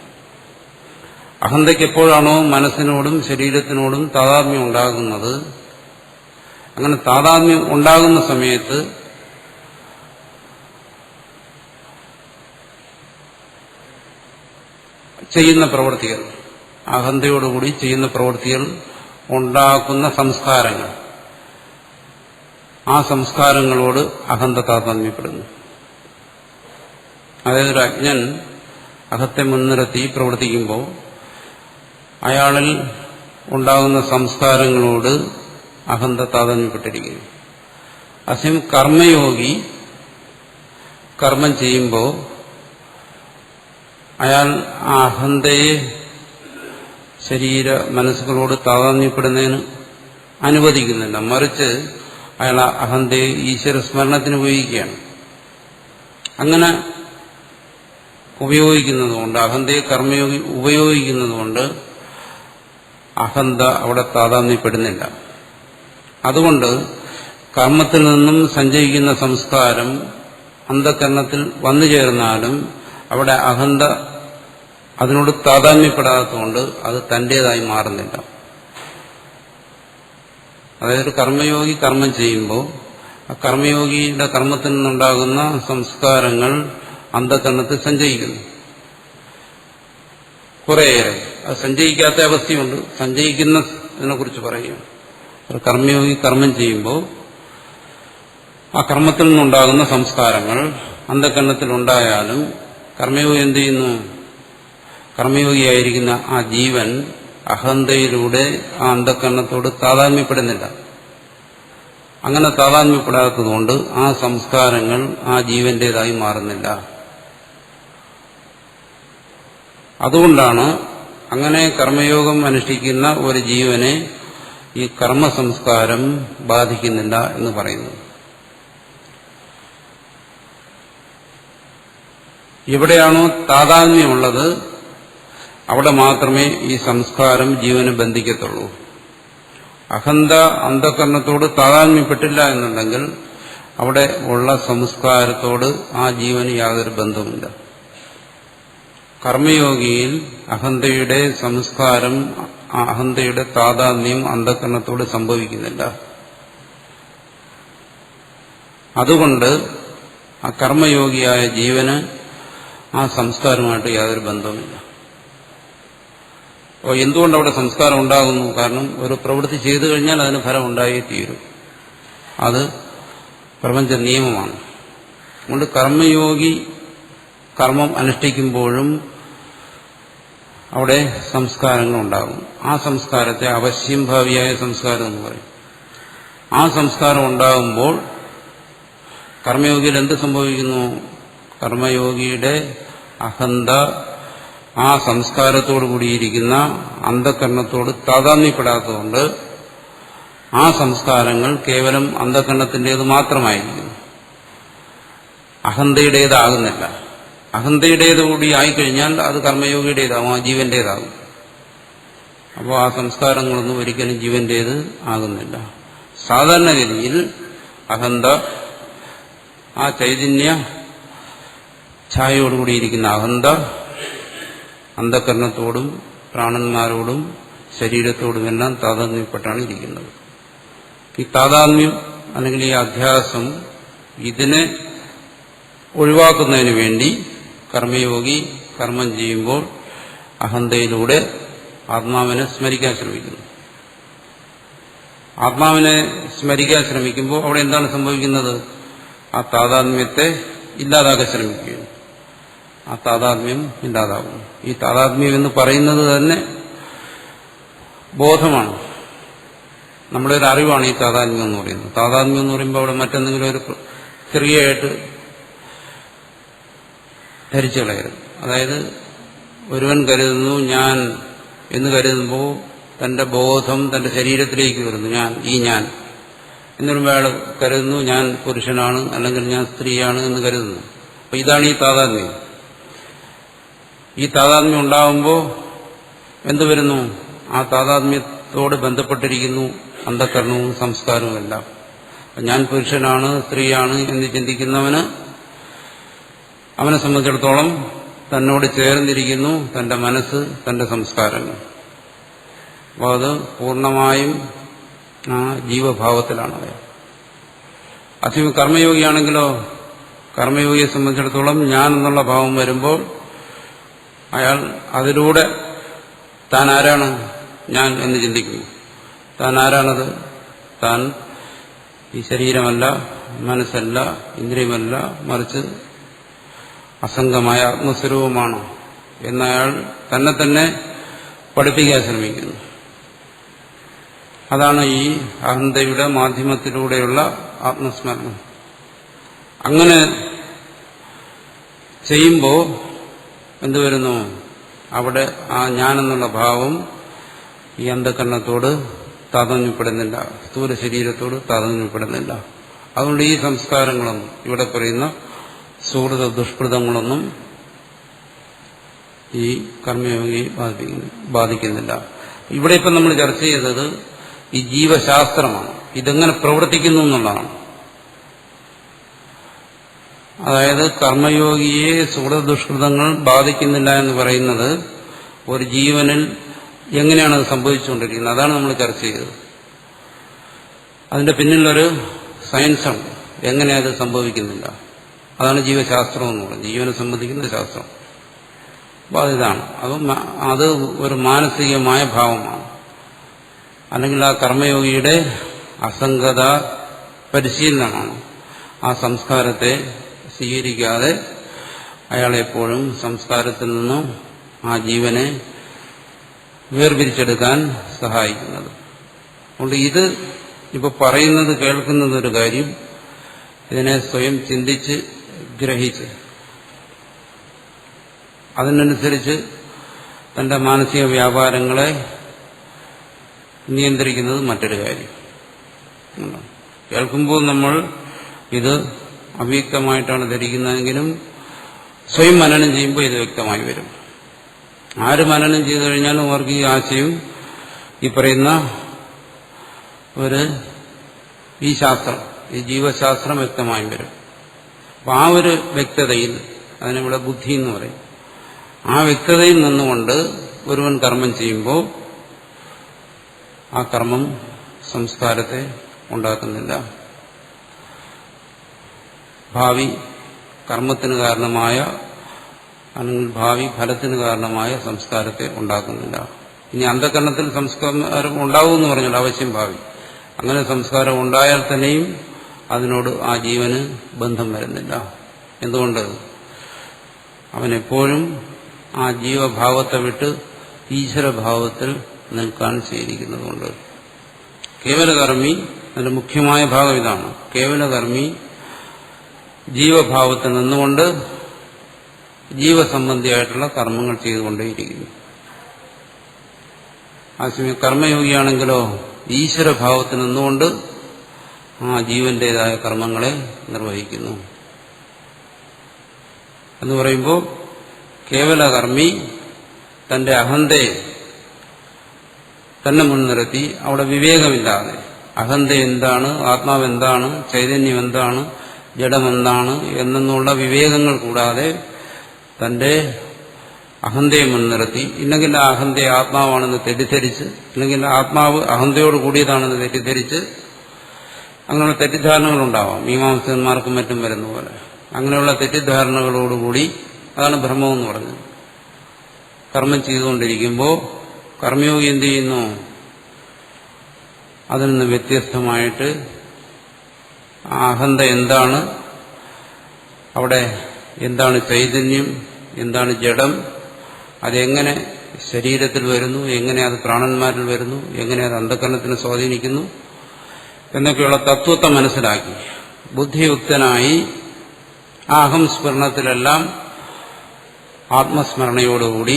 അഹന്തയ്ക്ക് എപ്പോഴാണോ മനസ്സിനോടും ശരീരത്തിനോടും താതാത്മ്യം ഉണ്ടാകുന്നത്, അങ്ങനെ താതാത്മ്യം ഉണ്ടാകുന്ന സമയത്ത് ചെയ്യുന്ന പ്രവൃത്തികൾ, അഹന്തയോടുകൂടി ചെയ്യുന്ന പ്രവൃത്തികൾ ഉണ്ടാക്കുന്ന സംസ്കാരങ്ങൾ, ആ സംസ്കാരങ്ങളോട് അഹന്ത താതാത്മ്യപ്പെടുന്നു. അതായത് ഒരു അജ്ഞൻ അഹത്തെ മുൻനിർത്തി പ്രവർത്തിക്കുമ്പോൾ അയാളിൽ ഉണ്ടാകുന്ന സംസ്കാരങ്ങളോട് അഹന്ത താതാത്മ്യപ്പെട്ടിരിക്കുന്നു. അസമയം കർമ്മയോഗി കർമ്മം ചെയ്യുമ്പോൾ അയാൾ ആ അഹന്തയെ ശരീര മനസ്സുകളോട് താതാത്മ്യപ്പെടുന്നതിന് അനുവദിക്കുന്നില്ല. മറിച്ച് അയാൾ ആ അഹന്തയെ ഈശ്വര സ്മരണത്തിന് ഉപയോഗിക്കുകയാണ്. അങ്ങനെ ഉപയോഗിക്കുന്നതുകൊണ്ട്, അഹന്തയെ കർമ്മയോഗി ഉപയോഗിക്കുന്നതുകൊണ്ട് അഹന്ത അവിടെ താതാത്മ്യപ്പെടുന്നില്ല. അതുകൊണ്ട് കർമ്മത്തിൽ നിന്നും സഞ്ചയിക്കുന്ന സംസ്കാരം അന്ധകരണത്തിൽ വന്നു ചേർന്നാലും അവിടെ അഹന്ത അതിനോട് താതാത്മ്യപ്പെടാത്തതുകൊണ്ട് അത് തന്റേതായി മാറുന്നില്ല. അതായത് കർമ്മയോഗി കർമ്മം ചെയ്യുമ്പോൾ ആ കർമ്മയോഗിയുടെ കർമ്മത്തിൽ നിന്നുണ്ടാകുന്ന സംസ്കാരങ്ങൾ അന്ധകരണത്തിൽ സഞ്ചയിക്കുന്നു. കുറേയേറെ അത് സഞ്ചയിക്കാത്ത അവസ്ഥയുണ്ട്. സഞ്ചയിക്കുന്നതിനെ കുറിച്ച് പറയുകയാണ്. കർമ്മയോഗി കർമ്മം ചെയ്യുമ്പോൾ ആ കർമ്മത്തിൽ നിന്നുണ്ടാകുന്ന സംസ്കാരങ്ങൾ അന്ധകരണത്തിലുണ്ടായാലും കർമ്മയോഗി എന്ത് ചെയ്യുന്നു? കർമ്മയോഗിയായിരിക്കുന്ന ആ ജീവൻ അഹന്തയിലൂടെ ആ അന്ധകരണത്തോട് താതാത്മ്യപ്പെടുന്നില്ല. അങ്ങനെ താതാത്മ്യപ്പെടാത്തതുകൊണ്ട് ആ സംസ്കാരങ്ങൾ ആ ജീവന്റേതായി മാറുന്നില്ല. അതുകൊണ്ടാണ് അങ്ങനെ കർമ്മയോഗം അനുഷ്ഠിക്കുന്ന ഒരു ജീവനെ ഈ കർമ്മ സംസ്കാരം ബാധിക്കുന്നില്ല എന്ന് പറയുന്നത്. എവിടെയാണോ താതാത്മ്യമുള്ളത് അവിടെ മാത്രമേ ഈ സംസ്കാരം ജീവനെ ബന്ധിക്കത്തുള്ളൂ. അഹന്ത അന്ധകരണത്തോട് താതാത്മ്യപ്പെട്ടില്ല എന്നുണ്ടെങ്കിൽ അവിടെ ഉള്ള സംസ്കാരത്തോട് ആ ജീവന് യാതൊരു ബന്ധവുമില്ല. കർമ്മയോഗിയിൽ അഹന്തയുടെ സംസ്കാരം, അഹന്തയുടെ താതാത്മ്യം അന്ധകരണത്തോട് സംഭവിക്കുന്നില്ല. അതുകൊണ്ട് ആ കർമ്മയോഗിയായ ജീവന് ആ സംസ്കാരമായിട്ട് യാതൊരു ബന്ധവുമില്ല. അപ്പോൾ എന്തുകൊണ്ട് അവിടെ സംസ്കാരം ഉണ്ടാകുന്നു? കാരണം ഒരു പ്രവൃത്തി ചെയ്തു കഴിഞ്ഞാൽ അതിന് ഫലം ഉണ്ടായേ തീരും. അത് പ്രപഞ്ച നിയമമാണ്. അതുകൊണ്ട് കർമ്മയോഗി കർമ്മം അനുഷ്ഠിക്കുമ്പോഴും അവിടെ സംസ്കാരങ്ങൾ ഉണ്ടാകും. ആ സംസ്കാരത്തെ അവശ്യം ഭാവിയായ സംസ്കാരം എന്ന് പറയും. ആ സംസ്കാരം ഉണ്ടാകുമ്പോൾ കർമ്മയോഗിയിൽ എന്ത് സംഭവിക്കുന്നു? കർമ്മയോഗിയുടെ അഹന്ത ആ സംസ്കാരത്തോടു കൂടിയിരിക്കുന്ന അന്ധകരണത്തോട് താതാത്മ്യപ്പെടാത്തതുകൊണ്ട് ആ സംസ്കാരങ്ങൾ കേവലം അന്ധകരണത്തിൻ്റേത് മാത്രമായിരിക്കുന്നു, അഹന്തയുടേതാകുന്നില്ല. അഹന്തയുടേത് കൂടി ആയിക്കഴിഞ്ഞാൽ അത് കർമ്മയോഗിയുടേതാകും, ആ ജീവന്റേതാകും. അപ്പോൾ ആ സംസ്കാരങ്ങളൊന്നും ഒരിക്കലും ജീവന്റേത് ആകുന്നില്ല. സാധാരണഗതിയിൽ അഹന്ത ആ ചൈതന്യ ഛായയോടുകൂടിയിരിക്കുന്ന അഹന്ത അന്ധകരണത്തോടും പ്രാണന്മാരോടും ശരീരത്തോടുമെല്ലാം താതാത്മ്യപ്പെട്ടാണ് ഇരിക്കുന്നത്. ഈ താതാത്മ്യം അല്ലെങ്കിൽ ഈ അധ്യാസം ഇതിനെ ഒഴിവാക്കുന്നതിന് വേണ്ടി കർമ്മയോഗി കർമ്മം ചെയ്യുമ്പോൾ അഹന്തയിലൂടെ ആത്മാവിനെ സ്മരിക്കാൻ ശ്രമിക്കുന്നു. ആത്മാവിനെ സ്മരിക്കാൻ ശ്രമിക്കുമ്പോൾ അവിടെ എന്താണ് സംഭവിക്കുന്നത്? ആ താതാത്മ്യത്തെ ഇല്ലാതാക്കാൻ ശ്രമിക്കുകയാണ്. ആ താതാത്മ്യം ഇല്ലാതാകും. ഈ താതാത്മ്യം എന്ന് പറയുന്നത് തന്നെ ബോധമാണ്, നമ്മുടെ ഒരു അറിവാണ് ഈ താതാത്മ്യം എന്ന് പറയുന്നത്. താതാത്മ്യം എന്ന് പറയുമ്പോൾ അവിടെ മറ്റെന്തെങ്കിലും ഒരു ക്രിയയായിട്ട് ധരിച്ചു കളയരുത്. അതായത് ഒരുവൻ കരുതുന്നു ഞാൻ എന്ന് കരുതുമ്പോൾ തന്റെ ബോധം തന്റെ ശരീരത്തിലേക്ക് വരുന്നു. ഞാൻ എന്നൊരു അയാൾ കരുതുന്നു ഞാൻ പുരുഷനാണ് അല്ലെങ്കിൽ ഞാൻ സ്ത്രീയാണ് എന്ന് കരുതുന്നു. അപ്പൊ ഇതാണ് ഈ താതാത്മ്യം. ഈ താതാത്മ്യം ഉണ്ടാകുമ്പോൾ എന്ത് വരുന്നു? ആ താതാത്മ്യത്തോട് ബന്ധപ്പെട്ടിരിക്കുന്നു അന്ധകരണവും സംസ്കാരവും എല്ലാം. ഞാൻ പുരുഷനാണ് സ്ത്രീയാണ് എന്ന് ചിന്തിക്കുന്നവന് അവനെ സംബന്ധിച്ചിടത്തോളം തന്നോട് ചേർന്നിരിക്കുന്നു തന്റെ മനസ്സ്, തന്റെ സംസ്കാരങ്ങൾ. അപ്പോൾ അത് പൂർണ്ണമായും ആ ജീവഭാവത്തിലാണ് അയാൾ. അതേസമയം കർമ്മയോഗിയാണെങ്കിലോ, കർമ്മയോഗിയെ സംബന്ധിച്ചിടത്തോളം ഞാൻ എന്നുള്ള ഭാവം വരുമ്പോൾ അയാൾ അതിലൂടെ താൻ ആരാണ് ഞാൻ എന്ന് ചിന്തിക്കുന്നു. താൻ ആരാണത്? താൻ ഈ ശരീരമല്ല, മനസ്സല്ല, ഇന്ദ്രിയമല്ല, മറിച്ച് അസംഗമായ ആത്മസ്വരൂപമാണ് എന്നയാൾ തന്നെ തന്നെ പഠിപ്പിക്കാൻ ശ്രമിക്കുന്നു. അതാണ് ഈ അഹന്തയുടെ മാധ്യമത്തിലൂടെയുള്ള ആത്മസ്മരണം. അങ്ങനെ ചെയ്യുമ്പോൾ എന്തുവരുന്നു? അവിടെ ആ ഞാനെന്നുള്ള ഭാവം ഈ അന്ധകരണത്തോട് താതാത്മ്യപ്പെടുന്നില്ല, സ്ഥൂല ശരീരത്തോട് താതാത്മ്യപ്പെടുന്നില്ല. അതുകൊണ്ട് ഈ സംസ്കാരങ്ങളൊന്നും, ഇവിടെ പറയുന്ന സുഹൃത ദുഷ്കൃതങ്ങളൊന്നും ഈ കർമ്മയോഗിയെ ബാധിക്കുന്നില്ല. ഇവിടെ ഇപ്പം നമ്മൾ ചർച്ച ചെയ്തത് ഈ ജീവശാസ്ത്രമാണ്. ഇതെങ്ങനെ പ്രവർത്തിക്കുന്നു എന്നുള്ളതാണ്. അതായത് കർമ്മയോഗിയെ സുഹൃത ദുഷ്കൃതങ്ങൾ ബാധിക്കുന്നില്ല എന്ന് പറയുന്നത് ഒരു ജീവനിൽ എങ്ങനെയാണ് അത് സംഭവിച്ചുകൊണ്ടിരിക്കുന്നത്, അതാണ് നമ്മൾ ചർച്ച ചെയ്തത്. അതിന്റെ പിന്നിലൊരു സയൻസാണ്, എങ്ങനെ അത് സംഭവിക്കുന്നില്ല. അതാണ് ജീവശാസ്ത്രം എന്ന് പറയുന്നത്, ജീവനെ സംബന്ധിക്കുന്ന ശാസ്ത്രം. അപ്പോൾ അതിതാണ് അത് ഒരു മാനസികമായ ഭാവമാണ്. അല്ലെങ്കിൽ ആ കർമ്മയോഗിയുടെ അസംഗത പരിശീലനമാണ്. ആ സംസ്കാരത്തെ സ്വീകരിക്കാതെ അയാളെപ്പോഴും സംസ്കാരത്തിൽ നിന്നും ആ ജീവനെ വേർപിരിച്ചെടുക്കാൻ സഹായിക്കുന്നത്. അതുകൊണ്ട് ഇത് ഇപ്പോൾ പറയുന്നത് കേൾക്കുന്നത് ഒരു കാര്യം, ഇതിനെ സ്വയം ചിന്തിച്ച് ഗ്രഹിച്ച് അതിനനുസരിച്ച് തന്റെ മാനസിക വ്യാപാരങ്ങളെ നിയന്ത്രിക്കുന്നത് മറ്റൊരു കാര്യം. കേൾക്കുമ്പോൾ നമ്മൾ ഇത് അവ്യക്തമായിട്ടാണ് ധരിക്കുന്നതെങ്കിലും സ്വയം മനനം ചെയ്യുമ്പോൾ ഇത് വ്യക്തമായി വരും. ആര് മനനം ചെയ്തു കഴിഞ്ഞാലും അവർക്ക് ഈ ആശയം, ഈ പറയുന്ന ഈ ശാസ്ത്രം, ഈ ജീവശാസ്ത്രം വ്യക്തമായി വരും. അപ്പം ആ ഒരു വ്യക്തതയിൽ, അതിനിവിടെ ബുദ്ധി എന്ന് പറയും, ആ വ്യക്തതയിൽ നിന്നുകൊണ്ട് ഒരുവൻ കർമ്മം ചെയ്യുമ്പോൾ ആ കർമ്മം സംസ്കാരത്തെ ഉണ്ടാക്കുന്നില്ല. ഭാവി കർമ്മത്തിന് കാരണമായ അല്ലെങ്കിൽ ഭാവി ഫലത്തിന് കാരണമായ സംസ്കാരത്തെ ഉണ്ടാക്കുന്നില്ല. ഇനി അന്ധകരണത്തിൽ സംസ്കാരം ഉണ്ടാവുമെന്ന് പറഞ്ഞാൽ അവശ്യം ഭാവി. അങ്ങനെ സംസ്കാരം ഉണ്ടായാൽ തന്നെയും അതിനോട് ആ ജീവന് ബന്ധം വരുന്നില്ല. എന്തുകൊണ്ട്? അവനെപ്പോഴും ആ ജീവഭാവത്തെ വിട്ട് ഈശ്വരഭാവത്തിൽ നിൽക്കാൻ സ്വീകരിക്കുന്നതുകൊണ്ട്. കേവലകർമ്മി, അതിന്റെ മുഖ്യമായ ഭാഗം ഇതാണ്. കേവലകർമ്മി ജീവഭാവത്തിൽ നിന്നുകൊണ്ട് ജീവസംബന്ധിയായിട്ടുള്ള കർമ്മങ്ങൾ ചെയ്തുകൊണ്ടേയിരിക്കുന്നു. ആശയം കർമ്മയോഗിയാണെങ്കിലോ ഈശ്വരഭാവത്തിൽ നിന്നുകൊണ്ട് ആ ജീവന്റേതായ കർമ്മങ്ങളെ നിർവഹിക്കുന്നു. എന്ന് പറയുമ്പോൾ കേവലകർമ്മി തന്റെ അഹന്തയെ തന്നെ മുൻനിർത്തി അവിടെ വിവേകമില്ലാതെ അഹന്ത എന്താണ്, ആത്മാവെന്താണ്, ചൈതന്യം എന്താണ്, ജഡമെന്താണ് എന്നുള്ള വിവേകങ്ങൾ കൂടാതെ തന്റെ അഹന്തയെ മുൻനിർത്തി, ഇല്ലെങ്കിൽ ആ അഹന്തയെ ആത്മാവാണെന്ന് തെറ്റിദ്ധരിച്ച്, അല്ലെങ്കിൽ ആത്മാവ് അഹന്തയോട് കൂടിയതാണെന്ന് തെറ്റിദ്ധരിച്ച്, അങ്ങനെയുള്ള തെറ്റിദ്ധാരണകളുണ്ടാവാം. മീമാംസകന്മാർക്കും മറ്റും വരുന്ന പോലെ അങ്ങനെയുള്ള തെറ്റിദ്ധാരണകളോടുകൂടി, അതാണ് ഭ്രമമെന്ന് പറഞ്ഞത്. കർമ്മം ചെയ്തുകൊണ്ടിരിക്കുമ്പോൾ കർമ്മയോഗി എന്ത് ചെയ്യുന്നു? അതിൽ നിന്ന് വ്യത്യസ്തമായിട്ട് അഹന്ത എന്താണ്, അവിടെ എന്താണ് ചൈതന്യം, എന്താണ് ജഡം, അതെങ്ങനെ ശരീരത്തിൽ വരുന്നു, എങ്ങനെ അത് പ്രാണന്മാരിൽ വരുന്നു, എങ്ങനെ അത് അന്ധകരണത്തിന് സ്വാധീനിക്കുന്നു എന്നൊക്കെയുള്ള തത്വത്തെ മനസ്സിലാക്കി ബുദ്ധിയുക്തനായി ആ അഹംസ്മരണത്തിലെല്ലാം ആത്മസ്മരണയോടുകൂടി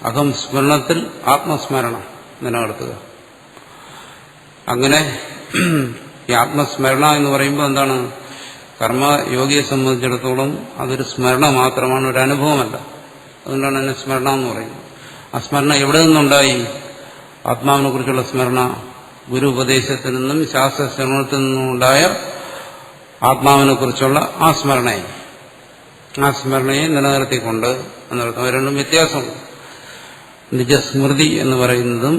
അഹം സ്മരണത്തിൽ ആത്മസ്മരണ നിലനിർത്തുക. അങ്ങനെ ഈ ആത്മസ്മരണ എന്ന് പറയുമ്പോൾ എന്താണ്? കർമ്മയോഗിയെ സംബന്ധിച്ചിടത്തോളം അതൊരു സ്മരണ മാത്രമാണ്, ഒരു അനുഭവമല്ല. അതുകൊണ്ടാണ് അതിനെ സ്മരണ എന്ന് പറയുന്നത്. ആ സ്മരണ എവിടെ നിന്നുണ്ടായി? ആത്മാവിനെ കുറിച്ചുള്ള സ്മരണ ഗുരു ഉപദേശത്തിൽ നിന്നും ശാസ്ത്രശ്രവണത്തിൽ നിന്നും ഉണ്ടായ ആത്മാവിനെ കുറിച്ചുള്ള ആ സ്മരണയെ നിലനിർത്തിക്കൊണ്ട് എന്നർത്ഥം. രണ്ടും വ്യത്യാസമുണ്ട്. നിജസ്മൃതി എന്ന് പറയുന്നതും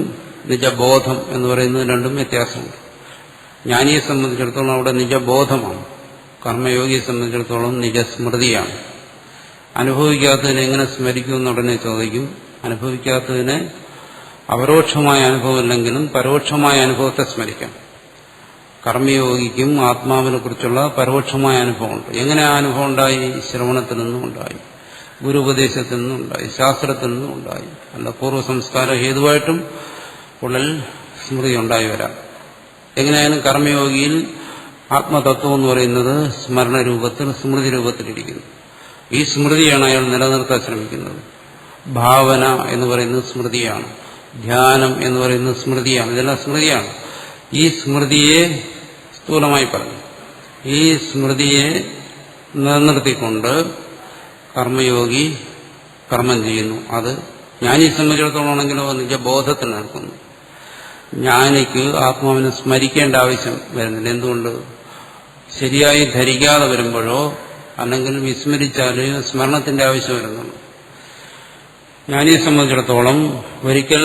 നിജബോധം എന്ന് പറയുന്നതും രണ്ടും വ്യത്യാസമുണ്ട്. ജ്ഞാനിയെ സംബന്ധിച്ചിടത്തോളം അവിടെ നിജബോധമാണ്, കർമ്മയോഗിയെ സംബന്ധിച്ചിടത്തോളം നിജസ്മൃതിയാണ്. അനുഭവിക്കാത്തതിനെ എങ്ങനെ സ്മരിക്കുമെന്ന് ഉടനെ ചോദിക്കും. അനുഭവിക്കാത്തതിനെ അപരോക്ഷമായ അനുഭവമില്ലെങ്കിലും പരോക്ഷമായ അനുഭവത്തെ സ്മരിക്കാം. കർമ്മയോഗിക്കും ആത്മാവിനെ കുറിച്ചുള്ള പരോക്ഷമായ അനുഭവമുണ്ട്. എങ്ങനെ ആ അനുഭവം ഉണ്ടായി? ശ്രവണത്തിൽ നിന്നും ഉണ്ടായി, ഗുരുപദേശത്തിൽ നിന്നും ഉണ്ടായി, ശാസ്ത്രത്തിൽ നിന്നും ഉണ്ടായി. അല്ല പൂർവ്വ സംസ്കാര ഹേതുവായിട്ടും ഉള്ളിൽ സ്മൃതി ഉണ്ടായി വരാം. എങ്ങനെയായാലും കർമ്മയോഗിയിൽ ആത്മതത്വം എന്ന് പറയുന്നത് സ്മരണ രൂപത്തിൽ, സ്മൃതി രൂപത്തിലിരിക്കുന്നു. ഈ സ്മൃതിയാണ് അയാൾ നിലനിർത്താൻ ശ്രമിക്കുന്നത്. ഭാവന എന്ന് പറയുന്നത് സ്മൃതിയാണ്, ധ്യാനം എന്ന് പറയുന്നത് സ്മൃതിയാണ്. ഇതെല്ലാം സ്മൃതിയാണ്. ഈ സ്മൃതിയെ സ്ഥൂലമായി പറഞ്ഞു, ഈ സ്മൃതിയെ നിലനിർത്തിക്കൊണ്ട് കർമ്മയോഗി കർമ്മം ചെയ്യുന്നു. അത് ജ്ഞാനിയെ സംബന്ധിച്ചിടത്തോളം ആണെങ്കിലോ നിജബോധത്തിൽ നിൽക്കുന്നു. ജ്ഞാനിക്ക് ആത്മാവിനെ സ്മരിക്കേണ്ട ആവശ്യം വരുന്നില്ല. എന്തുകൊണ്ട്? ശരിയായി ധരിക്കാതെ വരുമ്പോഴോ അല്ലെങ്കിൽ വിസ്മരിച്ചാൽ സ്മരണത്തിന്റെ ആവശ്യം വരുന്നുള്ളൂ. ജ്ഞാനിയെ സംബന്ധിച്ചിടത്തോളം ഒരിക്കൽ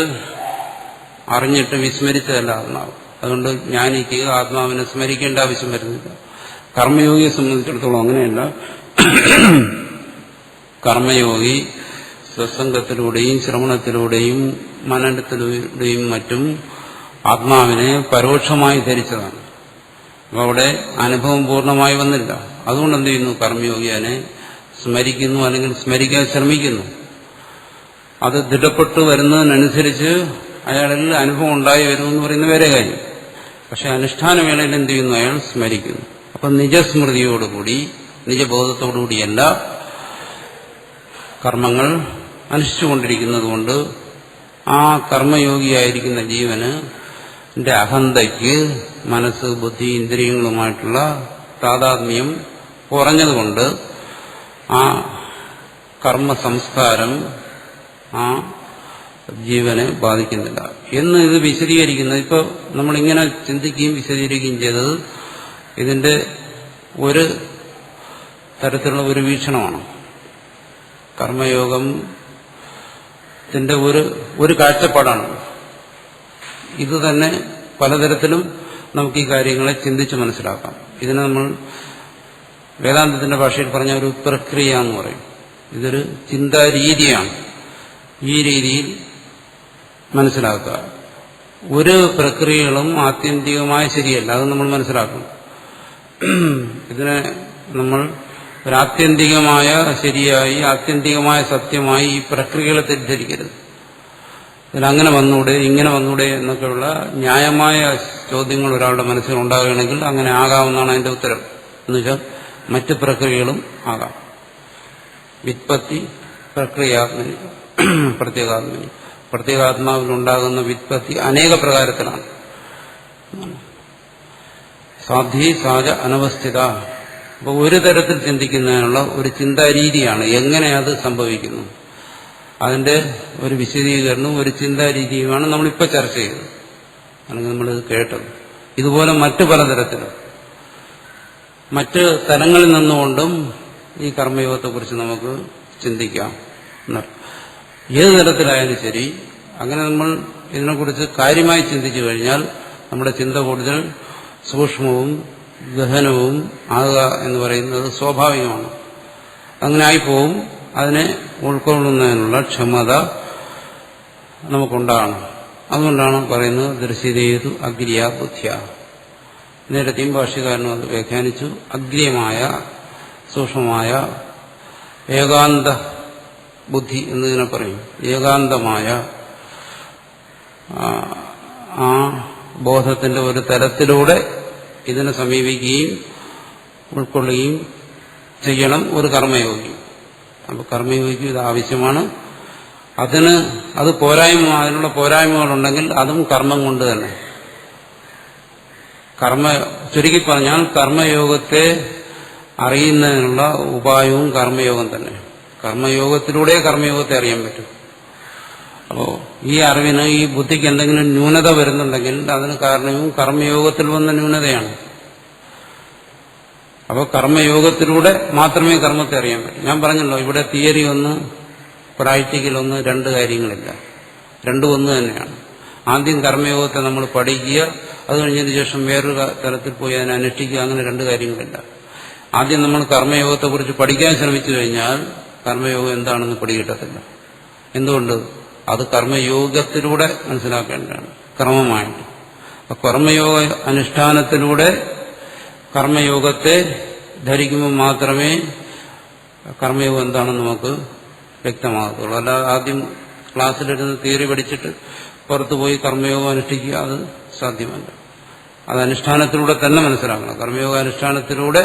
അറിഞ്ഞിട്ട് വിസ്മരിച്ചതല്ല ആത്മാവ്. അതുകൊണ്ട് ജ്ഞാനിക്ക് ആത്മാവിനെ സ്മരിക്കേണ്ട ആവശ്യം വരുന്നില്ല. കർമ്മയോഗിയെ സംബന്ധിച്ചിടത്തോളം അങ്ങനെയല്ല. കർമ്മയോഗി സത്സംഗത്തിലൂടെയും ശ്രവണത്തിലൂടെയും മനനത്തിലൂടെയും മറ്റും ആത്മാവിനെ പരോക്ഷമായി ധരിച്ചതാണ്. അപ്പോൾ അവിടെ അനുഭവം പൂർണ്ണമായി വന്നില്ല. അതുകൊണ്ട് എന്ത് ചെയ്യുന്നു? കർമ്മയോഗി അതിനെ സ്മരിക്കുന്നു, അല്ലെങ്കിൽ സ്മരിക്കാൻ ശ്രമിക്കുന്നു. അത് ദൃഢപ്പെട്ടു വരുന്നതിനനുസരിച്ച് അയാളിൽ അനുഭവം ഉണ്ടായി വരുമെന്ന് പറയുന്ന വേറെ കാര്യം. പക്ഷെ അനുഷ്ഠാന വേളയിൽ എന്ത് ചെയ്യുന്നു? അയാൾ സ്മരിക്കുന്നു. അപ്പം നിജസ്മൃതിയോടുകൂടി, നിജബോധത്തോടുകൂടിയല്ല കർമ്മങ്ങൾ അനുഷ്ഠിച്ചുകൊണ്ടിരിക്കുന്നതുകൊണ്ട് ആ കർമ്മയോഗിയായിരിക്കുന്ന ജീവന് അഹന്തയ്ക്ക് മനസ്സ്, ബുദ്ധി, ഇന്ദ്രിയങ്ങളുമായിട്ടുള്ള താതാത്മ്യം കുറഞ്ഞതുകൊണ്ട് ആ കർമ്മ സംസ്കാരം ആ ജീവനെ ബാധിക്കുന്നില്ല എന്ന് ഇത് വിശദീകരിക്കുന്നത്. ഇപ്പോൾ നമ്മളിങ്ങനെ ചിന്തിക്കുകയും വിശദീകരിക്കുകയും ചെയ്തത് ഇതിന്റെ ഒരു തരത്തിലുള്ള ഒരു വീക്ഷണമാണ്. കർമ്മയോഗത്തിന്റെ ഒരു കാഴ്ചപ്പാടാണ്. ഇത് തന്നെ പലതരത്തിലും നമുക്ക് ഈ കാര്യങ്ങളെ ചിന്തിച്ച് മനസ്സിലാക്കാം. ഇതിനെ നമ്മൾ വേദാന്തത്തിന്റെ ഭാഷയിൽ പറഞ്ഞ ഒരു പ്രക്രിയ എന്ന് പറയും. ഇതൊരു ചിന്താരീതിയാണ്. ഈ രീതിയിൽ മനസ്സിലാക്കുക. ഒരു പ്രക്രിയകളും ആത്യന്തികമായി ശരിയല്ല, അത് നമ്മൾ മനസ്സിലാക്കണം. ഇതിനെ നമ്മൾ ഒരു ആത്യന്തികമായ ശരിയായി, ആത്യന്തികമായ സത്യമായി ഈ പ്രക്രിയകളെ തെറ്റിദ്ധരിക്കരുത്. ഇതിലങ്ങനെ വന്നൂടെ, ഇങ്ങനെ വന്നൂടെ എന്നൊക്കെയുള്ള ന്യായമായ ചോദ്യങ്ങൾ ഒരാളുടെ മനസ്സിൽ ഉണ്ടാകുകയാണെങ്കിൽ അങ്ങനെ ആകാമെന്നാണ് അതിന്റെ ഉത്തരം. എന്നുവെച്ചാൽ മറ്റ് പ്രക്രിയകളും ആകാം. വിത്പത്തി പ്രക്രിയാത്മനി, പ്രത്യേകാത്മനി. പ്രത്യേകാത്മാവിലുണ്ടാകുന്ന വിത്പത്തി അനേക പ്രകാരത്തിലാണ്. സാധി സാജ അനവസ്ഥിത. അപ്പോൾ ഒരു തരത്തിൽ ചിന്തിക്കുന്നതിനുള്ള ഒരു ചിന്താരീതിയാണ്. എങ്ങനെ അത് സംഭവിക്കുന്നു അതിന്റെ ഒരു വിശദീകരണവും ഒരു ചിന്താരീതിയുമാണ് നമ്മളിപ്പോൾ ചർച്ച ചെയ്തത്, അല്ലെങ്കിൽ നമ്മളിത് കേട്ടത്. ഇതുപോലെ മറ്റു പലതരത്തിലും മറ്റ് തലങ്ങളിൽ നിന്നുകൊണ്ടും ഈ കർമ്മയോഗത്തെക്കുറിച്ച് നമുക്ക് ചിന്തിക്കാം. ഏത് തരത്തിലായാലും ശരി, അങ്ങനെ നമ്മൾ ഇതിനെക്കുറിച്ച് കാര്യമായി ചിന്തിച്ചു കഴിഞ്ഞാൽ നമ്മുടെ ചിന്ത കൂടുതൽ സൂക്ഷ്മവും ഗഹനവും ആകുക എന്ന് പറയുന്നത് സ്വാഭാവികമാണ്. അങ്ങനെ ആയിപ്പോവും. അതിനെ ഉൾക്കൊള്ളുന്നതിനുള്ള ക്ഷമത നമുക്കുണ്ടാകണം. അതുകൊണ്ടാണ് പറയുന്നത് ദർശിതേതു അഗ്രിയ ബുദ്ധ്യ. നേരത്തെയും ഭാഷ്യകാരനും അത് വ്യാഖ്യാനിച്ചു. അഗ്രിയമായ സൂക്ഷ്മമായ ഏകാന്ത ബുദ്ധി എന്നതിനെ പറയും. ഏകാന്തമായ ആ ബോധത്തിന്റെ ഒരു തലത്തിലൂടെ ഇതിനെ സമീപിക്കുകയും ഉൾക്കൊള്ളുകയും ചെയ്യണം ഒരു കർമ്മയോഗി. അപ്പോൾ കർമ്മയോഗിക്ക് ഇത് ആവശ്യമാണ്. അത് അതിനുള്ള പോരായ്മകളുണ്ടെങ്കിൽ അതും കർമ്മം കൊണ്ട് തന്നെ. ചുരുക്കി പറഞ്ഞാൽ കർമ്മയോഗത്തെ അറിയുന്നതിനുള്ള ഉപായവും കർമ്മയോഗം തന്നെ. കർമ്മയോഗത്തിലൂടെ കർമ്മയോഗത്തെ അറിയാൻ പറ്റും. അപ്പോൾ ഈ അറിവിന്, ഈ ബുദ്ധിക്ക് എന്തെങ്കിലും ന്യൂനത വരുന്നുണ്ടെങ്കിൽ അതിന് കാരണവും കർമ്മയോഗത്തിൽ വന്ന ന്യൂനതയാണ്. അപ്പോൾ കർമ്മയോഗത്തിലൂടെ മാത്രമേ കർമ്മത്തെ അറിയാൻ പറ്റൂ. ഞാൻ പറഞ്ഞല്ലോ, ഇവിടെ തിയറി ഒന്ന്, പ്രാക്ടിക്കൽ ഒന്ന്, രണ്ട് കാര്യങ്ങളില്ല. രണ്ടും ഒന്ന് തന്നെയാണ്. ആദ്യം കർമ്മയോഗത്തെ നമ്മൾ പഠിക്കുക, അത് കഴിഞ്ഞതിന് ശേഷം വേറൊരു തലത്തിൽ പോയി അതിനെ അനുഷ്ഠിക്കുക, അങ്ങനെ രണ്ട് കാര്യങ്ങളില്ല. ആദ്യം നമ്മൾ കർമ്മയോഗത്തെക്കുറിച്ച് പഠിക്കാൻ ശ്രമിച്ചു കഴിഞ്ഞാൽ കർമ്മയോഗം എന്താണെന്ന് പിടികിട്ടത്തില്ല. എന്തുകൊണ്ട്? അത് കർമ്മയോഗത്തിലൂടെ മനസ്സിലാക്കേണ്ടതാണ്, ക്രമമായിട്ട്. അപ്പൊ കർമ്മയോഗ അനുഷ്ഠാനത്തിലൂടെ കർമ്മയോഗത്തെ ധരിക്കുമ്പോൾ മാത്രമേ കർമ്മയോഗം എന്താണെന്ന് നമുക്ക് വ്യക്തമാകത്തുള്ളൂ. അല്ലാതെ ആദ്യം ക്ലാസ്സിലിരുന്ന് തിയറി പഠിച്ചിട്ട് പുറത്തുപോയി കർമ്മയോഗം അനുഷ്ഠിക്കുക, അത് സാധ്യമല്ല. അത് അനുഷ്ഠാനത്തിലൂടെ തന്നെ മനസ്സിലാക്കണം. കർമ്മയോഗ അനുഷ്ഠാനത്തിലൂടെ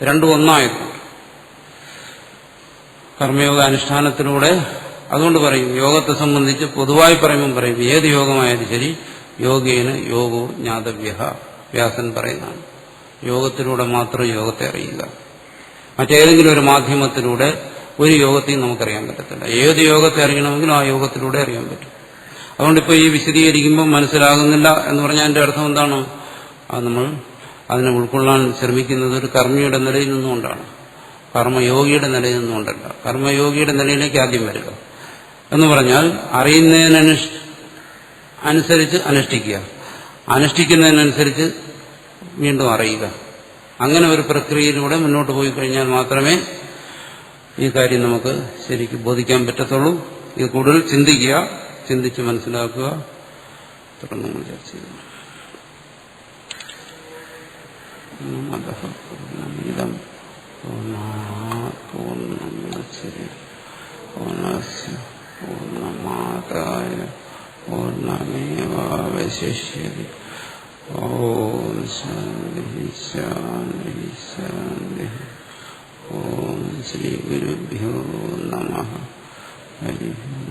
രണ്ടും ഒന്നായിട്ടുണ്ട്. കർമ്മയോഗ അനുഷ്ഠാനത്തിലൂടെ, അതുകൊണ്ട് പറയും, യോഗത്തെ സംബന്ധിച്ച് പൊതുവായി പറയുമ്പം പറയും, ഏത് യോഗമായാലും ശരി, യോഗേന യോഗോ ജ്ഞാതവ്യ. വ്യാസൻ പറയുന്നതാണ്. യോഗത്തിലൂടെ മാത്രം യോഗത്തെ അറിയുക. മറ്റേതെങ്കിലും ഒരു മാധ്യമത്തിലൂടെ ഒരു യോഗത്തെയും നമുക്കറിയാൻ പറ്റത്തില്ല. ഏത് യോഗത്തെ അറിയണമെങ്കിലും ആ യോഗത്തിലൂടെ അറിയാൻ പറ്റും. അതുകൊണ്ടിപ്പോൾ ഈ വിശദീകരിക്കുമ്പോൾ മനസ്സിലാകുന്നില്ല എന്ന് പറഞ്ഞാൽ അതിന്റെ അർത്ഥം എന്താണ്? അത് നമ്മൾ അതിനെ ഉൾക്കൊള്ളാൻ ശ്രമിക്കുന്നത് ഒരു കർമ്മിയുടെ നിലയിൽ നിന്നുകൊണ്ടാണ്, കർമ്മയോഗിയുടെ നിലയിൽ നിന്നുകൊണ്ടല്ല. കർമ്മയോഗിയുടെ നിലയിലേക്ക് ആദ്യം വരിക എന്ന് പറഞ്ഞാൽ അറിയുന്നതിനനുസരിച്ച് അനുഷ്ഠിക്കുക, അനുഷ്ഠിക്കുന്നതിനനുസരിച്ച് വീണ്ടും അറിയുക. അങ്ങനെ ഒരു പ്രക്രിയയിലൂടെ മുന്നോട്ട് പോയി കഴിഞ്ഞാൽ മാത്രമേ ഈ കാര്യം നമുക്ക് ശരിക്കും ബോധിക്കാൻ പറ്റത്തുള്ളൂ. ഇത് കൂടുതൽ ചിന്തിക്കുക, ചിന്തിച്ച് മനസ്സിലാക്കുക. തുടർന്ന് നമ്മൾ ചർച്ച ചെയ്യുക. പൂർണ്ണമിദം പൂർണ്ണമുദച്ഛ്യതേ പൂർണ്ണസ്യ പൂർണ്ണമാദായ പൂർണ്ണമേവാവശിഷ്യതേ. ഓം ശാന്തി ശാന്തി ശാന്തി. ഓം ശ്രീ ഗുരുഭ്യോ നമഃ. ഹരി ഓം.